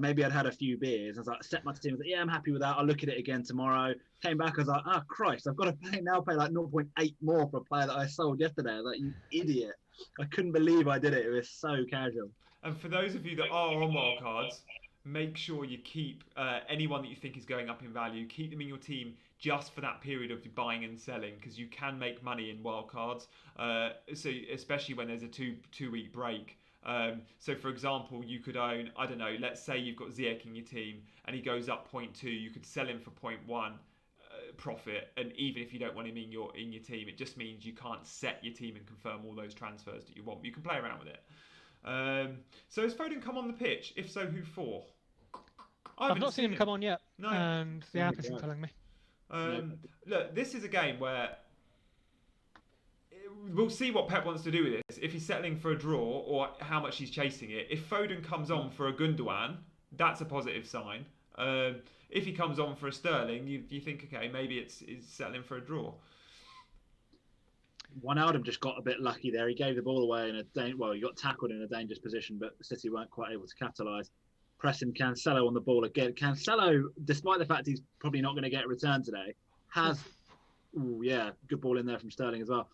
Maybe I'd had a few beers. I was like, set my team. I was like, yeah, I'm happy with that. I'll look at it again tomorrow. Came back. I was like, Christ, I've got to pay like 0.8 more for a player that I sold yesterday. I was like, you idiot. I couldn't believe I did it. It was so casual. And for those of you that are on wildcards, make sure you keep anyone that you think is going up in value, keep them in your team just for that period of buying and selling, because you can make money in wildcards. So especially when there's a two-week break. So for example, you could own, I don't know, let's say you've got Ziyech in your team and he goes up 0.2, you could sell him for 0.1 profit, and even if you don't want him in your team, it just means you can't set your team and confirm all those transfers that you want. You can play around with it. So has Foden come on the pitch? If so, who for? I've not seen him come on yet. No. And the app isn't telling me. Look, this is a game where we'll see what Pep wants to do with this. If he's settling for a draw or how much he's chasing it. If Foden comes on for a Gundogan, that's a positive sign. If he comes on for a Sterling, you think, okay, maybe it's settling for a draw. Wijnaldum just got a bit lucky there. He gave the ball away he got tackled in a dangerous position, but City weren't quite able to capitalise. Pressing Cancelo on the ball again. Cancelo, despite the fact he's probably not going to get a return today, has, good ball in there from Sterling as well.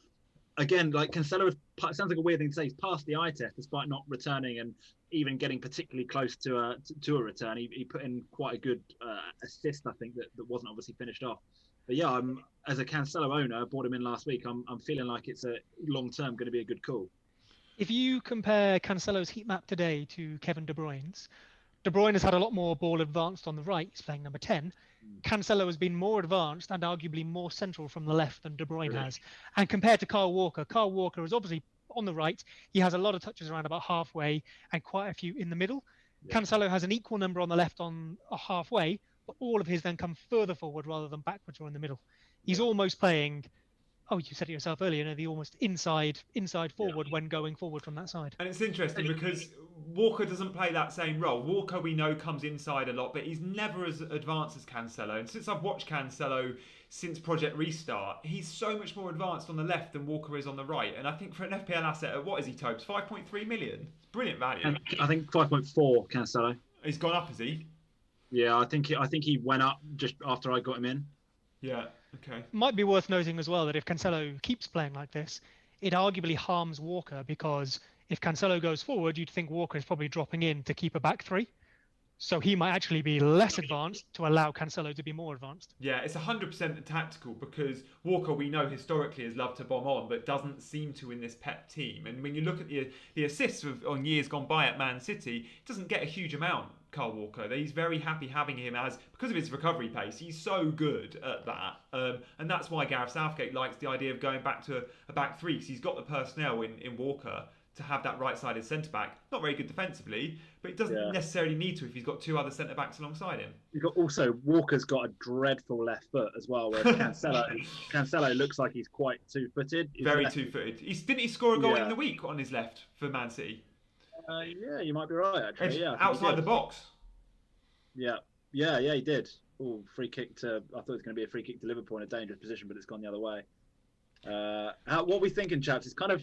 again, like Cancelo, sounds like a weird thing to say. He's passed the eye test despite not returning and even getting particularly close to a return. He put in quite a good assist, I think, that wasn't obviously finished off. But yeah, as a Cancelo owner, I bought him in last week. I'm feeling like it's a long term going to be a good call. If you compare Cancelo's heat map today to Kevin De Bruyne's, De Bruyne has had a lot more ball advanced on the right. He's playing number 10. Cancelo has been more advanced and arguably more central from the left than De Bruyne has. And compared to Kyle Walker is obviously on the right. He has a lot of touches around about halfway and quite a few in the middle. Yeah. Cancelo has an equal number on the left on halfway, but all of his then come further forward rather than backwards or in the middle. He's almost playing... Oh, you said it yourself earlier, the almost inside forward when going forward from that side. And it's interesting because Walker doesn't play that same role. Walker, we know, comes inside a lot, but he's never as advanced as Cancelo. And since I've watched Cancelo since Project Restart, he's so much more advanced on the left than Walker is on the right. And I think for an FPL asset, what is he, Tobes? 5.3 million? It's brilliant value. And I think 5.4, Cancelo. He's gone up, has he? Yeah, I think he went up just after I got him in. Yeah. Okay. Might be worth noting as well that if Cancelo keeps playing like this, it arguably harms Walker, because if Cancelo goes forward, you'd think Walker is probably dropping in to keep a back three. So he might actually be less advanced to allow Cancelo to be more advanced. Yeah, it's 100% tactical, because Walker, we know historically has loved to bomb on, but doesn't seem to in this Pep team. And when you look at the assists on years gone by at Man City, he doesn't get a huge amount, Kyle Walker. He's very happy having him because of his recovery pace. He's so good at that. And that's why Gareth Southgate likes the idea of going back to a back three, because he's got the personnel in Walker to have that right-sided centre-back. Not very good defensively, but he doesn't necessarily need to if he's got two other centre-backs alongside him. Walker's got a dreadful left foot as well, whereas Cancelo looks like he's quite two-footed. Very two-footed. Didn't he score a goal in the week on his left for Man City? Yeah, you might be right, actually. Yeah, outside the box. Yeah, he did. Oh, free kick to... I thought it was going to be a free kick to Liverpool in a dangerous position, but it's gone the other way. What are we thinking, chaps? It's kind of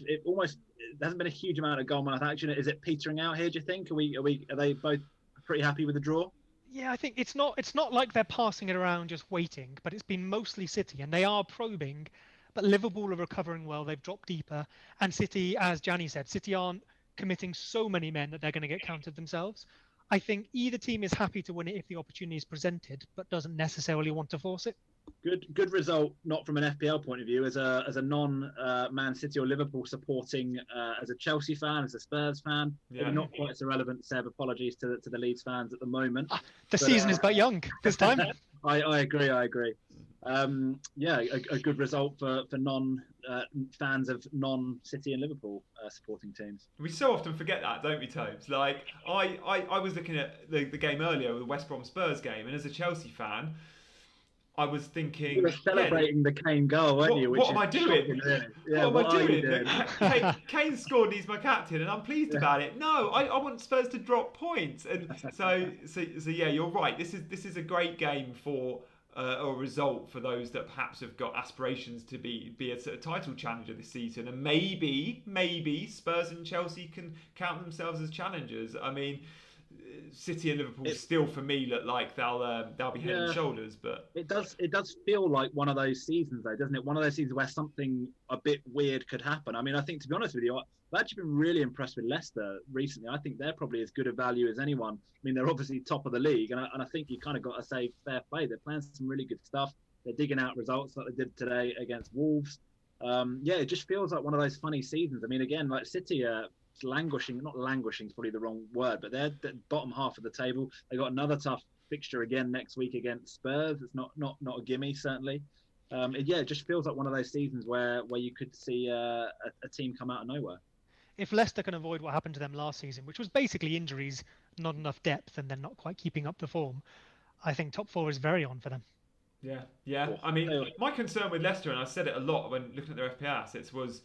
there hasn't been a huge amount of goal mouth action. Is it petering out here, do you think? Are they both pretty happy with the draw? Yeah, I think it's not like they're passing it around just waiting, but it's been mostly City, and they are probing, but Liverpool are recovering well. They've dropped deeper, and City, as Gianni said, City aren't committing so many men that they're going to get counted themselves. I think either team is happy to win it if the opportunity is presented, but doesn't necessarily want to force it. Good result, not from an FPL point of view, as a non Man City or Liverpool supporting, as a Chelsea fan, as a Spurs fan. Maybe not quite so relevant, Seb. Apologies to the Leeds fans at the moment. The season is but young this time. I agree. A good result for non fans of non-City and Liverpool supporting teams. We so often forget that, don't we, Tobes? Like I was looking at the game earlier, the West Brom Spurs game, and as a Chelsea fan, I was thinking... You were celebrating the Kane goal, weren't you? What am I doing? Yeah, what am I doing? Kane scored, he's my captain, and I'm pleased about it. No, I want Spurs to drop points. And so yeah, you're right. This is a great game for a result for those that perhaps have got aspirations to be a sort of title challenger this season. And maybe Spurs and Chelsea can count themselves as challengers. I mean... City and Liverpool still, for me, look like they'll be head and shoulders, but it does feel like one of those seasons, though, doesn't it? One of those seasons where something a bit weird could happen. I mean, I think, to be honest with you, I've actually been really impressed with Leicester recently. I think they're probably as good a value as anyone. I mean, they're obviously top of the league, and I think you kind of got to say fair play. They're playing some really good stuff. They're digging out results like they did today against Wolves. It just feels like one of those funny seasons. I mean, again, like City languishing is probably the wrong word, but they're the bottom half of the table. They got another tough fixture again next week against Spurs. It's not a gimme, certainly. It just feels like one of those seasons where you could see a team come out of nowhere. If Leicester can avoid what happened to them last season, which was basically injuries, not enough depth, and then not quite keeping up the form, I think top four is very on for them. Yeah. I mean, my concern with Leicester, and I said it a lot when looking at their FPL assets, was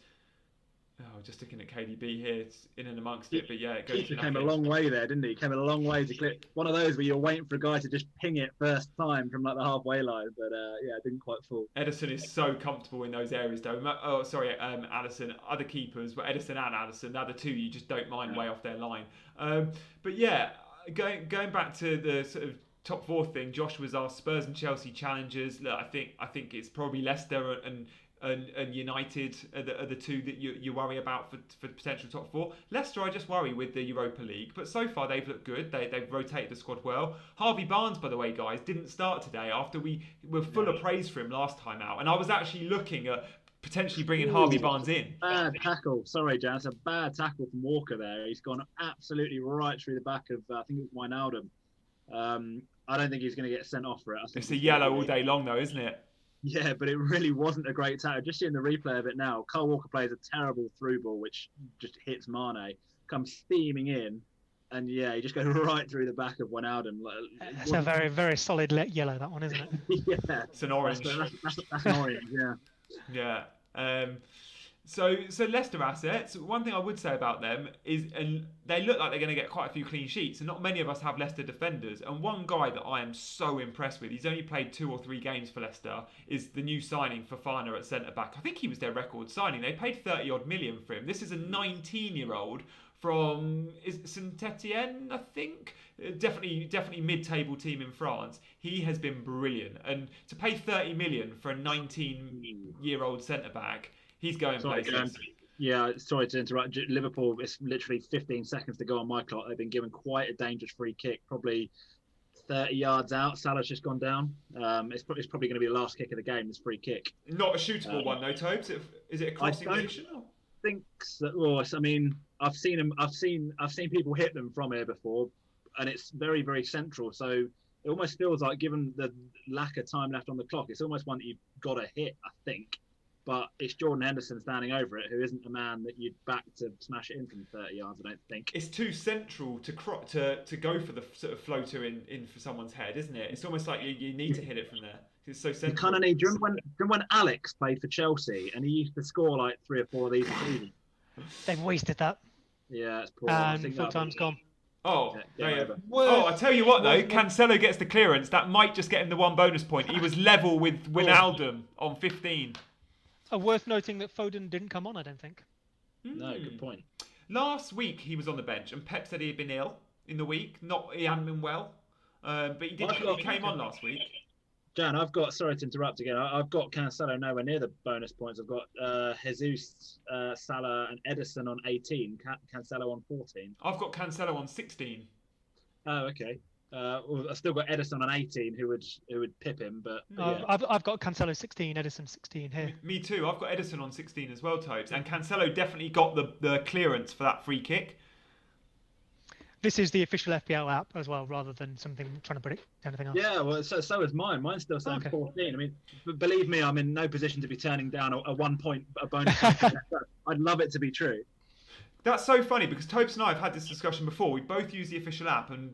just looking at KDB here, it's in and amongst it, but yeah, it goes. He came a long way there, didn't he? He came a long way to clip one of those where you're waiting for a guy to just ping it first time from like the halfway line, but it didn't quite fall. Edison is so comfortable in those areas, though. Alisson, other keepers, but Edison and Alisson, they're the two you just don't mind way off their line. But yeah, going back to the sort of top four thing, Josh was our Spurs and Chelsea challengers. Look, I think it's probably Leicester and and United are the two that you worry about for potential top four. Leicester, I just worry with the Europa League, but so far they've looked good. They've rotated the squad well. Harvey Barnes, by the way, guys, didn't start today after we were full of praise for him last time out, and I was actually looking at potentially bringing Harvey Barnes in. Bad tackle. Sorry, Jan. It's a bad tackle from Walker there. He's gone absolutely right through the back of, I think it was Wijnaldum. I don't think he's going to get sent off for it. It's a yellow all day long, though, isn't it? Yeah, but it really wasn't a great tackle. Just seeing the replay of it now, Kyle Walker plays a terrible through ball, which just hits Mane, comes steaming in, and yeah, he just goes right through the back of Wijnaldum. It's a very, very solid yellow, that one, isn't it? Yeah. It's an orange. That's an orange, yeah. Yeah. So Leicester assets, one thing I would say about them is, and they look like they're going to get quite a few clean sheets, and not many of us have Leicester defenders. And one guy that I am so impressed with, he's only played 2 or 3 games for Leicester, is the new signing for Fofana at centre-back. I think he was their record signing. They paid 30-odd million for him. This is a 19-year-old from Saint-Etienne, I think. Definitely mid-table team in France. He has been brilliant. And to pay 30 million for a 19-year-old centre-back, he's going places. Yeah, sorry to interrupt. Liverpool, it's literally 15 seconds to go on my clock. They've been given quite a dangerous free kick, probably 30 yards out. Salah's just gone down. It's probably going to be the last kick of the game, this free kick. Not a shootable one, though, Tobes. Is it a crossing position? I think so. Well, I mean, I've seen people hit them from here before, and it's very, very central. So it almost feels like, given the lack of time left on the clock, it's almost one that you've got to hit, I think. But it's Jordan Henderson standing over it, who isn't a man that you'd back to smash it in from 30 yards, I don't think. It's too central to go for the sort of floater in for someone's head, isn't it? It's almost like you need to hit it from there. It's so central. You kind of need. Do you remember when Alex played for Chelsea and he used to score like 3 or 4 of these a season? They've wasted that. Yeah, it's poor. And full time's gone. Oh, I tell you what though, Cancelo gets the clearance. That might just get him the 1 bonus point. He was level with Wijnaldum on 15. Worth noting that Foden didn't come on, I don't think. No, good point. Last week he was on the bench, and Pep said he had been ill in the week. He hadn't been well, but he came on last week. Jan, sorry to interrupt again. I've got Cancelo nowhere near the bonus points. I've got Jesus, Salah, and Edison on 18. Cancelo on 14. I've got Cancelo on 16. Oh, okay. Well, I've still got Edison on 18, who would pip him, but yeah. I've got Cancelo 16, Edison 16 here. Me too. I've got Edison on 16 as well, Tobes, and Cancelo definitely got the clearance for that free kick. This is the official FPL app as well, rather than something trying to predict anything else. Yeah, well, so is mine. Mine's still saying 14. I mean, believe me, I'm in no position to be turning down a 1 point a bonus. I'd love it to be true. That's so funny because Tobes and I have had this discussion before. We both use the official app and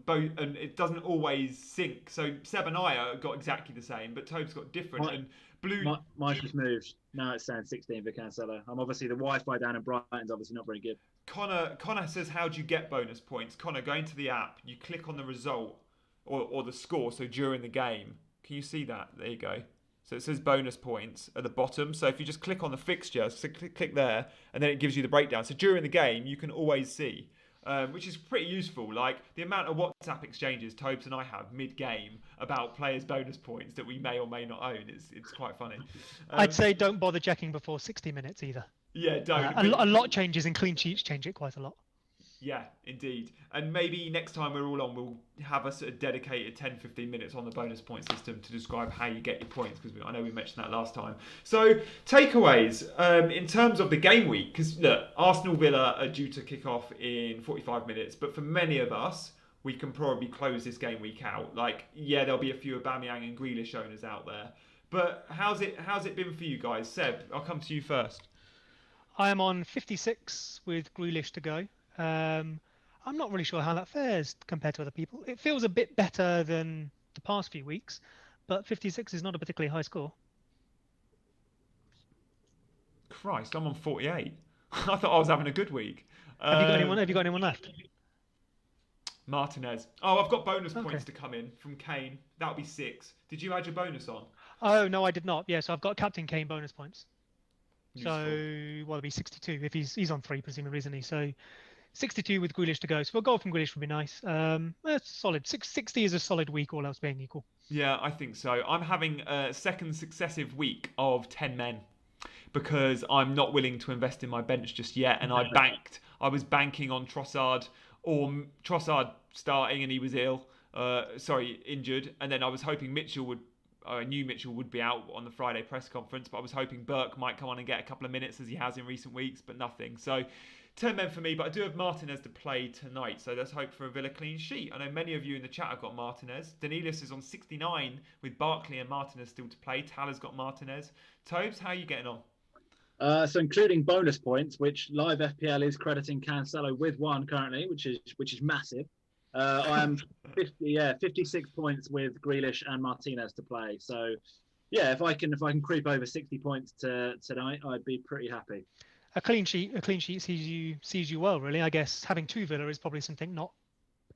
it doesn't always sync. So Seb and I got exactly the same, but Tobes got different. Mine's just moved. Now it's saying 16 for Cancelo. I'm obviously the Wi-Fi down in Brighton's obviously not very good. Connor says, how do you get bonus points? Connor, go into the app. You click on the result or the score. So during the game, can you see that? There you go. So it says bonus points at the bottom. So if you just click on the fixture, so click there, and then it gives you the breakdown. So during the game, you can always see, which is pretty useful. Like the amount of WhatsApp exchanges Tobes and I have mid-game about players' bonus points that we may or may not own. It's quite funny. I'd say don't bother checking before 60 minutes either. Yeah, don't. A lot changes and clean sheets change it quite a lot. Yeah, indeed. And maybe next time we're all on, we'll have a sort of dedicated 10-15 minutes on the bonus point system to describe how you get your points, because I know we mentioned that last time. So, takeaways in terms of the game week, because look, Arsenal Villa are due to kick off in 45 minutes, but for many of us, we can probably close this game week out. Like, yeah, there'll be a few Aubameyang and Grealish owners out there. But how's it been for you guys? Seb, I'll come to you first. I am on 56 with Grealish to go. I'm not really sure how that fares compared to other people. It feels a bit better than the past few weeks, but 56 is not a particularly high score. Christ, I'm on 48. I thought I was having a good week. Have you got anyone left? Martinez. Oh, I've got bonus points to come in from Kane. That'll be 6. Did you add your bonus on? Oh, no, I did not. Yeah, so I've got Captain Kane bonus points. Useful. So, it'll be 62 if he's on 3, presumably, isn't he? So 62 with Grealish to go. So a goal from Grealish would be nice. That's solid. 60 is a solid week, all else being equal. Yeah, I think so. I'm having a second successive week of 10 men. because I'm not willing to invest in my bench just yet. And I was banking on Trossard starting, and he was injured. And then I was hoping I knew Mitchell would be out on the Friday press conference, but I was hoping Burke might come on and get a couple of minutes as he has in recent weeks, but nothing. So 10 men for me, but I do have Martinez to play tonight, so let's hope for a Villa clean sheet. I know many of you in the chat have got Martinez. Danelius is on 69 with Barkley and Martinez still to play. Tal's got Martinez. Tobes, how are you getting on? So including bonus points, which live FPL is crediting Cancelo with 1 currently, which is massive. I am 56 points with Grealish and Martinez to play. So, yeah, if I can creep over 60 points tonight, I'd be pretty happy. A clean sheet sees you well, really. I guess having 2 Villa is probably something not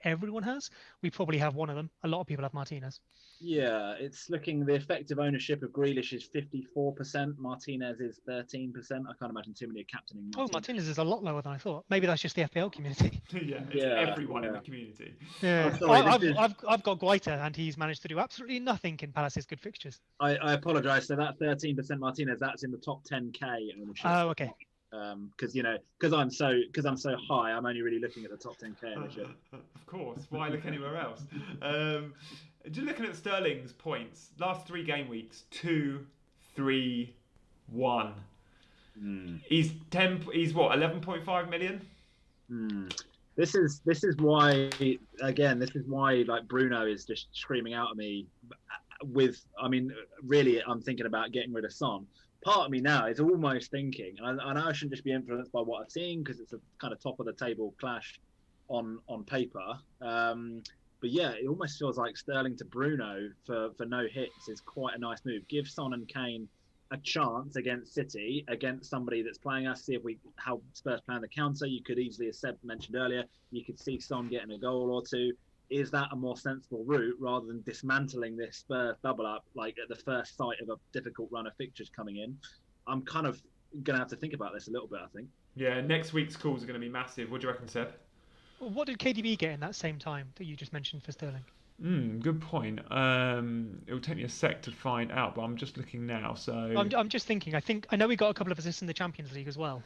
everyone has. We probably have one of them. A lot of people have Martinez. Yeah, it's looking, the effective ownership of Grealish is 54%. Martinez is 13%. I can't imagine too many are captaining Martinez. Oh, Martinez is a lot lower than I thought. Maybe that's just the FPL community. Everyone in the community. Yeah, oh, sorry, I've got Guaita, and he's managed to do absolutely nothing in Palace's good fixtures. I apologise. So that 13% Martinez, that's in the top 10k ownership. Oh, okay. Because I'm so high, I'm only really looking at the top 10k ownership. Of course, why look anywhere else? Just looking at Sterling's points, last 3 game weeks, 2, 3, 1. He's 11.5 million. This is why like Bruno is just screaming out at me. Really, I'm thinking about getting rid of Son. Part of me now is almost thinking, and I know I shouldn't just be influenced by what I've seen because it's a kind of top of the table clash on paper. But yeah, it almost feels like Sterling to Bruno for no hits is quite a nice move. Give Son and Kane a chance against City, against somebody that's playing us. See how Spurs play on the counter. You could easily, as Seb mentioned earlier, you could see Son getting a goal or 2. Is that a more sensible route rather than dismantling this Spurs double up like at the first sight of a difficult run of fixtures coming in? I'm kind of going to have to think about this a little bit, I think. Yeah, next week's calls are going to be massive. What do you reckon, Seb? What did KDB get in that same time that you just mentioned for Sterling? Good point. It will take me a sec to find out, but I'm just looking now. So I'm just thinking. I know we got a couple of assists in the Champions League as well.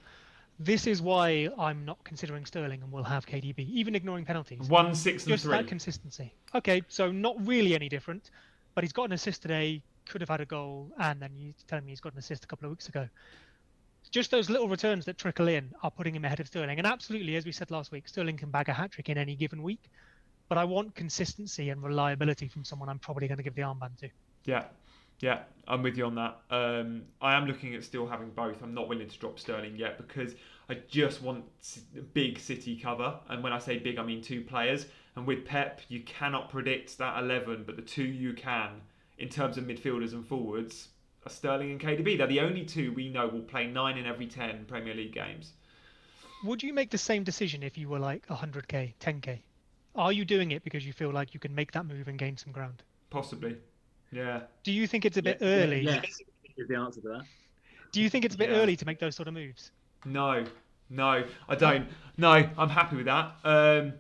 This is why I'm not considering Sterling and will have KDB, even ignoring penalties. 1, 6, and just 3. That consistency. Okay, so not really any different, but he's got an assist today, could have had a goal, and then you're telling me he's got an assist a couple of weeks ago. Just those little returns that trickle in are putting him ahead of Sterling. And absolutely, as we said last week, Sterling can bag a hat-trick in any given week, but I want consistency and reliability from someone I'm probably going to give the armband to. Yeah, I'm with you on that. I am looking at still having both. I'm not willing to drop Sterling yet because I just want big City cover. And when I say big, I mean 2 players. And with Pep, you cannot predict that 11, but the 2 you can, in terms of midfielders and forwards, are Sterling and KDB. They're the only 2 we know will play 9 in every 10 Premier League games. Would you make the same decision if you were like 100k, 10k? Are you doing it because you feel like you can make that move and gain some ground? Possibly. Yeah. Do you think it's a bit early? Yes, is the answer to that. Do you think it's a bit early to make those sort of moves? No, I don't. No, I'm happy with that. I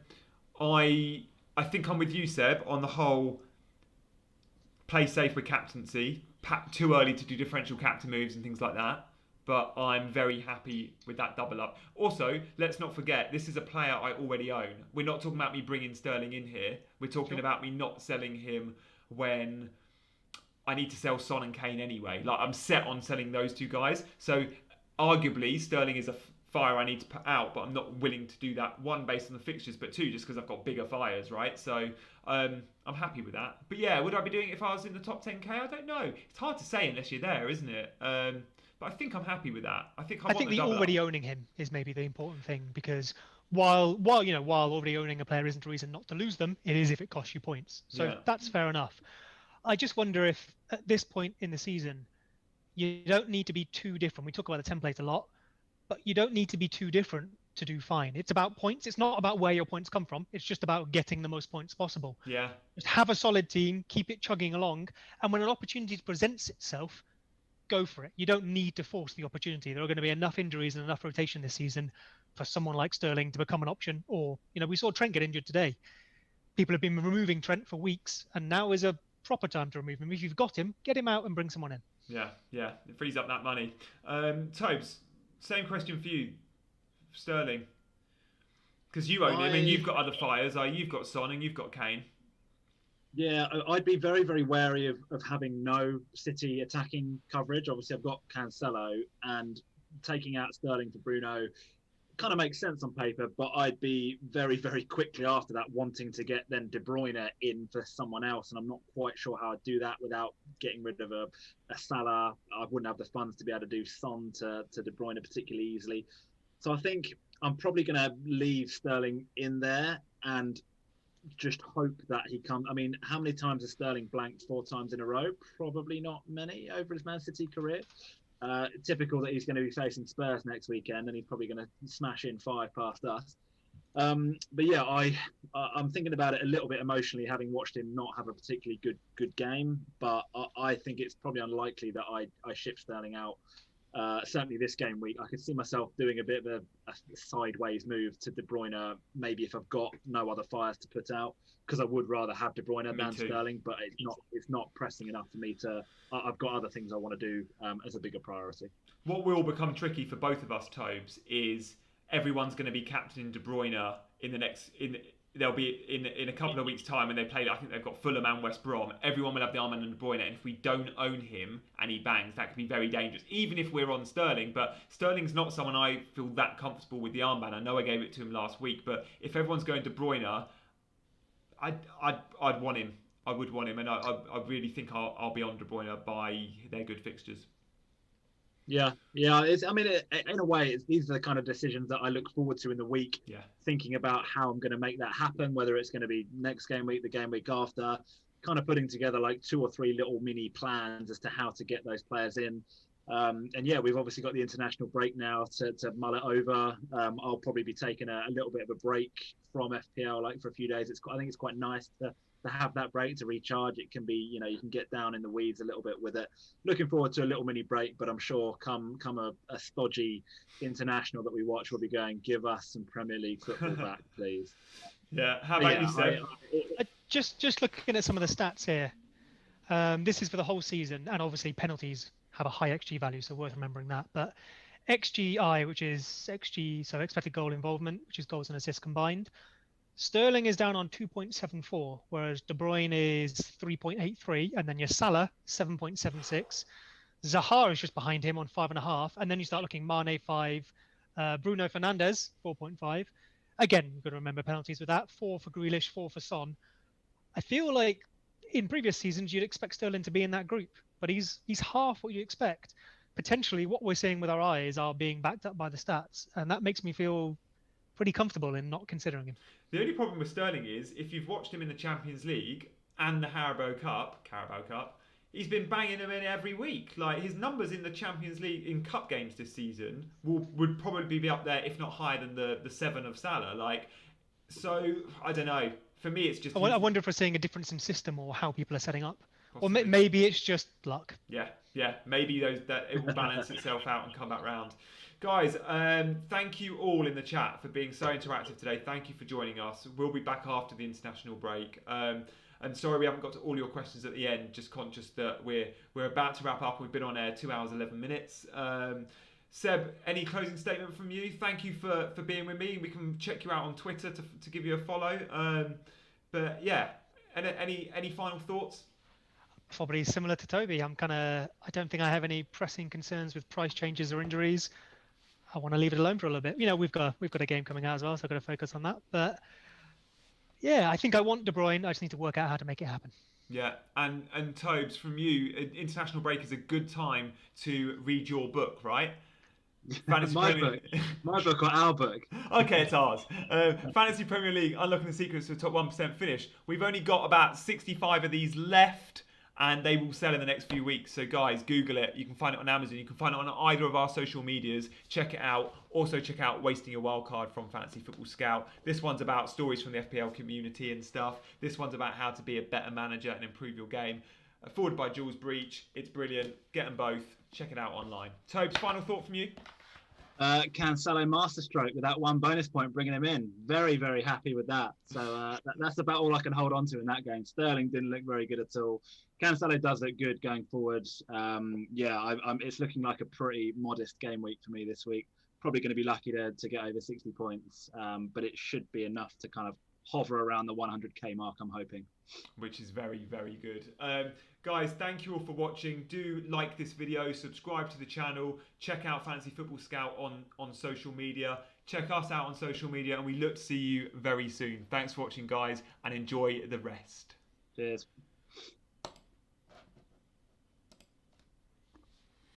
think I'm with you, Seb, on the whole play safe with captaincy. Too early to do differential captain moves and things like that. But I'm very happy with that double up. Also, let's not forget, this is a player I already own. We're not talking about me bringing Sterling in here. We're talking about me not selling him when I need to sell Son and Kane anyway. Like, I'm set on selling those 2 guys. So arguably Sterling is a fire I need to put out, but I'm not willing to do that. 1, based on the fixtures, but 2, just because I've got bigger fires, right? So I'm happy with that. But yeah, would I be doing it if I was in the top 10k? I don't know. It's hard to say unless you're there, isn't it? But I think I'm happy with that. I think the already owning him is maybe the important thing, because while already owning a player isn't a reason not to lose them, it is if it costs you points. So that's fair enough. I just wonder if at this point in the season, you don't need to be too different. We talk about the template a lot, but you don't need to be too different to do fine. It's about points. It's not about where your points come from. It's just about getting the most points possible. Yeah. Just have a solid team, keep it chugging along, and when an opportunity presents itself, go for it. You don't need to force the opportunity. There are going to be enough injuries and enough rotation this season for someone like Sterling to become an option. Or, we saw Trent get injured today. People have been removing Trent for weeks, and now is a proper time to remove him. If you've got him, get him out and bring someone in. Yeah, it frees up that money. Tobes, same question for you, Sterling, because you own him and you've got other fires. You've got Son and you've got Kane. Yeah, I'd be very, very wary of having no City attacking coverage. Obviously, I've got Cancelo, and taking out Sterling for Bruno kind of makes sense on paper, but I'd be very, very quickly after that wanting to get then De Bruyne in for someone else, and I'm not quite sure how I'd do that without getting rid of a Salah. I wouldn't have the funds to be able to do Son to De Bruyne particularly easily. So I think I'm probably going to leave Sterling in there and just hope that he comes. I mean, how many times has Sterling blanked 4 times in a row? Probably not many over his Man City career. Typical that he's going to be facing Spurs next weekend, and he's probably going to smash in 5 past us. But yeah, I'm thinking about it a little bit emotionally, having watched him not have a particularly good game. But I think it's probably unlikely that I ship Sterling out. Certainly this game week, I could see myself doing a bit of a sideways move to De Bruyne, maybe if I've got no other fires to put out, because I would rather have De Bruyne than Sterling, but it's not pressing enough for me to. I've got other things I want to do as a bigger priority. What will become tricky for both of us, Tobes, is everyone's going to be captaining De Bruyne they'll be in a couple of weeks' time when they play. I think they've got Fulham and West Brom. Everyone will have the Armband and De Bruyne, and if we don't own him and he bangs, that could be very dangerous. Even if we're on Sterling, but Sterling's not someone I feel that comfortable with the armband. I know I gave it to him last week, but if everyone's going De Bruyne, I'd want him. I would want him, and I really think I'll be on De Bruyne by their good fixtures. Yeah. In a way, these are the kind of decisions that I look forward to in the week. Yeah. Thinking about how I'm going to make that happen, whether it's going to be next game week, the game week after, kind of putting together like 2 or 3 little mini plans as to how to get those players in. And yeah, we've obviously got the international break now to mull it over. I'll probably be taking a little bit of a break from FPL, like for a few days. I think it's quite nice to have that break to recharge. It can be, you can get down in the weeds a little bit with it. Looking forward to a little mini break, but I'm sure come a stodgy international that we watch, we'll be going, give us some Premier League football back, please. Yeah. How about you, Seb? Just looking at some of the stats here. This is for the whole season, and obviously penalties have a high XG value, so worth remembering that. But XGI, which is XG, so expected goal involvement, which is goals and assists combined, Sterling is down on 2.74, whereas De Bruyne is 3.83, and then your Salah 7.76. Zaha is just behind him on 5.5, and then you start looking Mane 5, Bruno Fernandes 4.5. Again, you've got to remember penalties with that. 4 for Grealish, 4 for Son. I feel like in previous seasons you'd expect Sterling to be in that group, but he's half what you expect. Potentially, what we're seeing with our eyes are being backed up by the stats, and that makes me feel pretty comfortable in not considering him. The only problem with Sterling is, if you've watched him in the Champions League and the Carabao Cup, he's been banging them in every week. Like, his numbers in the Champions League in cup games this season would probably be up there, if not higher than the 7 of Salah. Like, so I don't know. For me, it's just. I wonder if we're seeing a difference in system or how people are setting up, possibly. Or maybe it's just luck. Yeah. Maybe that it will balance itself out and come back round. Guys, thank you all in the chat for being so interactive today. Thank you for joining us. We'll be back after the international break. And sorry we haven't got to all your questions at the end. Just conscious that we're about to wrap up. We've been on air 2 hours 11 minutes. Seb, any closing statement from you? Thank you for being with me. We can check you out on Twitter to give you a follow. But yeah, any final thoughts? Probably similar to Toby. I don't think I have any pressing concerns with price changes or injuries. I want to leave it alone for a little bit. We've got a game coming out as well, so I've got to focus on that. But yeah, I think I want De Bruyne. I just need to work out how to make it happen. Yeah, and Tobes, from you, international break is a good time to read your book, right? My book or our book? Okay, it's ours. Fantasy Premier League, Unlocking the Secrets to the Top 1% Finish. We've only got about 65 of these left, and they will sell in the next few weeks. So guys, Google it. You can find it on Amazon. You can find it on either of our social medias. Check it out. Also check out Wasting Your Wildcard from Fantasy Football Scout. This one's about stories from the FPL community and stuff. This one's about how to be a better manager and improve your game. Forwarded by Jules Breach. It's brilliant. Get them both. Check it out online. Tobes, final thought from you? Cancelo masterstroke with that one bonus point, bringing him in. Very, very happy with that. So that's about all I can hold on to in that game. Sterling didn't look very good at all. Cancelo does look good going forward. It's looking like a pretty modest game week for me this week. Probably going to be lucky to get over 60 points, but it should be enough to kind of hover around the 100k mark, I'm hoping. Which is very, very good. Guys, thank you all for watching. Do like this video, subscribe to the channel, check out Fantasy Football Scout on social media, check us out on social media, and we look to see you very soon. Thanks for watching, guys, and enjoy the rest. Cheers.